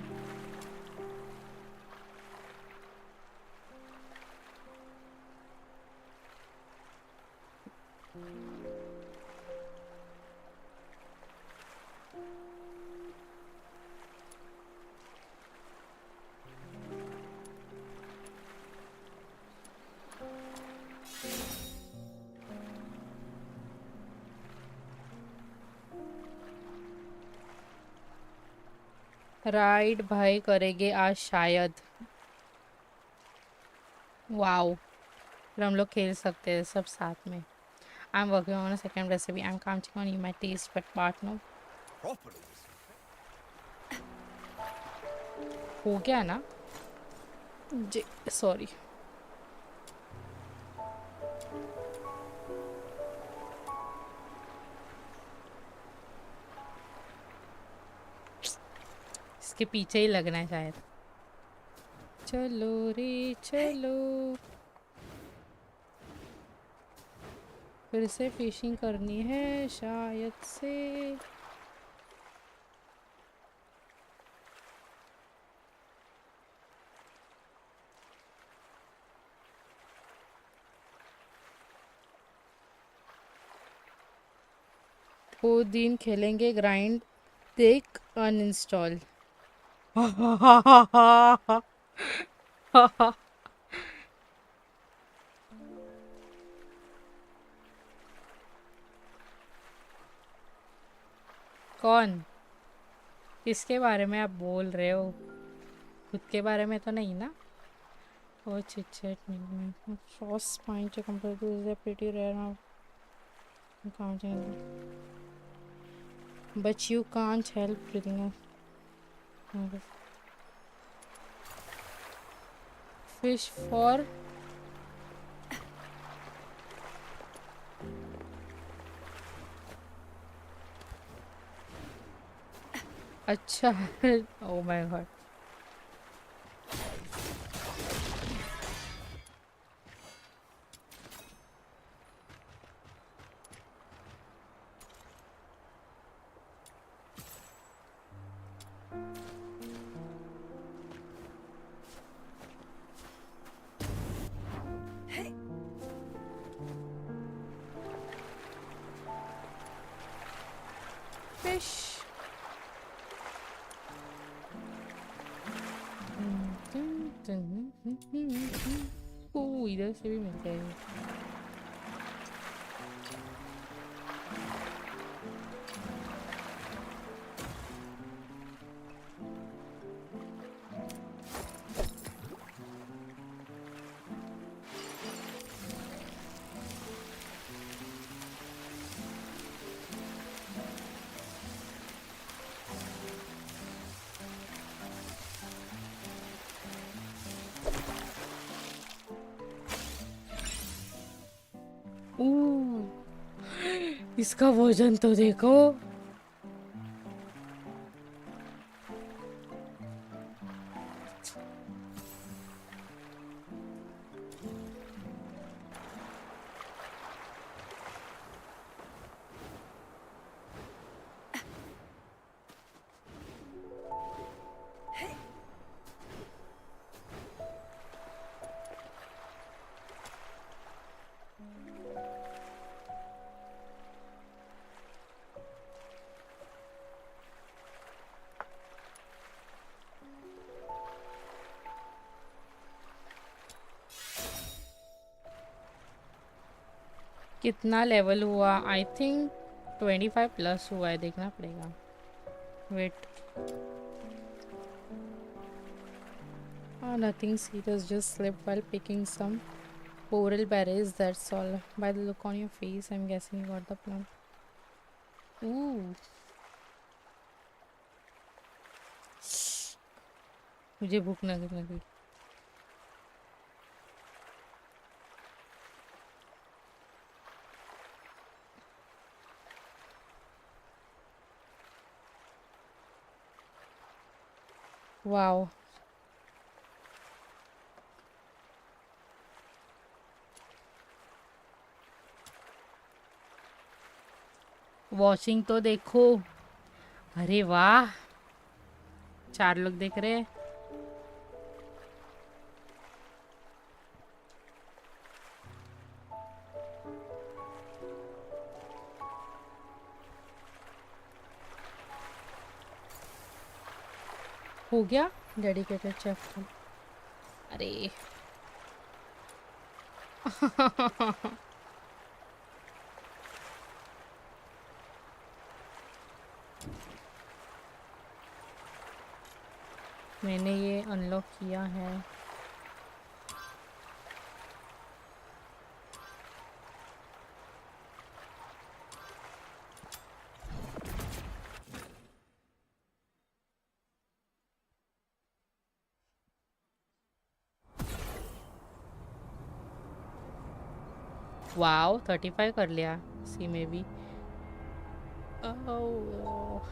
ride भाई करेंगे आज शायद। वाओ फिर हम लोग खेल सकते हैं सब साथ में। I am working on a second recipe. I am counting on you my taste bud partner. Properly हो गया ना जी सॉरी। इसके पीछे ही लगना है शायद। चलो रे चलो फिर से फिशिंग करनी है शायद से। वो दिन खेलेंगे ग्राइंड देख अनइंस्टॉल। कौन किसके बारे में आप बोल रहे हो? खुद के बारे में तो नहीं ना? Oh, chit chat. Frost spine to compare this is a pretty rare now. Counting. But you can't help breathing. Fish for अच्छा. Oh my god. Fish. इधर से भी मिलते हैं. इसका वजन तो देखो. कितना लेवल हुआ? आई थिंक 25 प्लस हुआ है. देखना पड़ेगा. Wait. Nothing serious, just slept while picking some coral berries, that's all. By the look on your face, I'm guessing you got the plan. Ooh. मुझे भूख लगने लगी. Wow. वॉचिंग तो देखो. अरे वाह, 4 लोग देख रहे हैं. हो गया डेडिकेटेड शेफ. अरे मैंने ये अनलॉक किया है. वाओ 35 कर लिया. सी में भी. ओह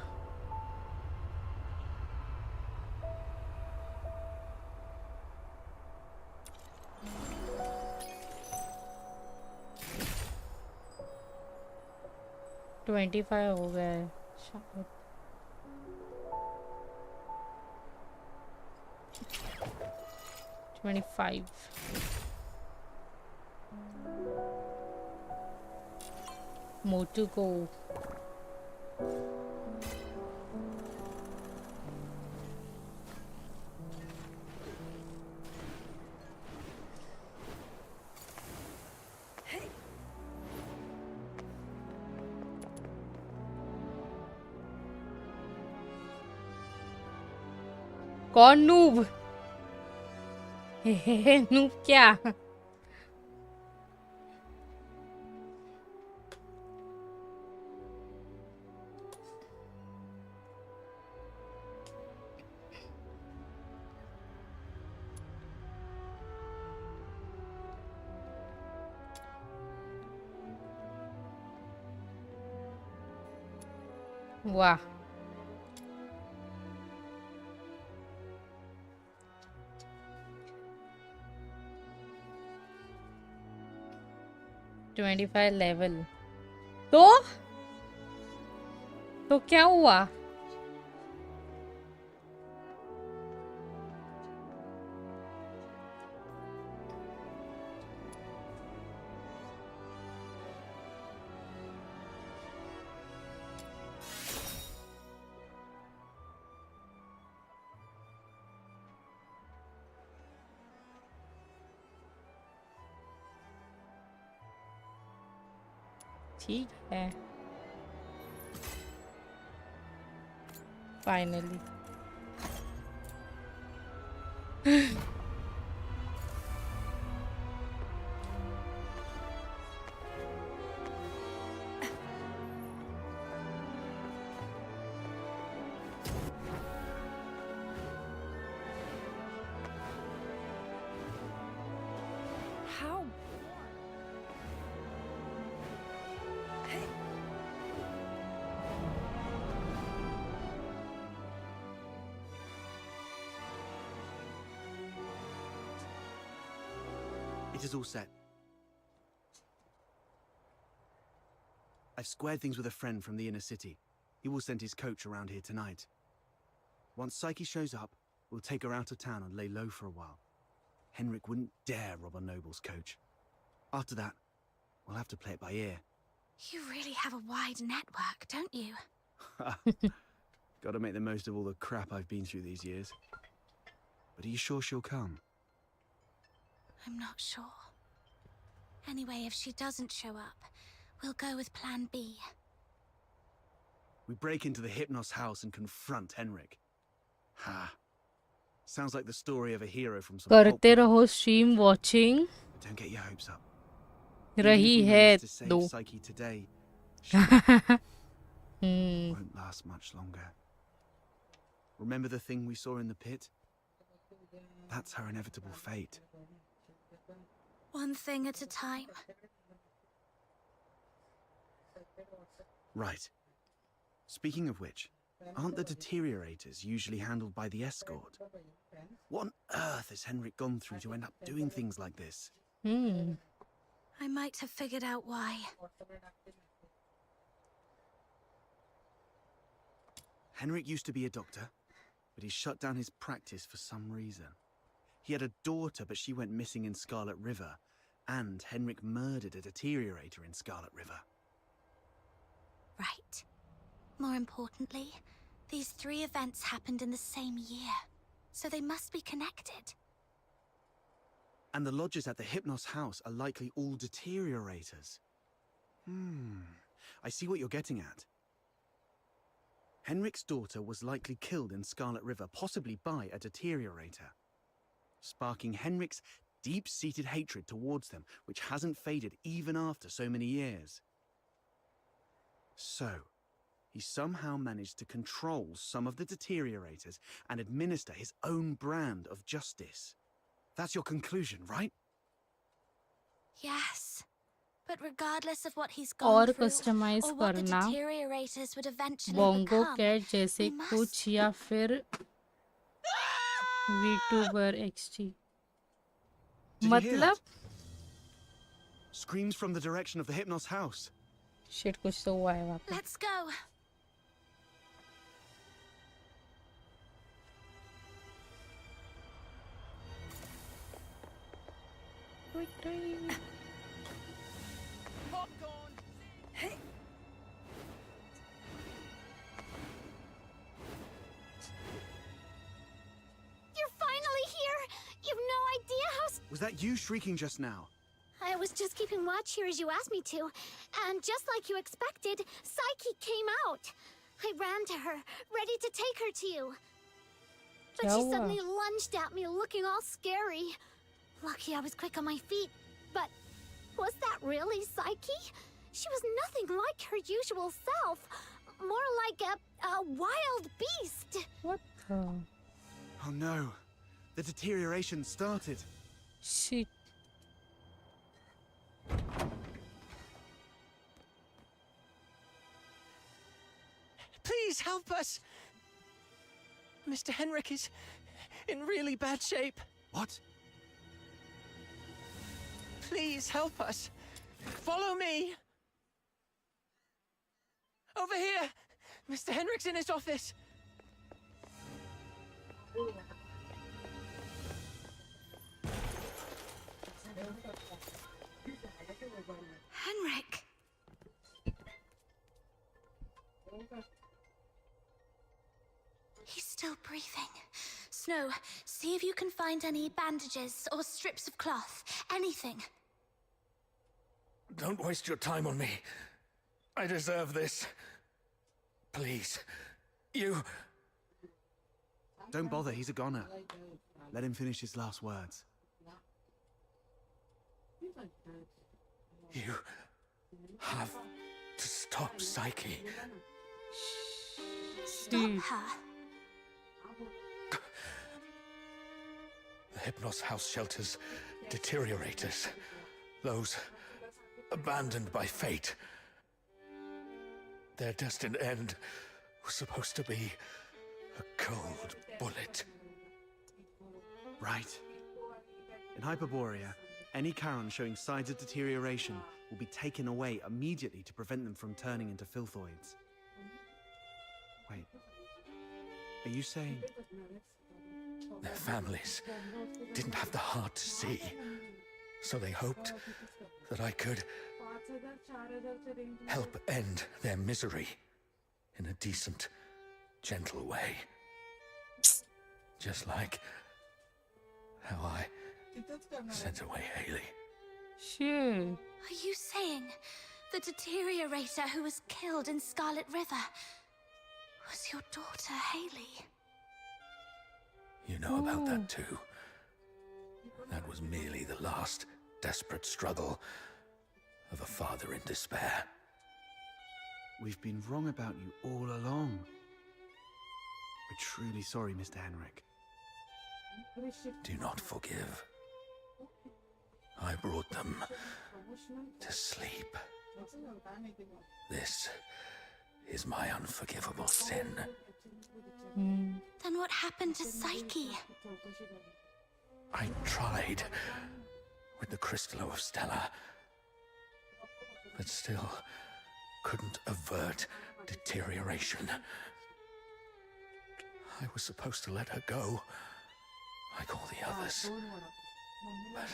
25 हो गया है शायद. 25. More to go. कौन नूब? नूब क्या? वाह, 25 लेवल। तो क्या हुआ? ठीक है, finally. How? It is all set. I've squared things with a friend from the inner city. He will send his coach around here tonight. Once Psyche shows up, we'll take her out of town and lay low for a while. Henrik wouldn't dare rob a noble's coach. After that, we'll have to play it by ear. You really have a wide network, don't you? Gotta make the most of all the crap I've been through these years. But are you sure she'll come? I'm not sure. Anyway, if she doesn't show up, we'll go with Plan B. We break into the Hypnos house and confront Henrik. Ha. Sounds like the story of a hero from some pulp करते novel. रहो stream watching। But don't get your hopes up. रही Even if we है manage to save दो। Psyche today, she won't last much longer. Remember the thing we saw in the pit? That's her inevitable fate. One thing at a time. Right. Speaking of which, aren't the deteriorators usually handled by the escort? What on earth has Henrik gone through to end up doing things like this? I might have figured out why. Henrik used to be a doctor, but he shut down his practice for some reason. He had a daughter, but she went missing in Scarlet River, and Henrik murdered a deteriorator in Scarlet River. Right. More importantly, these three events happened in the same year, so they must be connected. And the lodgers at the Hypnos house are likely all deteriorators. I see what you're getting at. Henrik's daughter was likely killed in Scarlet River, possibly by a deteriorator, sparking Henrik's deep-seated hatred towards them, which hasn't faded even after so many years. So, he somehow managed to control some of the deteriorators and administer his own brand of justice. That's your conclusion, right? Yes. But regardless of what he's और gone through, customize or what the करना deteriorators would eventually बोंगो become, cat जैसे we कुछ या फिर VTuber XT। Did you hear मतलब that? Screams from the direction of the Hypnos house. Shit, कुछ तो हुआ है वहाँ पे। Let's go. You're finally here! You've no idea how... Was that you shrieking just now? I was just keeping watch here as you asked me to. And just like you expected, Psyche came out. I ran to her, ready to take her to you. But क्या she हुआ? suddenly lunged at me, looking all scary. Lucky I was quick on my feet. But was that really Psyche? She was nothing like her usual self. More like a wild beast. What the Oh no. The deterioration started. shit? Please help us! Mr. Henrik is in really bad shape. What? Please help us. Follow me. Over here. Mr. Henrik's in his office. Henrik! He's still breathing. Snow, see if you can find any bandages or strips of cloth. Anything. Don't waste your time on me. I deserve this. Please. You... Don't bother, he's a goner. Let him finish his last words. You have to stop Psyche. Stop her. The Hypnos house shelters deteriorators. Those abandoned by fate. Their destined end was supposed to be a cold bullet. Right. In Hyperborea, any Charon showing signs of deterioration will be taken away immediately to prevent them from turning into filthoids. Wait. Are you saying... Their families didn't have the heart to see, so they hoped that I could help end their misery in a decent, gentle way. Just like how I sent away Haley. Shit. Are you saying the deteriorator who was killed in Scarlet River was your daughter, Haley? You know about that too. That was merely the last desperate struggle of a father in despair. We've been wrong about you all along. We're truly sorry, Mr. Henrik. Do not forgive. I brought them to sleep. This is my unforgivable sin. Then what happened to Psyche? I tried with the Crystallo of Stella, but still couldn't avert deterioration. I was supposed to let her go, like all the others. But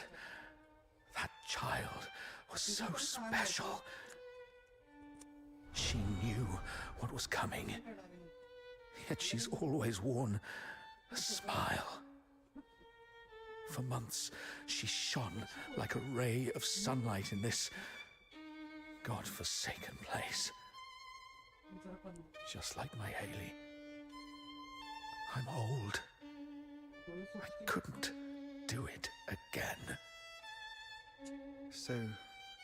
that child was so special. She knew what was coming. Yet she's always worn a smile. For months, she shone like a ray of sunlight in this God-forsaken place. Just like my Haley. I'm old. I couldn't do it again. So,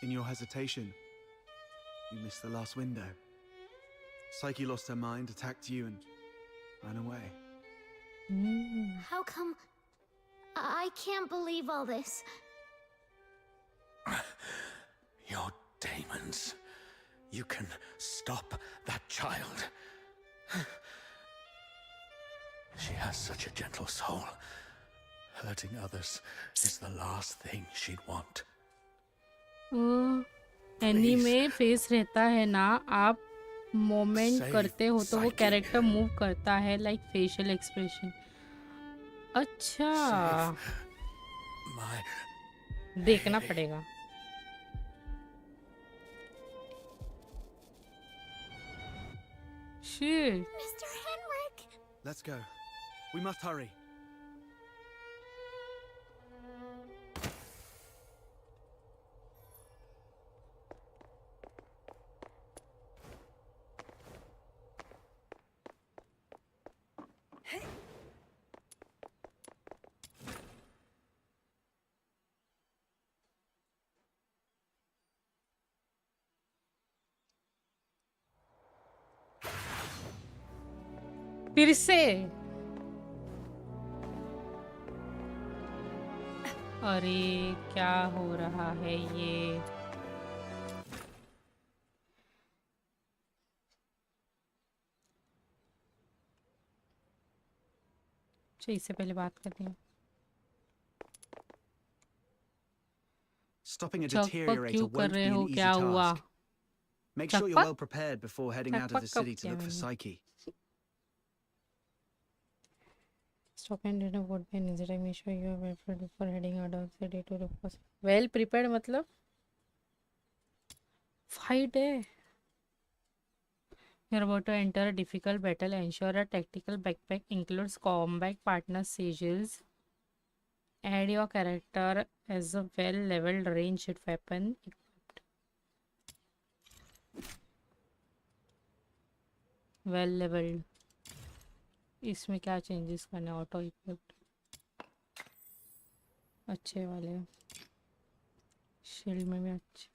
in your hesitation, you missed the last window. Psyche lost her mind, attacked you, and ran away. How come... I can't believe all this. Your demons. You can stop that child. She has such a gentle soul. Hurting others is the last thing she'd want. Anime face रहता है ना, आप moment Save करते हो तो वो Psyche. Character move करता है लाइक फेशियल एक्सप्रेशन. अच्छा, My देखना पड़ेगा. Shit. Mr. Henrik! Let's go. We must hurry. फिर से अरे क्या हो रहा है ये? अच्छा इससे पहले बात करती हूँ। Stopping a चकपक deteriorator क्यों कर won't रहे be an हो? easy क्या हुआ? task. Make sure you're चकपक well prepared before heading out of the चकपक कब city to किया look for मैंने? Psyche. Stop and dinner would be necessary. Make sure you are well prepared before heading out of the city to look for. Well prepared मतलब fight है. You're about to enter a difficult battle. Ensure a tactical backpack includes combat partner sigils. Add your character as a well-leveled ranged weapon equipped. Well-leveled. इसमें क्या changes करने? Auto equipped अच्छे वाले, shield में भी अच्छे।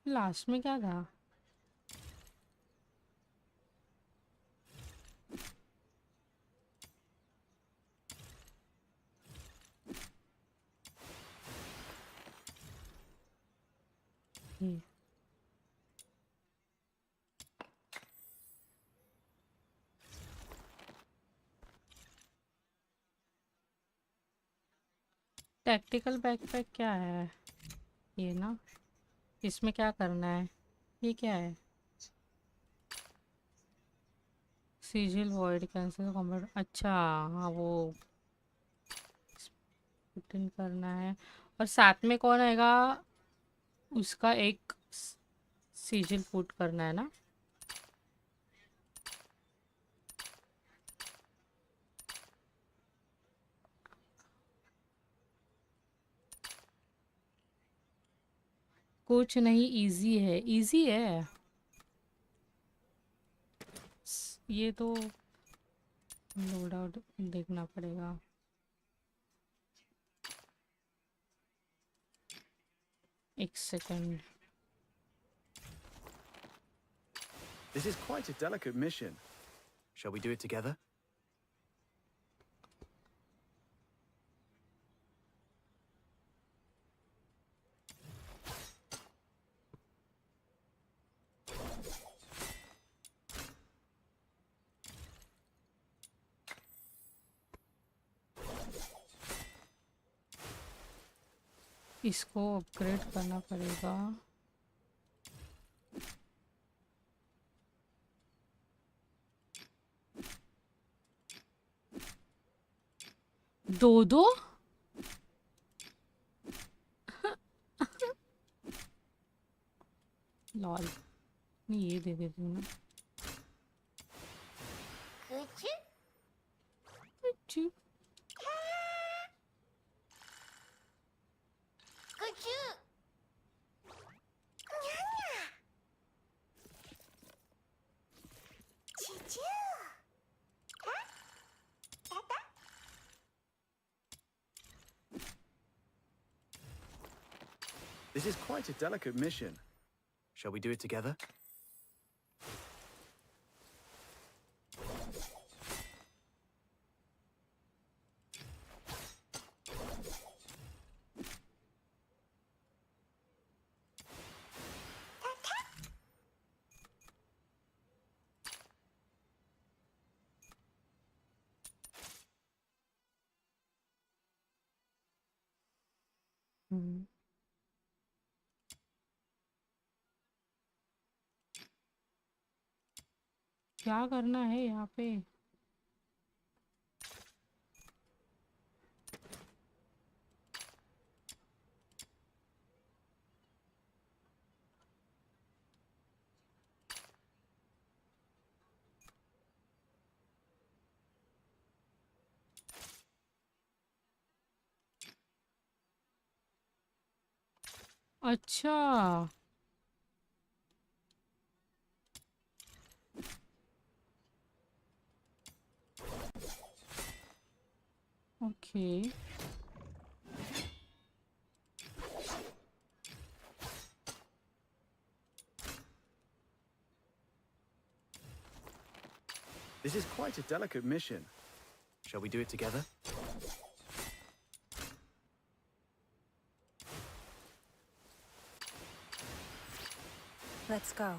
लास्ट में क्या था? टैक्टिकल बैकपैक क्या है? ये ना, इसमें क्या करना है? ये क्या है? सिजिल वॉइड कैंसिल कॉम्बैट। अच्छा हाँ वो पुट इन करना है। और साथ में कौन आएगा? उसका एक सिजिल पुट करना है ना। कुछ नहीं, इजी है, इजी है ये तो। लोड आउट देखना पड़ेगा। एक second. This is quite a delicate mission. Shall we do it together? इसको अपग्रेड करना पड़ेगा। दो दो लॉल नहीं, ये दे देती हूँ ना। कुछ This is quite a delicate mission. Shall we do it together? क्या करना है यहाँ पे? अच्छा Okay. This is quite a delicate mission. Shall we do it together? Let's go.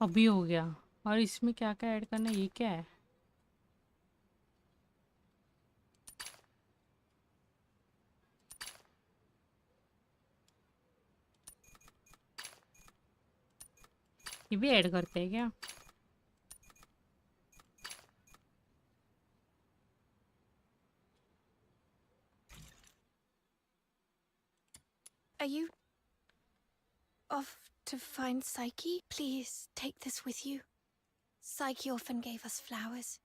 अभी हो गया। और इसमें क्या क्या ऐड करना है, ये क्या है? ये भी ऐड करते हैं क्या? Are you off to find Psyche? Please take this with you. Psyche often gave us flowers.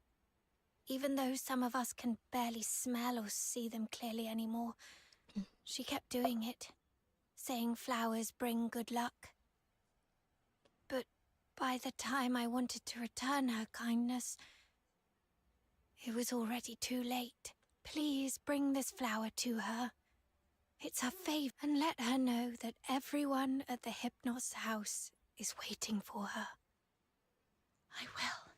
Even though some of us can barely smell or see them clearly anymore, she kept doing it, saying flowers bring good luck. But by the time I wanted to return her kindness, it was already too late. Please bring this flower to her. It's her favor, and let her know that everyone at the Hypnos house is waiting for her. I will.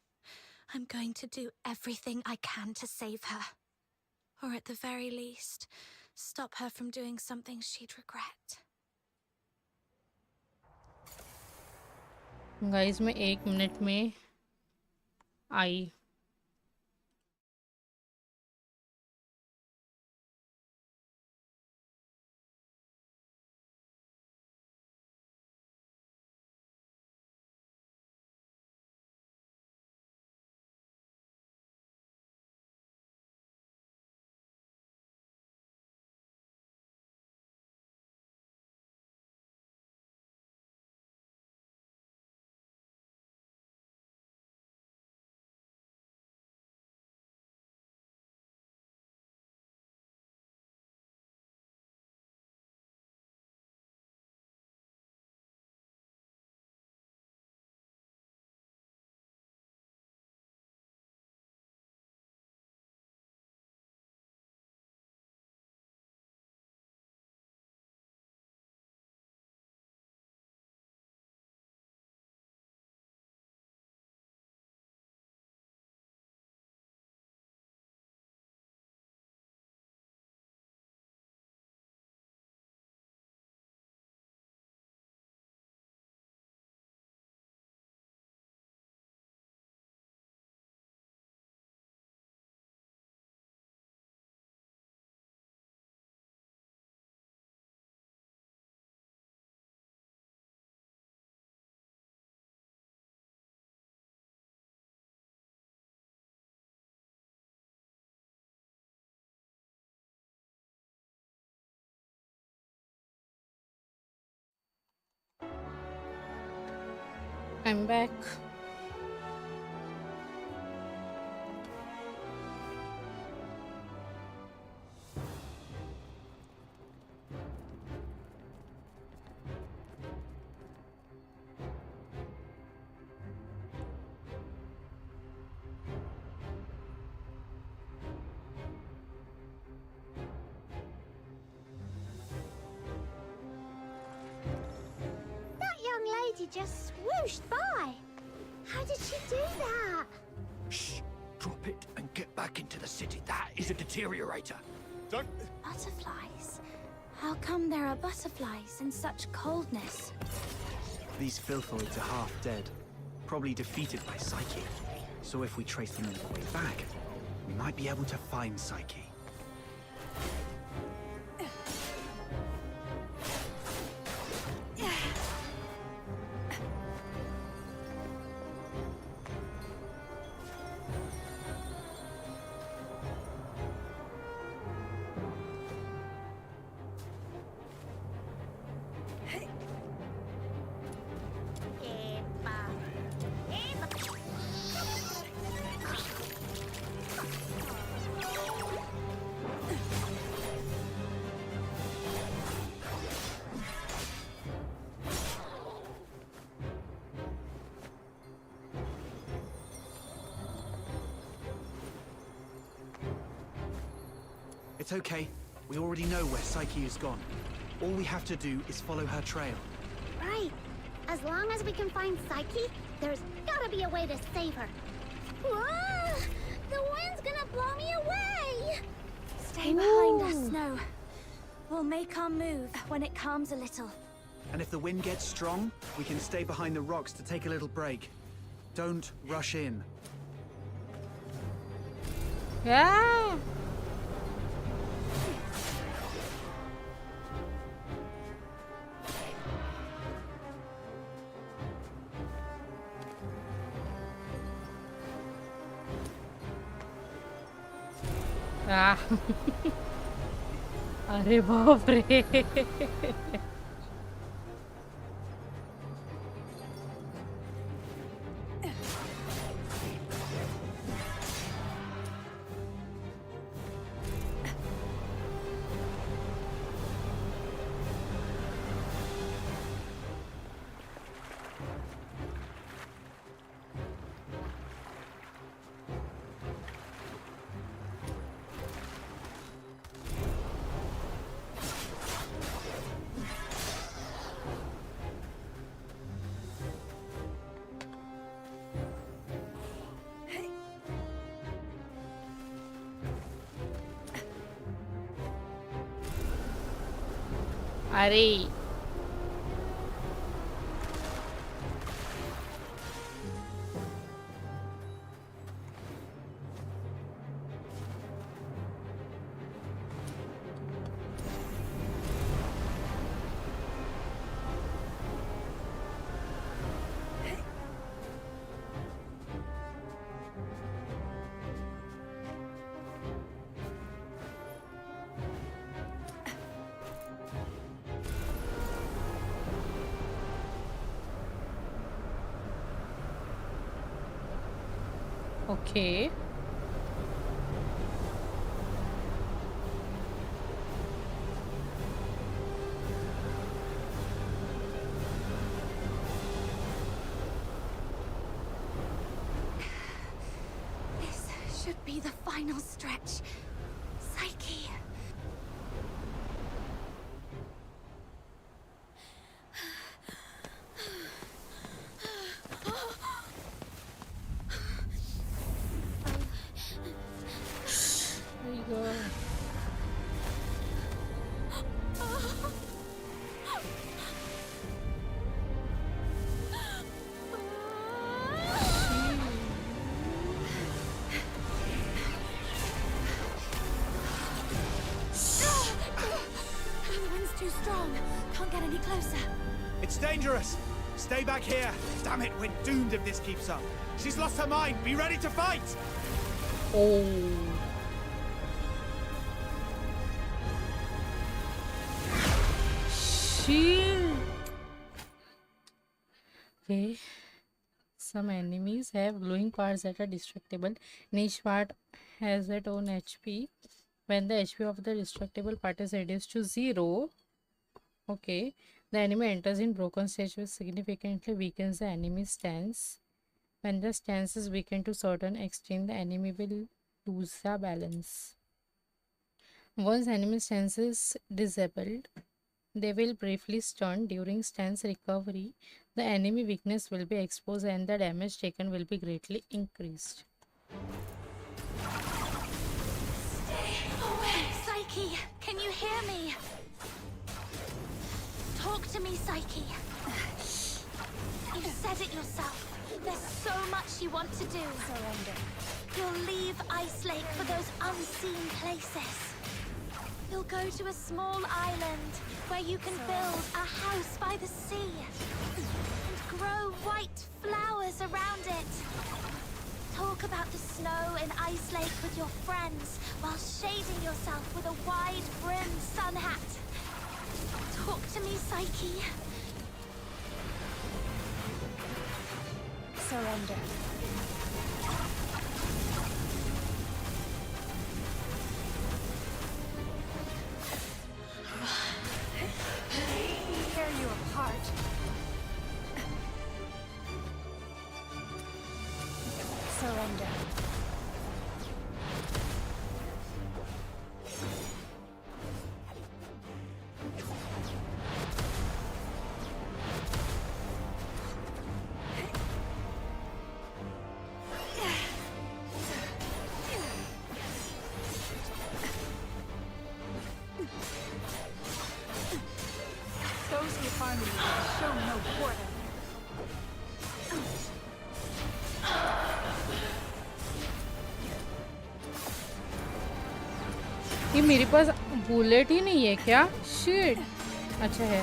I'm going to do everything I can to save her. Or at the very least, stop her from doing something she'd regret. Guys मैं 1 minute में आई। I'm back. lady just swooshed by. How did she do that? Shh! Drop it and get back into the city. That is a deteriorator. Don't... Butterflies? How come there are butterflies in such coldness? These filthoids are half dead, probably defeated by Psyche. So if we trace them all the way back, we might be able to find Psyche. It's okay. We already know where Psyche has gone. All we have to do is follow her trail. Right. As long as we can find Psyche, there's gotta be a way to save her. Whoa! The wind's gonna blow me away! Stay behind us, Snow. We'll make our move when it calms a little. And if the wind gets strong, we can stay behind the rocks to take a little break. Don't rush in. Yeah. Ah. अरे बाप रे. अरे Okay. This should be the final stretch. Psyche. Too strong. Can't get any closer. It's dangerous. Stay back here. Damn it, we're doomed if this keeps up. She's lost her mind. Be ready to fight. Oh. Shield. Okay. Some enemies have glowing parts that are destructible. Each part has its own HP. When the HP of the destructible part is reduced to 0, okay, the enemy enters in broken stage, which significantly weakens the enemy's stance. When the stance is weakened to certain extent, the enemy will lose the balance. Once enemy stance is disabled, they will briefly stun. During stance recovery, The enemy weakness will be exposed and the damage taken will be greatly increased. Psyche, can you hear me? Talk to me, Psyche. You've said it yourself. There's so much you want to do. Surrender. You'll leave Ice Lake for those unseen places. You'll go to a small island where you can build a house by the sea and grow white flowers around it. Talk about the snow in Ice Lake with your friends while shading yourself with a wide-brimmed sun hat. Talk to me, Psyche. Surrender. Tear you apart. Surrender. Those who harm you will show no quarter. ये मेरे पास bullet ही नहीं है क्या? Shit. अच्छा है.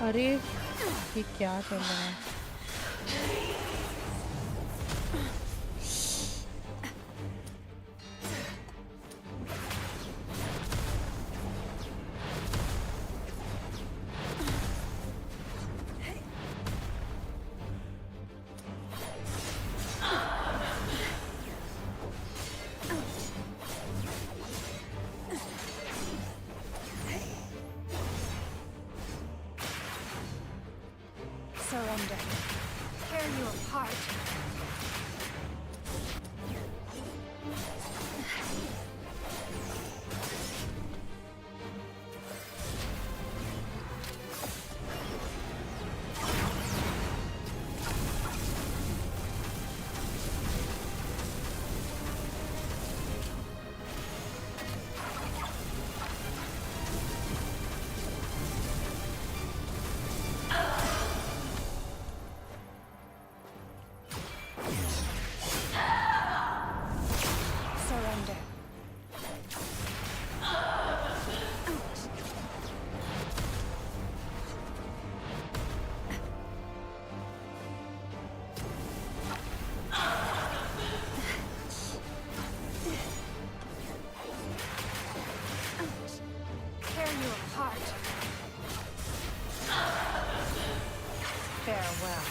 अरे ये क्या चल रहा है? Surrender. Tear you apart. Surrender. Tear you apart. Farewell.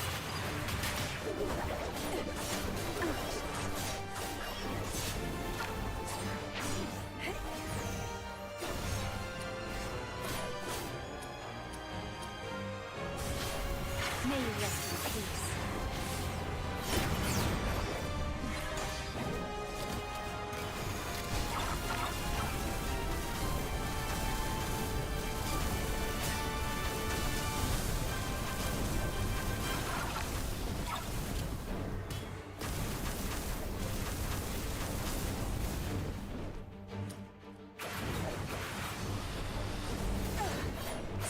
May you rest in peace.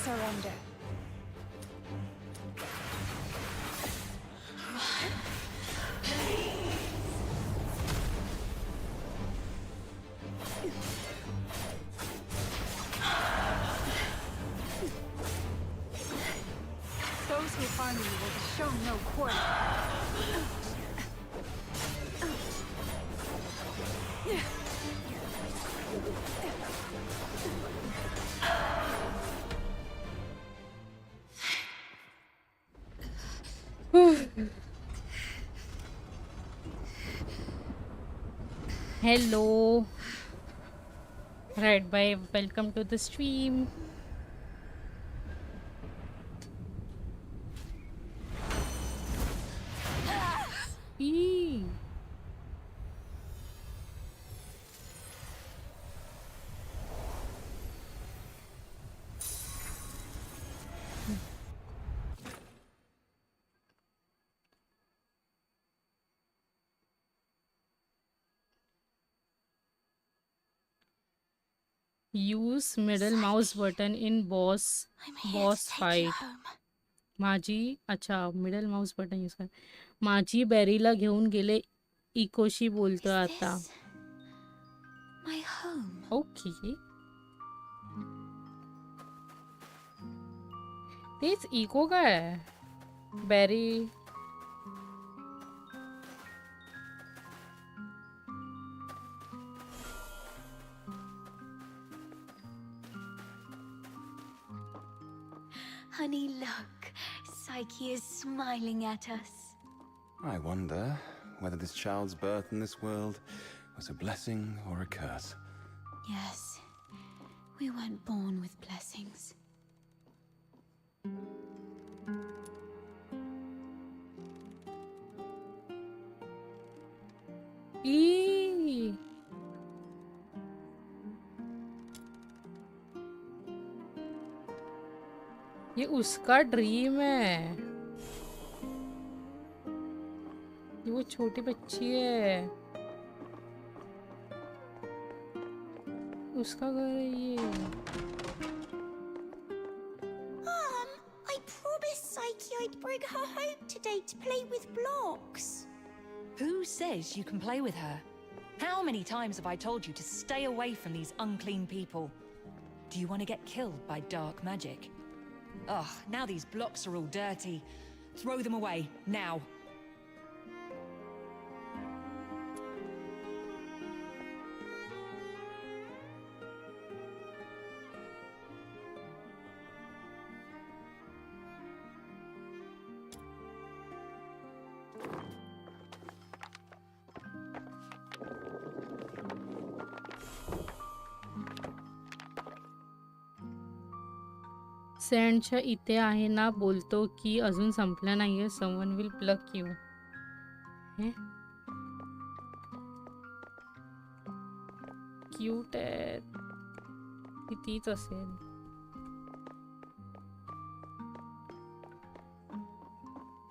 Surrender. Those who harm you will be shown no quarter. Hello. Right, bye. Welcome to the stream. Eee. Use middle mouse button in boss I'm here to take you fight. home. माझी अच्छा middle mouse button use कर. माझी बॅरीला घेऊन गेले. इकोशी बोलतो Is आता. this my home? Okay. तेच echo काय आहे? Barry Honey, look. Psyche is smiling at us. I wonder whether this child's birth in this world was a blessing or a curse. Yes, we weren't born with blessings. ई ये उसका dream है. ये वो छोटी बच्ची है. उसका घर है ये. I promised Psyche I'd bring her home today to play with blocks. Who says you can play with her? How many times have I told you to stay away from these unclean people? Do you want to get killed by dark magic? Ugh, now these blocks are all dirty. Throw them away, now. सँडच्या इथे आहे ना बोलतो की अजून संपलं नाहीये. Someone will plug you. Cute आहे. ती तीच असेल.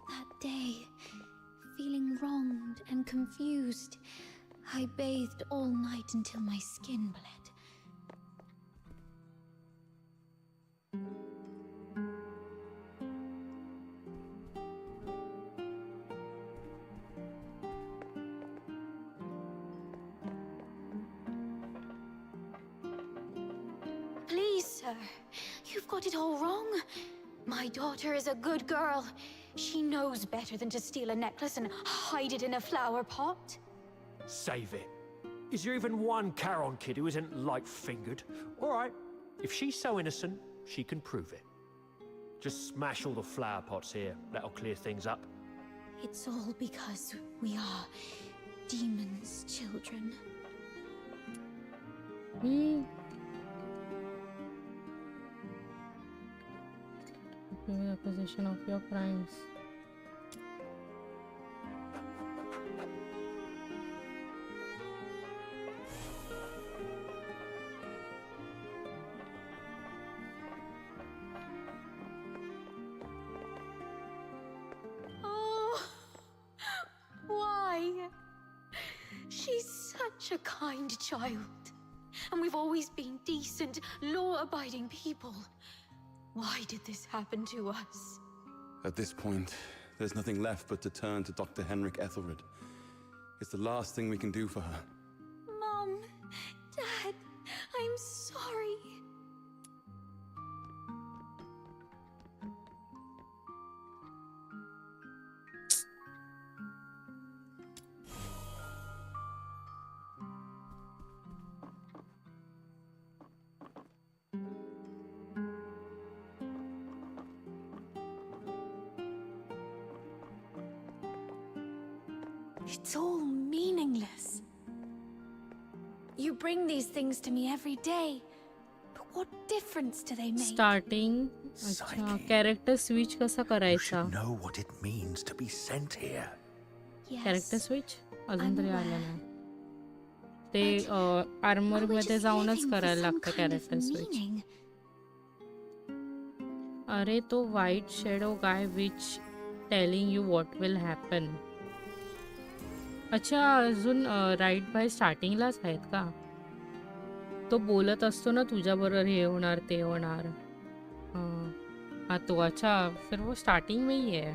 That day, feeling wronged and confused, I bathed all night until my skin bled. Please, sir, you've got it all wrong. My daughter is a good girl. She knows better than to steal a necklace and hide it in a flower pot. Save it. Is there even one Charon kid who isn't light-fingered? All right, if she's so innocent, she can prove it. Just smash all the flower pots here. That'll clear things up. It's all because we are demons' children. The accusation of your crimes. Oh, why? She's such a kind child. And we've always been decent, law-abiding people. Why did this happen to us? At this point, there's nothing left but to turn to Dr. Henrik Ethelred. It's the last thing we can do for her. Mom, Dad, I'm sorry. It's all meaningless. You You bring these things to me every day. But what difference do they make? Starting. अच्छा character switch कसा करायचा? Know what it means to be sent here. Yes. Character switch अजून तरी आलं नाही. ते armour मध्ये जाऊनच करायला लागतं कॅरेक्टर स्विच. अरे तो white shadow guy which telling you what will happen. अच्छा अजून राईट बाय स्टार्टिंगलाच आहेत का? तो बोलत असतो ना तुझ्याबरोबर हे होणार ते होणार. हाँ तो अच्छा फिर वो स्टार्टिंग में ही है.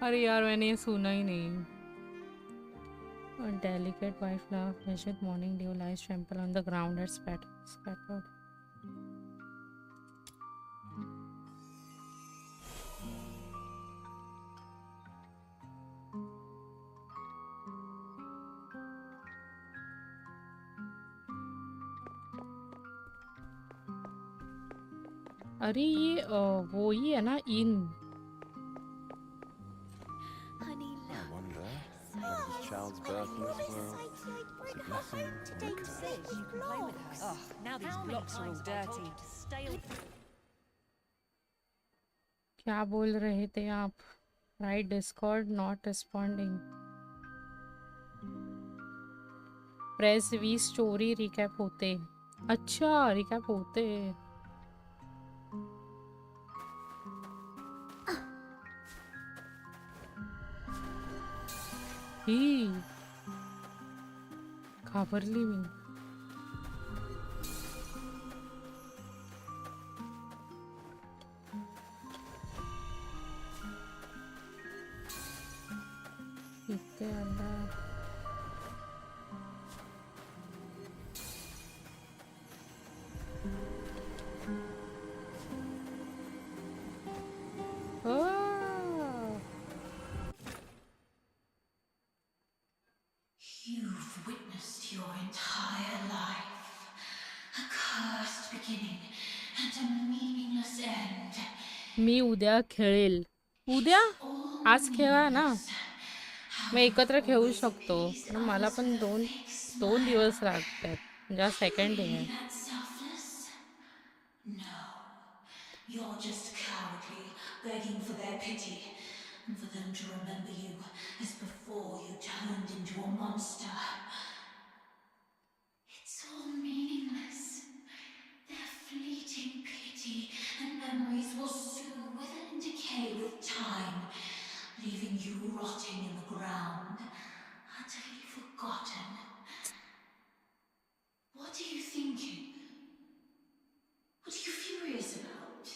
अरे यार मैंने ये सुना ही नहीं. A delicate white flower fresh with morning dew lies trampled on the ground at scattered. अरे ये वो ही है ना इन. Child's birth in this world is a blessing and a curse. You can play with her. Oh, now these blocks are all dirty. Stay away. क्या बोल रहे थे आप? Right Discord not responding. Press V story recap होते. अच्छा recap होते. ही घाबरली मी. इतके अंदर You've witnessed your entire life. A cursed beginning and a meaningless end. मी उद्या खेळेल. उद्या आज खेळा ना. मी एकत्र खेळू शकतो पण मला पण दोन दिवस लागतात. म्हणजे सेकंड डे आहे. No, you're just cowardly, begging for their pity, and for them to remember you as before you turned into a monster. It's all meaningless. Their fleeting pity and memories will soon wither and decay with time, leaving you rotting in the ground, utterly forgotten. What are you thinking? What are you furious about?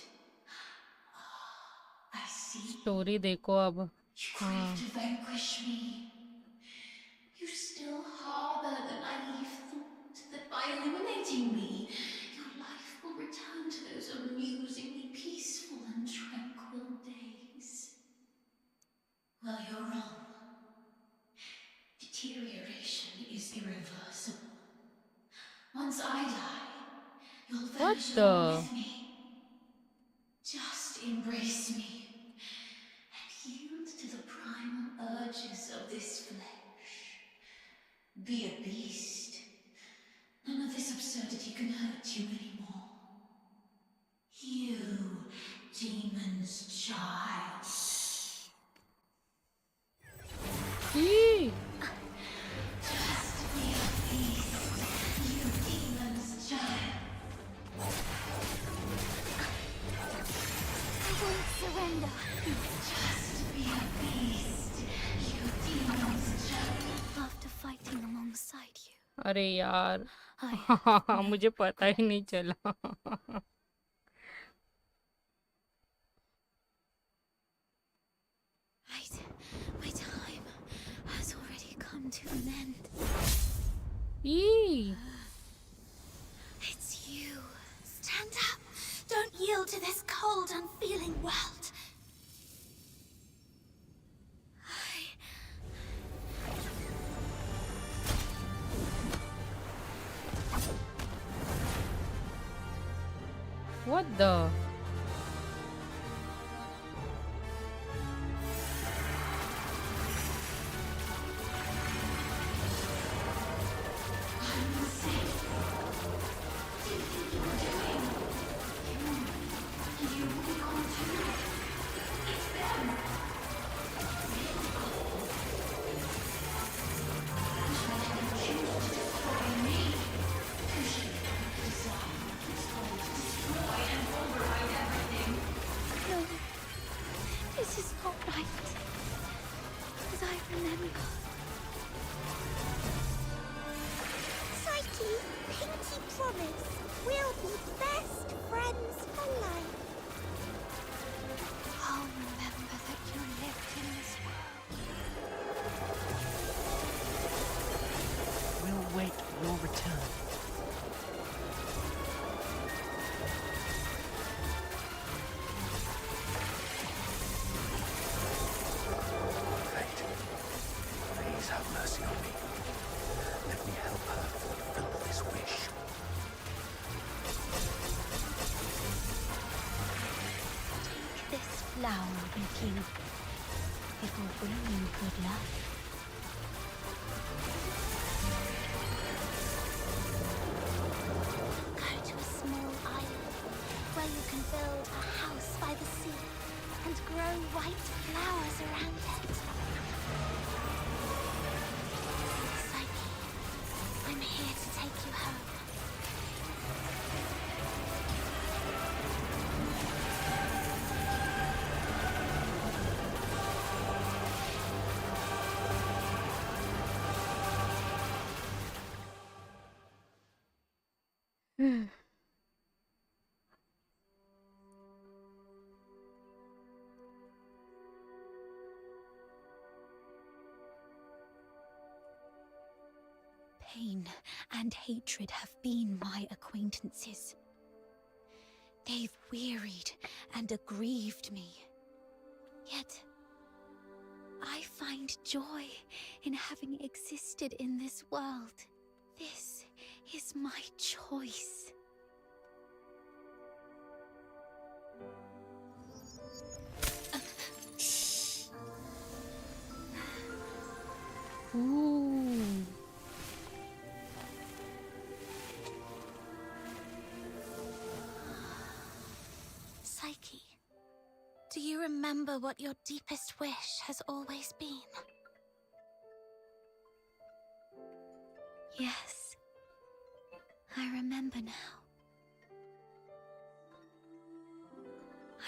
I see. Story देखो अब. You crave to vanquish me. You still harbor the naive thought that by eliminating me, your life will return to those amusingly peaceful and tranquil days. Well, you're wrong. Deterioration is irreversible. Once I die, you'll vanish along with me. Just embrace me and yield to the primal urges of this flesh. Be a beast. None of this absurdity can hurt you anymore. You, demon's child. Just be a beast. You, demon's child. I won't surrender. Just be a beast. You, demon's child. After fighting alongside you, अरे यार मुझे पता ही नहीं चला. My time has already come to an end. Eee. It's you. Stand up. Don't yield to this cold, unfeeling world. What the? This is not right. As I remember. Psyche, pinky promise. We'll be best friends for life. I'll remember that you lived in this world. We'll wait for your return. Fate, please have mercy on me. Let me help her fulfill this wish. Take this flower with you. It will bring you good luck. Go to a small island where you can build a house by the sea and grow white flowers around it. Psyche, I'm here to take you home. Pain and hatred have been my acquaintances. They've wearied and aggrieved me. Yet, I find joy in having existed in this world. This is my choice. Ooh. Psyche, do you remember what your deepest wish has always been? Yes, I remember now.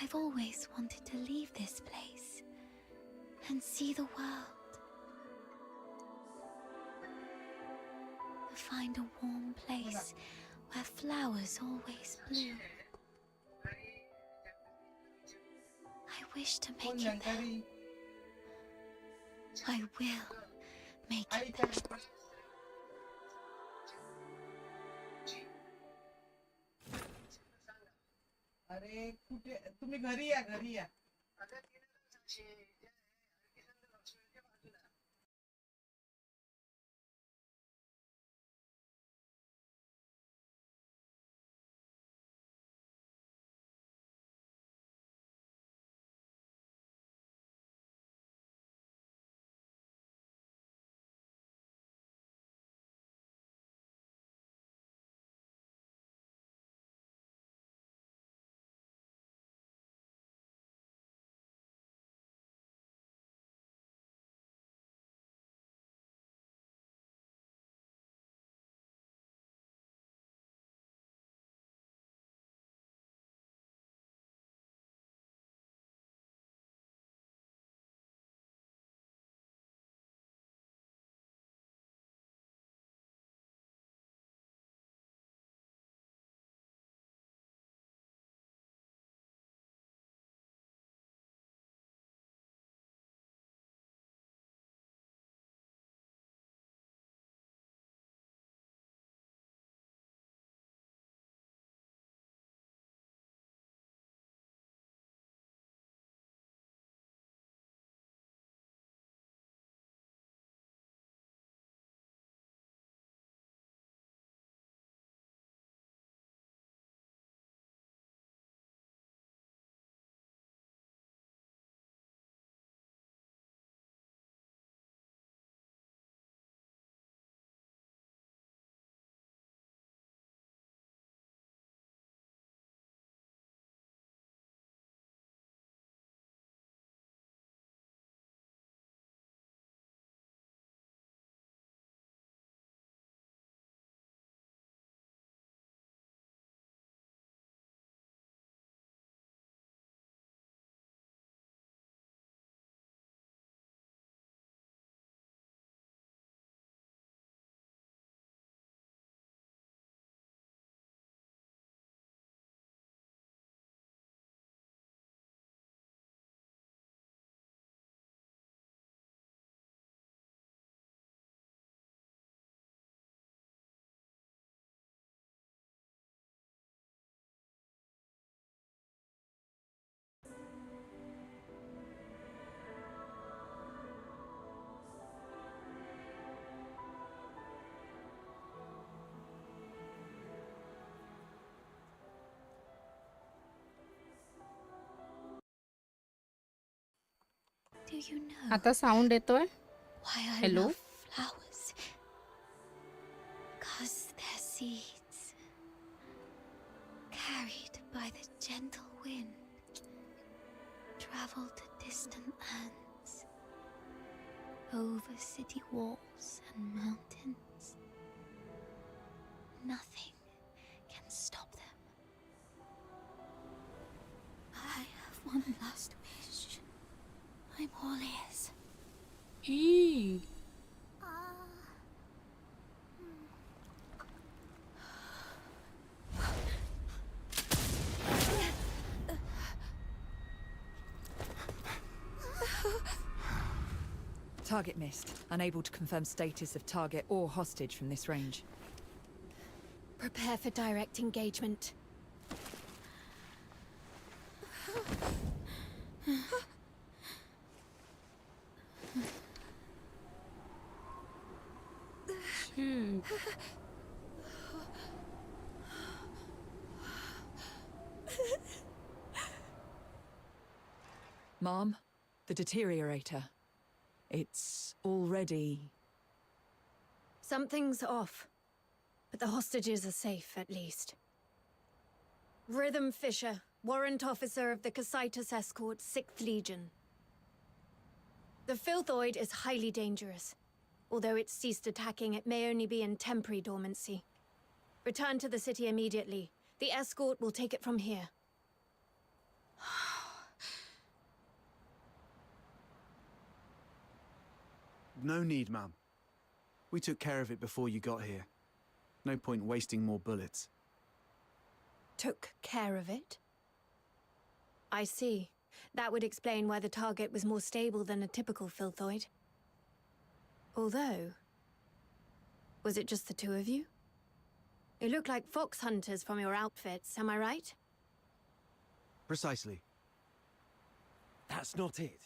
I've always wanted to leave this place and see the world. To find a warm place where flowers always bloom. I wish to make it there. I will make it there. अरे कुठे तुम्ही घरी या you know आता sound येतोय. why I Hello? love flowers? 'Cause they're seeds carried by the gentle wind, travel to distant lands, over city walls and mountains. Nothing can stop them. I have one last wish. I'm all ears. Eee. Target missed. Unable to confirm status of target or hostage from this range. Prepare for direct engagement. Mom, the deteriorator. It's already... Something's off, but the hostages are safe, at least. Rhythm Fisher, warrant officer of the Cocytus Escort, 6th Legion. The Filthoid is highly dangerous. Although it's ceased attacking, it may only be in temporary dormancy. Return to the city immediately. The escort will take it from here. No need, ma'am. We took care of it before you got here. No point wasting more bullets. Took care of it? I see. That would explain why the target was more stable than a typical Filthoid. Although... was it just the two of you? You look like fox hunters from your outfits, am I right? Precisely. That's not it.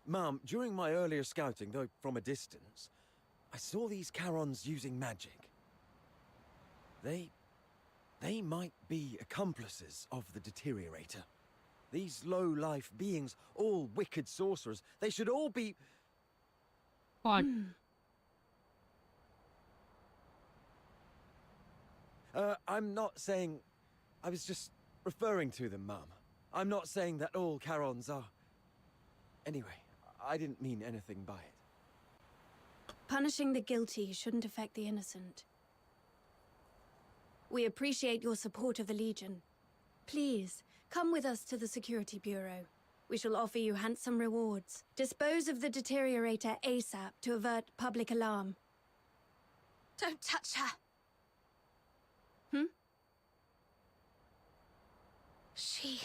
Ma'am, during my earlier scouting, though from a distance, I saw these Charons using magic. They might be accomplices of the deteriorator. These low-life beings, all wicked sorcerers, they should all be... What? I'm not saying... I was just referring to them, Mum. I'm not saying that all Charons are... Anyway, I didn't mean anything by it. Punishing the guilty shouldn't affect the innocent. We appreciate your support of the Legion. Please, come with us to the Security Bureau. We shall offer you handsome rewards. Dispose of the deteriorator ASAP to avert public alarm. Don't touch her. She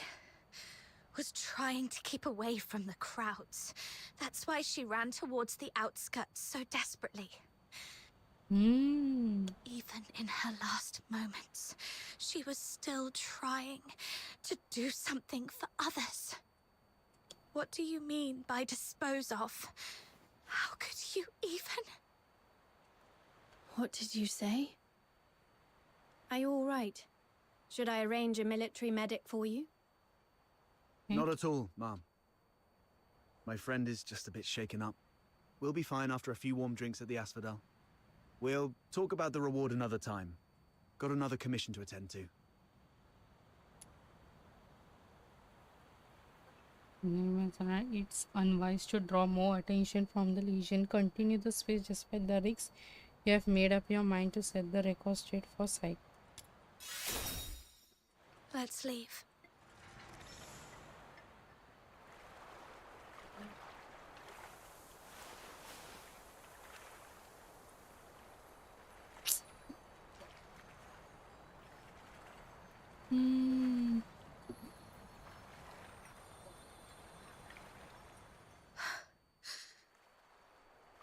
was trying to keep away from the crowds. That's why she ran towards the outskirts so desperately. Even in her last moments, she was still trying to do something for others. What do you mean by dispose of? How could you even? What did you say? Are you all right? Should I arrange a military medic for you? Not at all, Mom. My friend is just a bit shaken up. We'll be fine after a few warm drinks at the Asphodel. We'll talk about the reward another time. Got another commission to attend to. It's unwise to draw more attention from the Legion. Continue the space despite the risks. You have made up your mind to set the record straight for Psyche. Let's leave.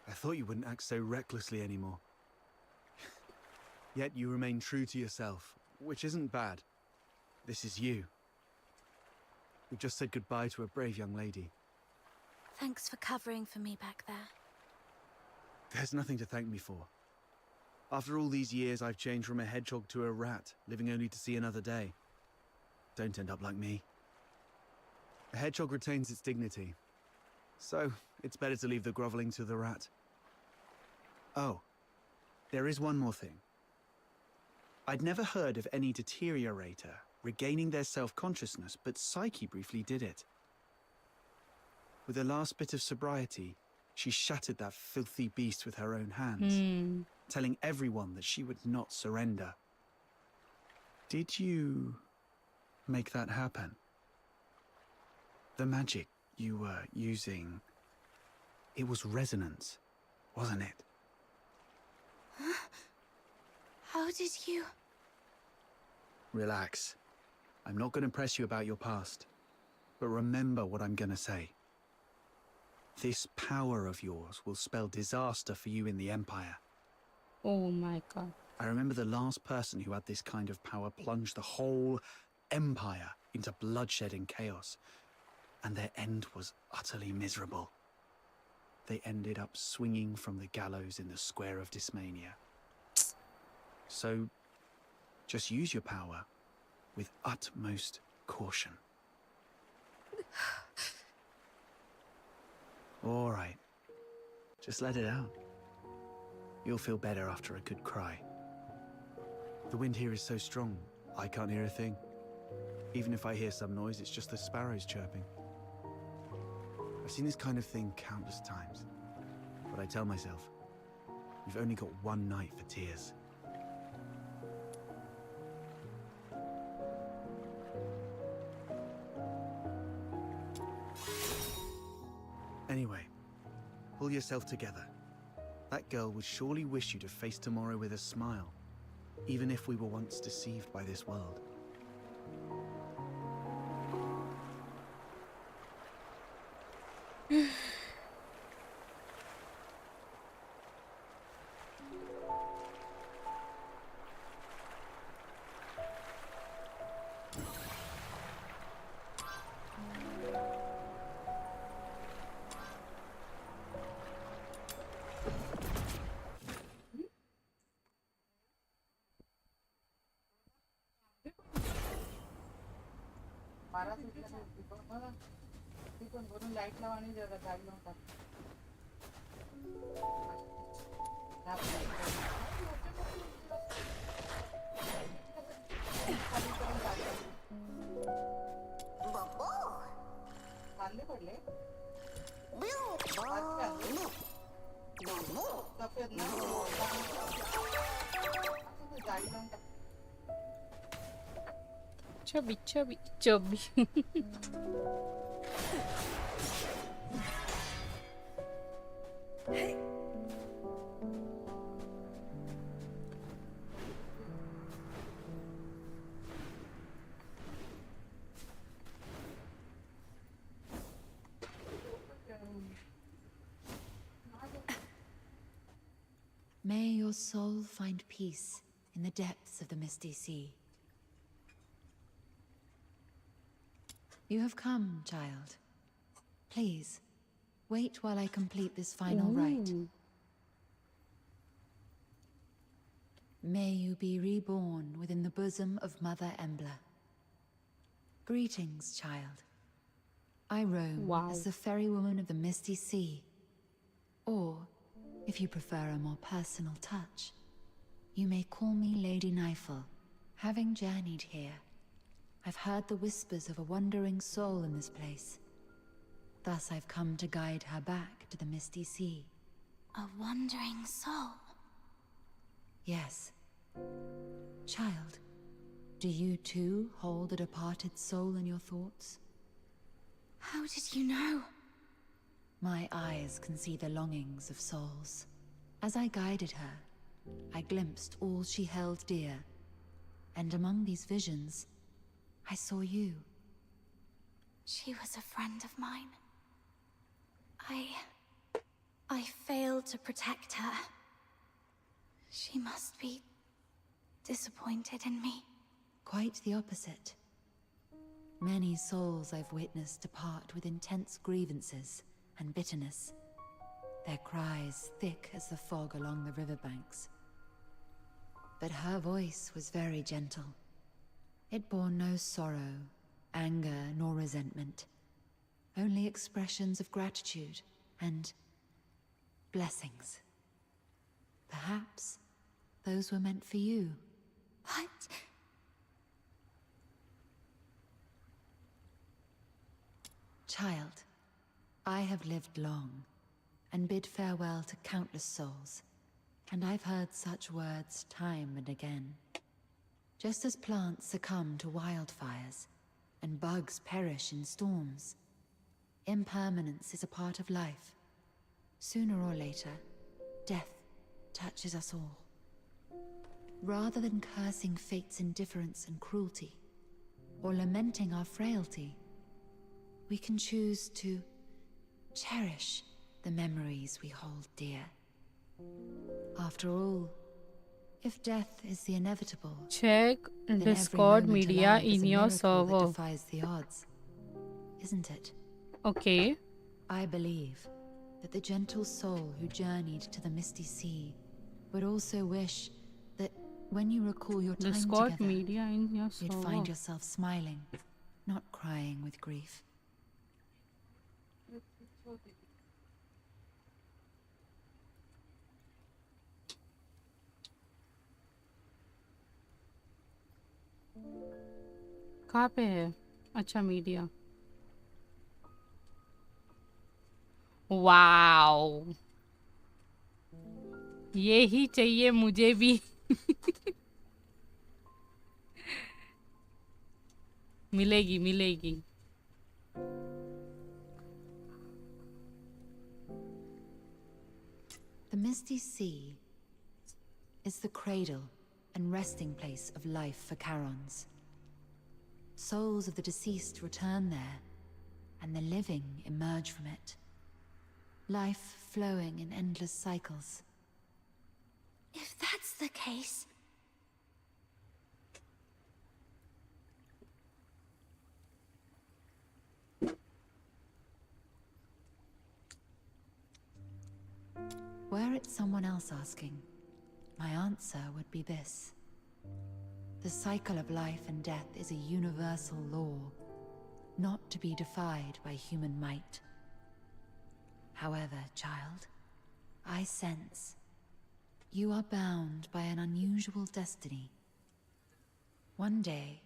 I thought you wouldn't act so recklessly anymore. Yet you remain true to yourself, which isn't bad. This is you. You just said goodbye to a brave young lady. Thanks for covering for me back there. There's nothing to thank me for. After all these years, I've changed from a hedgehog to a rat, living only to see another day. Don't end up like me. A hedgehog retains its dignity. So, it's better to leave the groveling to the rat. Oh, there is one more thing. I'd never heard of any deteriorator regaining their self-consciousness, but Psyche briefly did it. With the last bit of sobriety, she shattered that filthy beast with her own hands, telling everyone that she would not surrender. Did you make that happen? The magic you were using, it was resonance, wasn't it? How did you... Relax. I'm not going to press you about your past, but remember what I'm going to say. This power of yours will spell disaster for you in the Empire. Oh my god. I remember the last person who had this kind of power plunged the whole Empire into bloodshed and chaos, and their end was utterly miserable. They ended up swinging from the gallows in the Square of Dysmania. So, just use your power with utmost caution. All right. Just let it out. You'll feel better after a good cry. The wind here is so strong, I can't hear a thing. Even if I hear some noise, it's just the sparrows chirping. I've seen this kind of thing countless times, but I tell myself, you've only got one night for tears. Anyway, pull yourself together. That girl would surely wish you to face tomorrow with a smile, even if we were once deceived by this world. Light लगानी जरा गाड़ियों का मारले पड़ले सफेद ना गाड़ियों का Chubby, chubby, chubby. May your soul find peace in the depths of the misty sea. You have come, child. Please, wait while I complete this final rite. May you be reborn within the bosom of Mother Embla. Greetings, child. I roam as the ferrywoman of the Misty Sea. Or, if you prefer a more personal touch, you may call me Lady Nifel. Having journeyed here, I've heard the whispers of a wandering soul in this place. Thus I've come to guide her back to the Misty Sea. A wandering soul? Yes. Child, do you too hold a departed soul in your thoughts? How did you know? My eyes can see the longings of souls. As I guided her, I glimpsed all she held dear. And among these visions, I saw you. She was a friend of mine. I failed to protect her. She must be disappointed in me. Quite the opposite. Many souls I've witnessed depart with intense grievances and bitterness, their cries thick as the fog along the riverbanks. But her voice was very gentle. It bore no sorrow, anger, nor resentment. only expressions of gratitude and blessings. Perhaps those were meant for you. What? Child, I have lived long and bid farewell to countless souls, and I've heard such words time and again. Just as plants succumb to wildfires and bugs perish in storms, impermanence is a part of life. Sooner or later, death touches us all. Rather than cursing fate's indifference and cruelty, or lamenting our frailty, we can choose to cherish the memories we hold dear. After all, if death is the inevitable, check then Discord every moment media alive is in a your miracle that server. defies the odds, isn't it? Okay. I believe that the gentle soul who journeyed to the Misty Sea would also wish that when you recall your time Discord together, media in your you'd server. find yourself smiling, not crying with grief. कहाँ पे है? अच्छा media. Wow, ये ही चाहिए मुझे भी. मिलेगी मिलेगी. The Misty Sea is the cradle and resting place of life for Charons. Souls of the deceased return there, and the living emerge from it. Life flowing in endless cycles. If that's the case... Were it someone else asking, my answer would be this. The cycle of life and death is a universal law, not to be defied by human might. However, child, I sense you are bound by an unusual destiny. One day,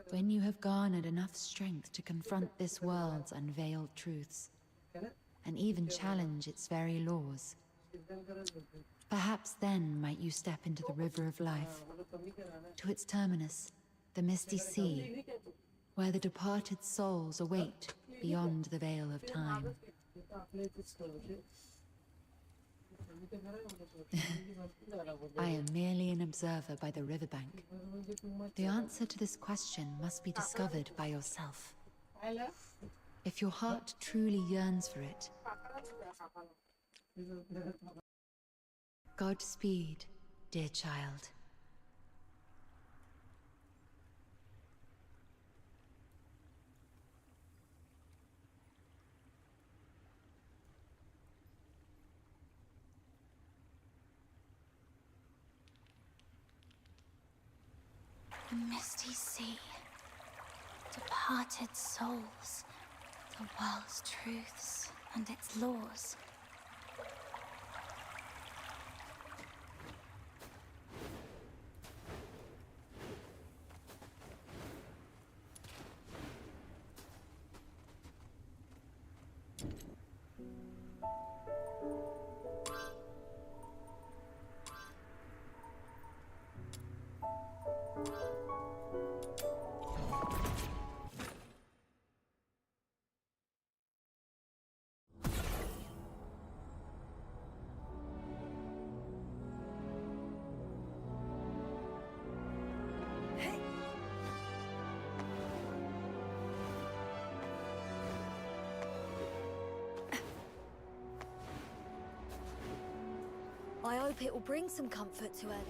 when you have garnered enough strength to confront this world's unveiled truths, and even challenge its very laws, perhaps then might you step into the river of life, to its terminus, the Misty Sea, where the departed souls await beyond the veil of time. I am merely an observer by the riverbank. The answer to this question must be discovered by yourself. If your heart truly yearns for it, Godspeed, dear child. The Misty Sea. Departed souls. The world's truths and its laws. I hope it will bring some comfort to her then.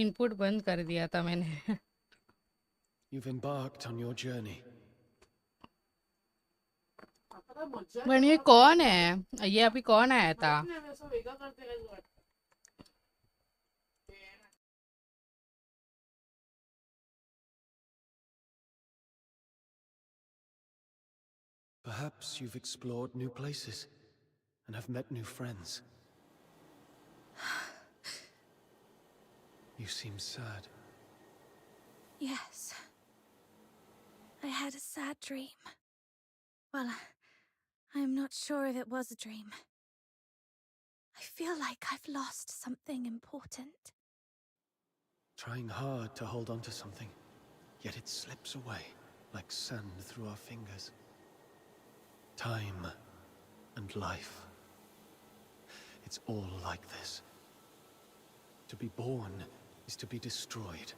Input बंद कर दिया था मैंने. You've embarked on your journey. पण ये कौन है? ये अभी कौन आया था? Perhaps you've explored new places and have met new friends. You seem sad. Yes. I had a sad dream. Well, I'm not sure if it was a dream. I feel like I've lost something important. Trying hard to hold on to something, yet it slips away like sand through our fingers. Time and life. It's all like this. To be born is to be destroyed.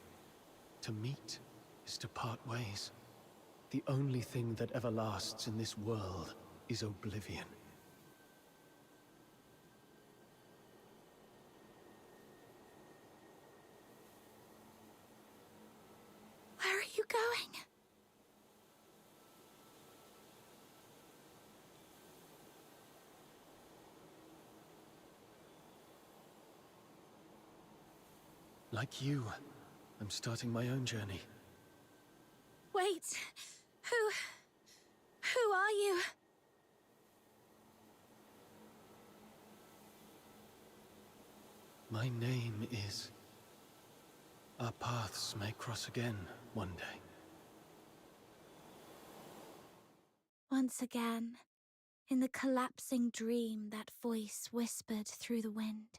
To meet is to part ways. The only thing that ever lasts in this world is oblivion. Where are you going? Like you, I'm starting my own journey. Wait. Who are you? My name is... Our paths may cross again one day. Once again, in the collapsing dream, that voice whispered through the wind.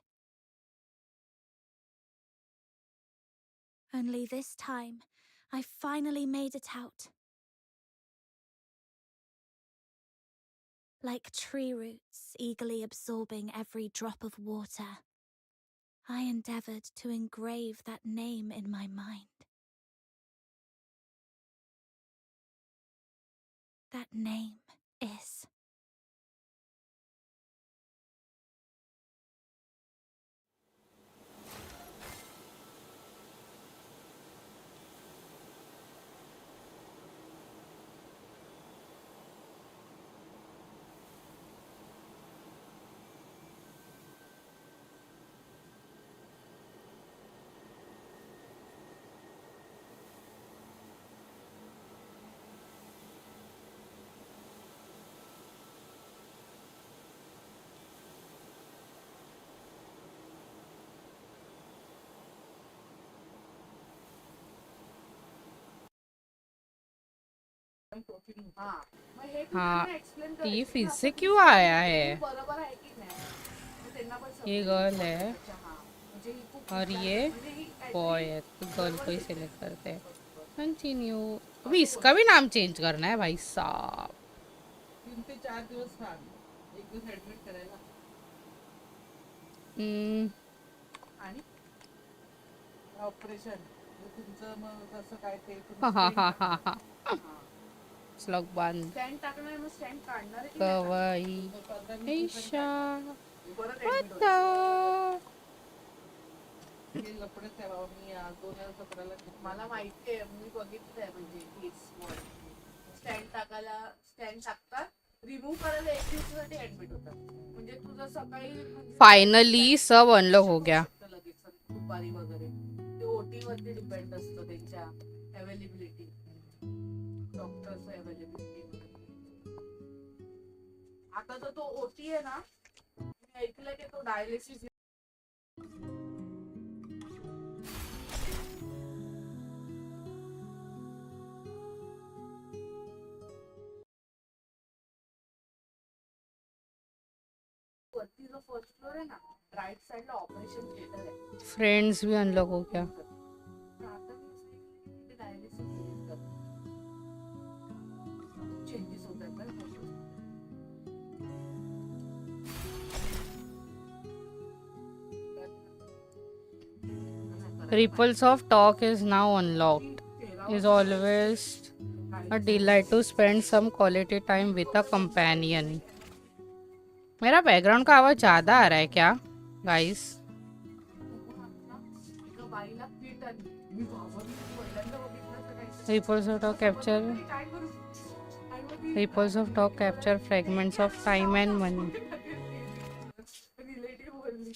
Only this time, I finally made it out. Like tree roots eagerly absorbing every drop of water, I endeavored to engrave that name in my mind. That name is... हाँ, ये फिर से क्यों आया है? ये girl है और ये बॉय है, तो गर्ल को ही सिलेक्ट करते हैं. कंटिन्यू. अभी इसका भी नाम चेंज करना है भाई साहब. 3 ते 4 दिवस थांब. एक दिवस ऍडमिट करायला. आणि ऑपरेशन तुमचं मग कसं काय ते स्लॉग बंद. स्टँड टाकणार मग स्टँड काढणार की कवाई ईशा. हे लपडच आहे बाबा. मी 2017ला मला माहिती आहे. मी बघितलंय म्हणजे स्टँड टाकायला स्टँड टाकतात रिमूव्ह करायला 1 दिवसासाठी ऍडमिट होतात. म्हणजे तुझं सकाळी फाइनली सब अनलॉक हो गया. लगेच दुपारी वगैरे ते ओटी वरती डिपेंड असतं त्यांच्या अवेलेबिलिटी डॉक्टर्स अवेलेबिलिटी. आता तर तो ओटी आहे ना मी ऐकलं की तो डायलिसिस वरती जो फर्स्ट फ्लोर आहे ना राइट साइडला ऑपरेशन थिएटर आहे. फ्रेंड्स भी अनलॉक हो गया. आता मी डायलिसिस चेंजेस होतात ना. Ripples of Talk is now unlocked. It's always a delight to spend some quality time with a companion. मेरा बैकग्राउंड का आवाज ज़्यादा आ रहा है क्या गाइस? बाईला फिट आली. मी घाबरली, पहिल्यांदा बघितलं तर काही. Ripples of talk capture. Ripples of talk capture fragments of time and money. Relative बोलली.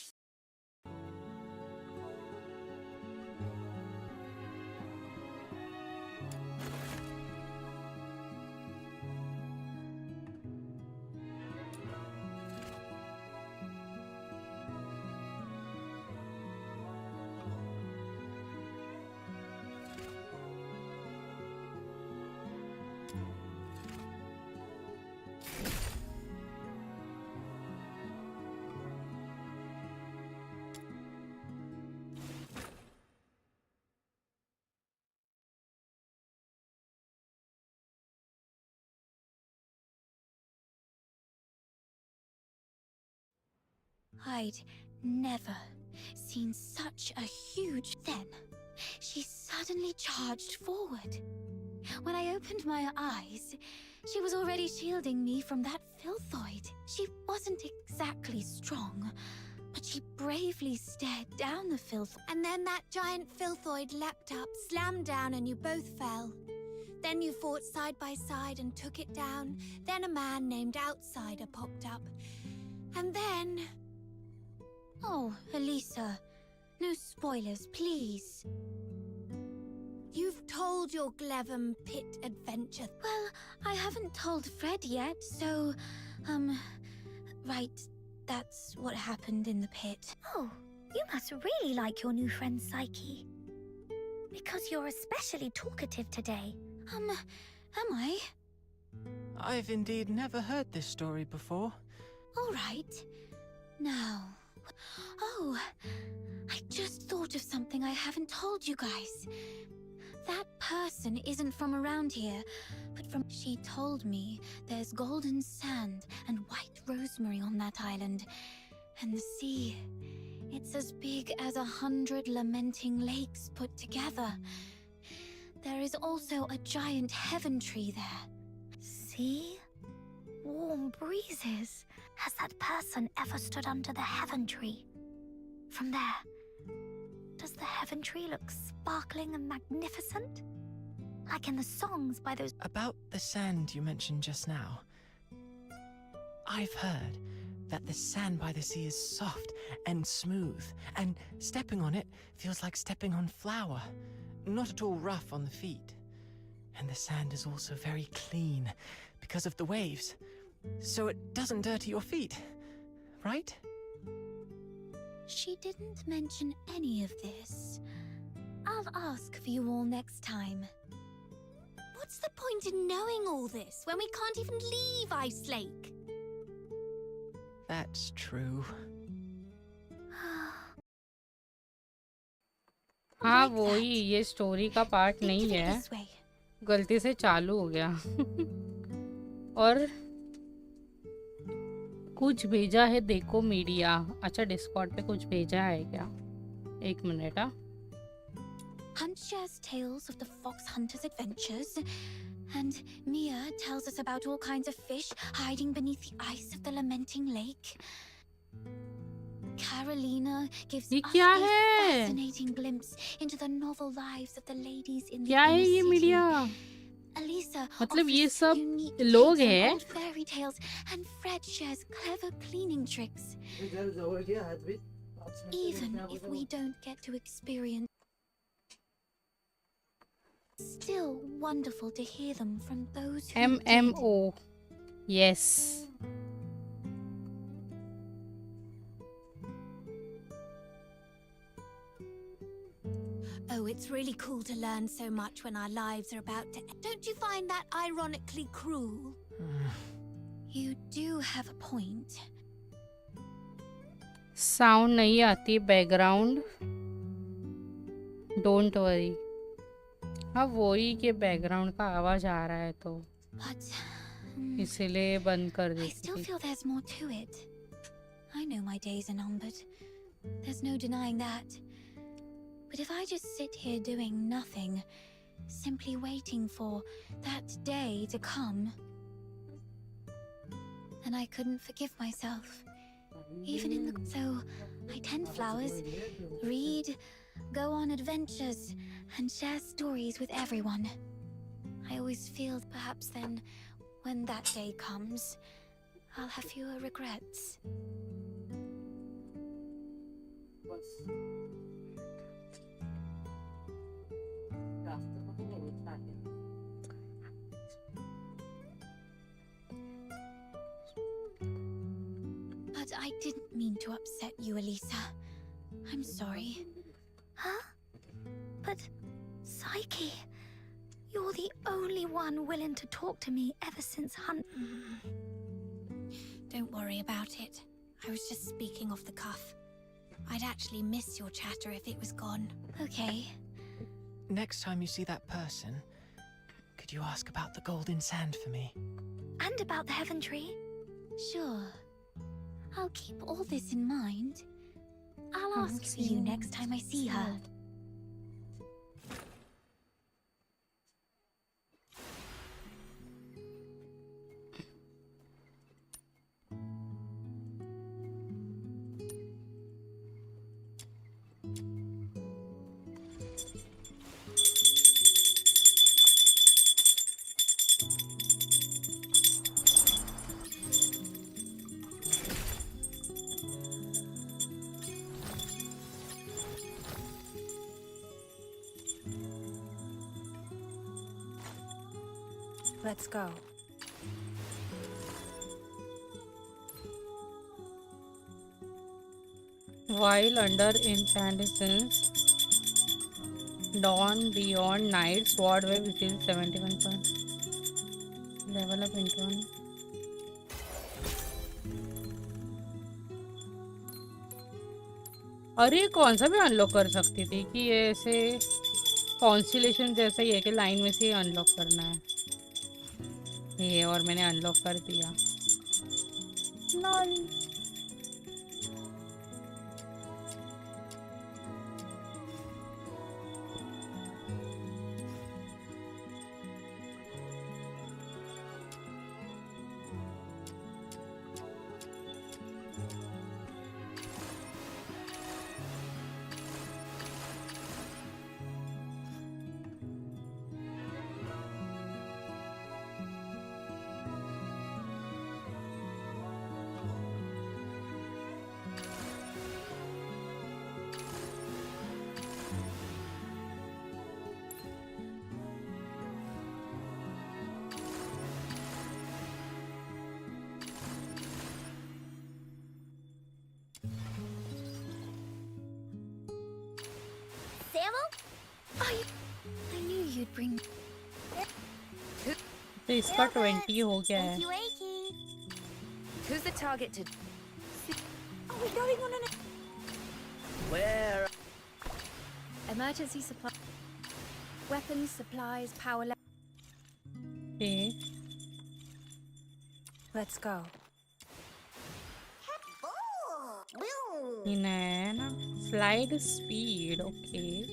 I'd never seen such a huge... Then, she suddenly charged forward. When I opened my eyes, she was already shielding me from that filthoid. She wasn't exactly strong, but she bravely stared down the filth. And then that giant filthoid leapt up, slammed down, and you both fell. Then you fought side by side and took it down. Then a man named Outsider popped up. And then... Oh, Elisa, no spoilers, please. You've told your Glevum pit adventure. Well, I haven't told Fred yet, so... Right, that's what happened in the pit. Oh, you must really like your new friend Psyche. Because you're especially talkative today. Am I? I've indeed never heard this story before. All right. Now... Oh, I just thought of something I haven't told you guys. That person isn't from around here, but from... She told me there's golden sand and white rosemary on that island. And the sea, it's as big as 100 lamenting lakes put together. There is also a giant heaven tree there. See? Warm breezes. Has that person ever stood under the heaven tree? From there, does the heaven tree look sparkling and magnificent? Like in the songs by those... About the sand you mentioned just now, I've heard that the sand by the sea is soft and smooth, and stepping on it feels like stepping on flour, not at all rough on the feet. And the sand is also very clean because of the waves, so it doesn't dirty your feet, right? She didn't mention any of this. I'll ask for you all next time. What's the point in knowing all this when we can't even leave Ice Lake? That's true. हाँ वही, ये story का part नहीं है, गलती से चालू हो गया। और कुछ भेजा है देखो मीडिया। अच्छा डिस्कॉर्ड पे कुछ भेजा है क्या? एक minute. Hunt shares tales of the fox hunter's adventures, and Mia tells us about all kinds of fish hiding beneath the ice of the lamenting lake. Carolina gives us a fascinating glimpse into the novel lives of the ladies in the inner ये city. Media? Elisa मतलब ये offers सब unique लोग takes on हैं? old fairy tales, and Fred shares clever cleaning tricks. Even if we don't get to experience, still wonderful to hear them from those who did. MMO. Yes. Oh, it's really cool to learn so much when our lives are about to end. Don't you find that ironically cruel? You do have a point. Sound नहीं आती background, don't worry. हाँ वही के background का आवाज आ रहा है तो इसलिए बंद कर I देती still थी। feel there's more to it. I know my days are numbered. There's no denying that. But if I just sit here doing nothing, simply waiting for that day to come, then I couldn't forgive myself. Even in the... So, I tend flowers, read, go on adventures, and share stories with everyone. I always feel perhaps then, when that day comes, I'll have fewer regrets. But I didn't mean to upset you, Elisa. I'm sorry. Huh? But, Psyche, you're the only one willing to talk to me ever since Don't worry about it. I was just speaking off the cuff. I'd actually miss your chatter if it was gone. Okay. Next time you see that person, could you ask about the golden sand for me? And about the heaven tree? Sure. I'll keep all this in mind. I'll ask for you next time I see her. Let's go. While under incandescence, dawn beyond night, sword wave is 71 point. Level up into one. अरे ये कौन सा भी unlock कर सकती थी कि ये ऐसे कॉन्स्टिलेशन जैसा ही है कि लाइन में से अनलॉक करना है ये और मैंने अनलॉक कर दिया lol I knew you'd bring. तो इसका 20 हो गया है Who's the target to? Are we going on an? Where? Emergency supply. Weapons, supplies, power level. Okay. Let's go. Inanna. Slide speed, okay.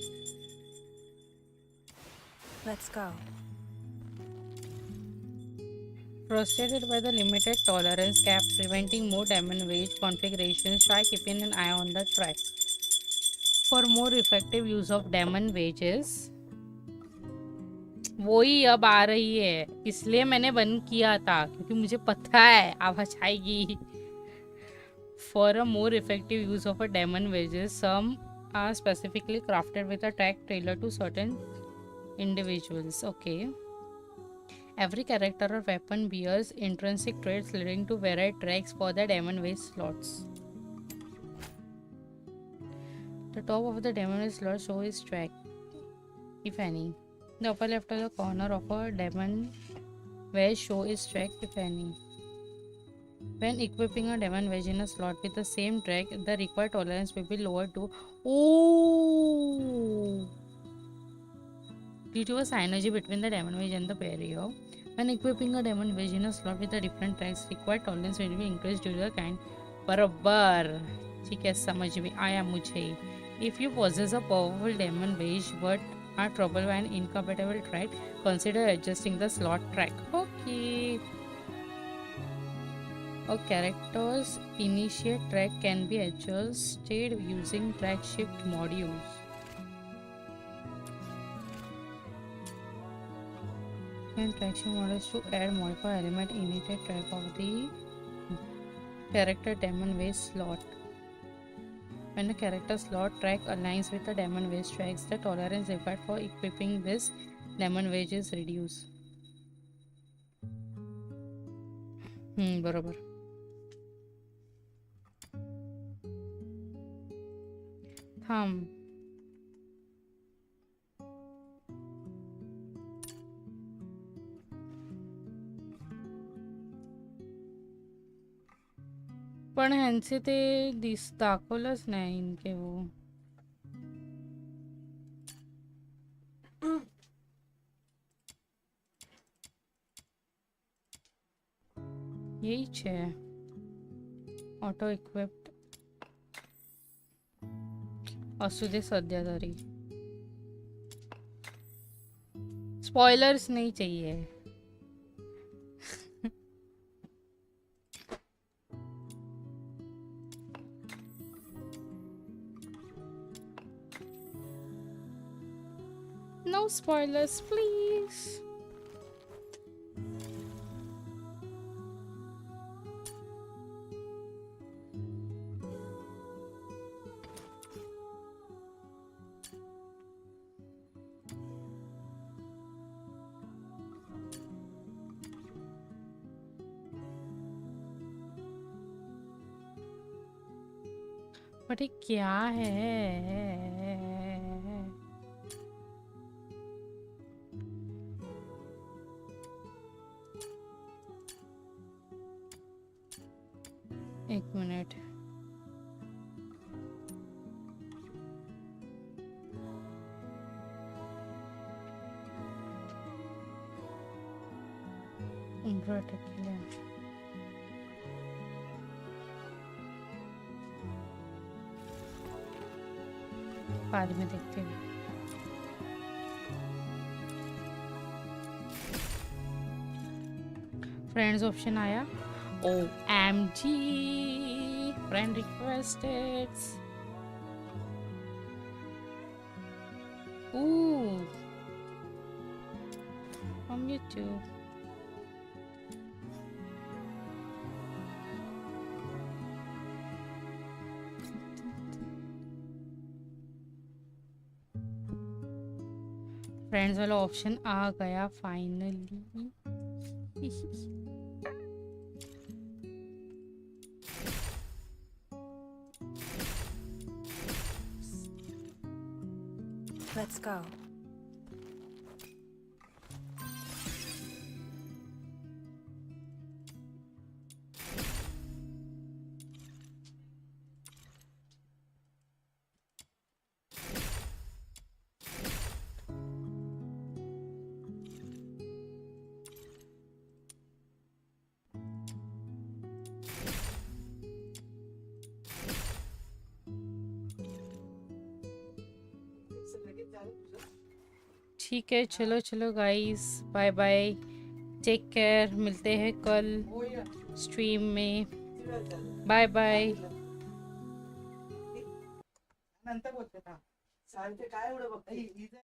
Let's go. Frustrated by the limited tolerance cap preventing more diamond wage configurations, try keeping an eye on the track. For more effective use of diamond wages, वही अब आ रही है इसलिए मैंने बंद किया था क्योंकि मुझे पता है आवाज आएगी. For a more effective use of a diamond wedges, some are specifically crafted with a track tailored to certain individuals. Okay. Every character or weapon bears intrinsic traits leading to varied tracks for the diamond wedge slots. The top of the diamond wedge slot shows its track, if any. The upper left of the corner of a diamond wedge shows its track, if any. When equipping a diamond wedge in a slot with the same track, the required tolerance will be lowered to due to a synergy between the diamond wedge and the barrier. When equipping a diamond wedge in a slot with the different tracks, required tolerance will be increased due to the kind. बराबर ठीक है समझ में आया मुझे. If you possess a powerful diamond wedge but are troubled by an incompatible track, consider adjusting the slot track. Okay. A character's initiate track can be adjusted using track shift modules. Interaction models to add modify element initiate track of the character daemon waste slot. When a character slot track aligns with the daemon waste tracks, the tolerance required for equipping this daemon waste is reduced. बरोबर. थांब. पण ह्यांचे ते दाखवलंच नाही इनके वो. यहीच है auto equipped. असू दे सध्या तरी. स्पॉयलर्स नहीं चाहिए. No spoilers, please. बट ये क्या है? एक मिनट. tequila. बाद में देखते हैं. फ्रेंड्स ऑप्शन आया. OMG, friend requested. Ooh, from YouTube. Friends वाला ऑप्शन आ गया फाइनली. Let's go. ठीक है, चलो चलो guys, bye bye, take care. मिलते हैं कल स्ट्रीम में. Bye bye. नंतर बोलते ना. सारखे काय एवढं बघते.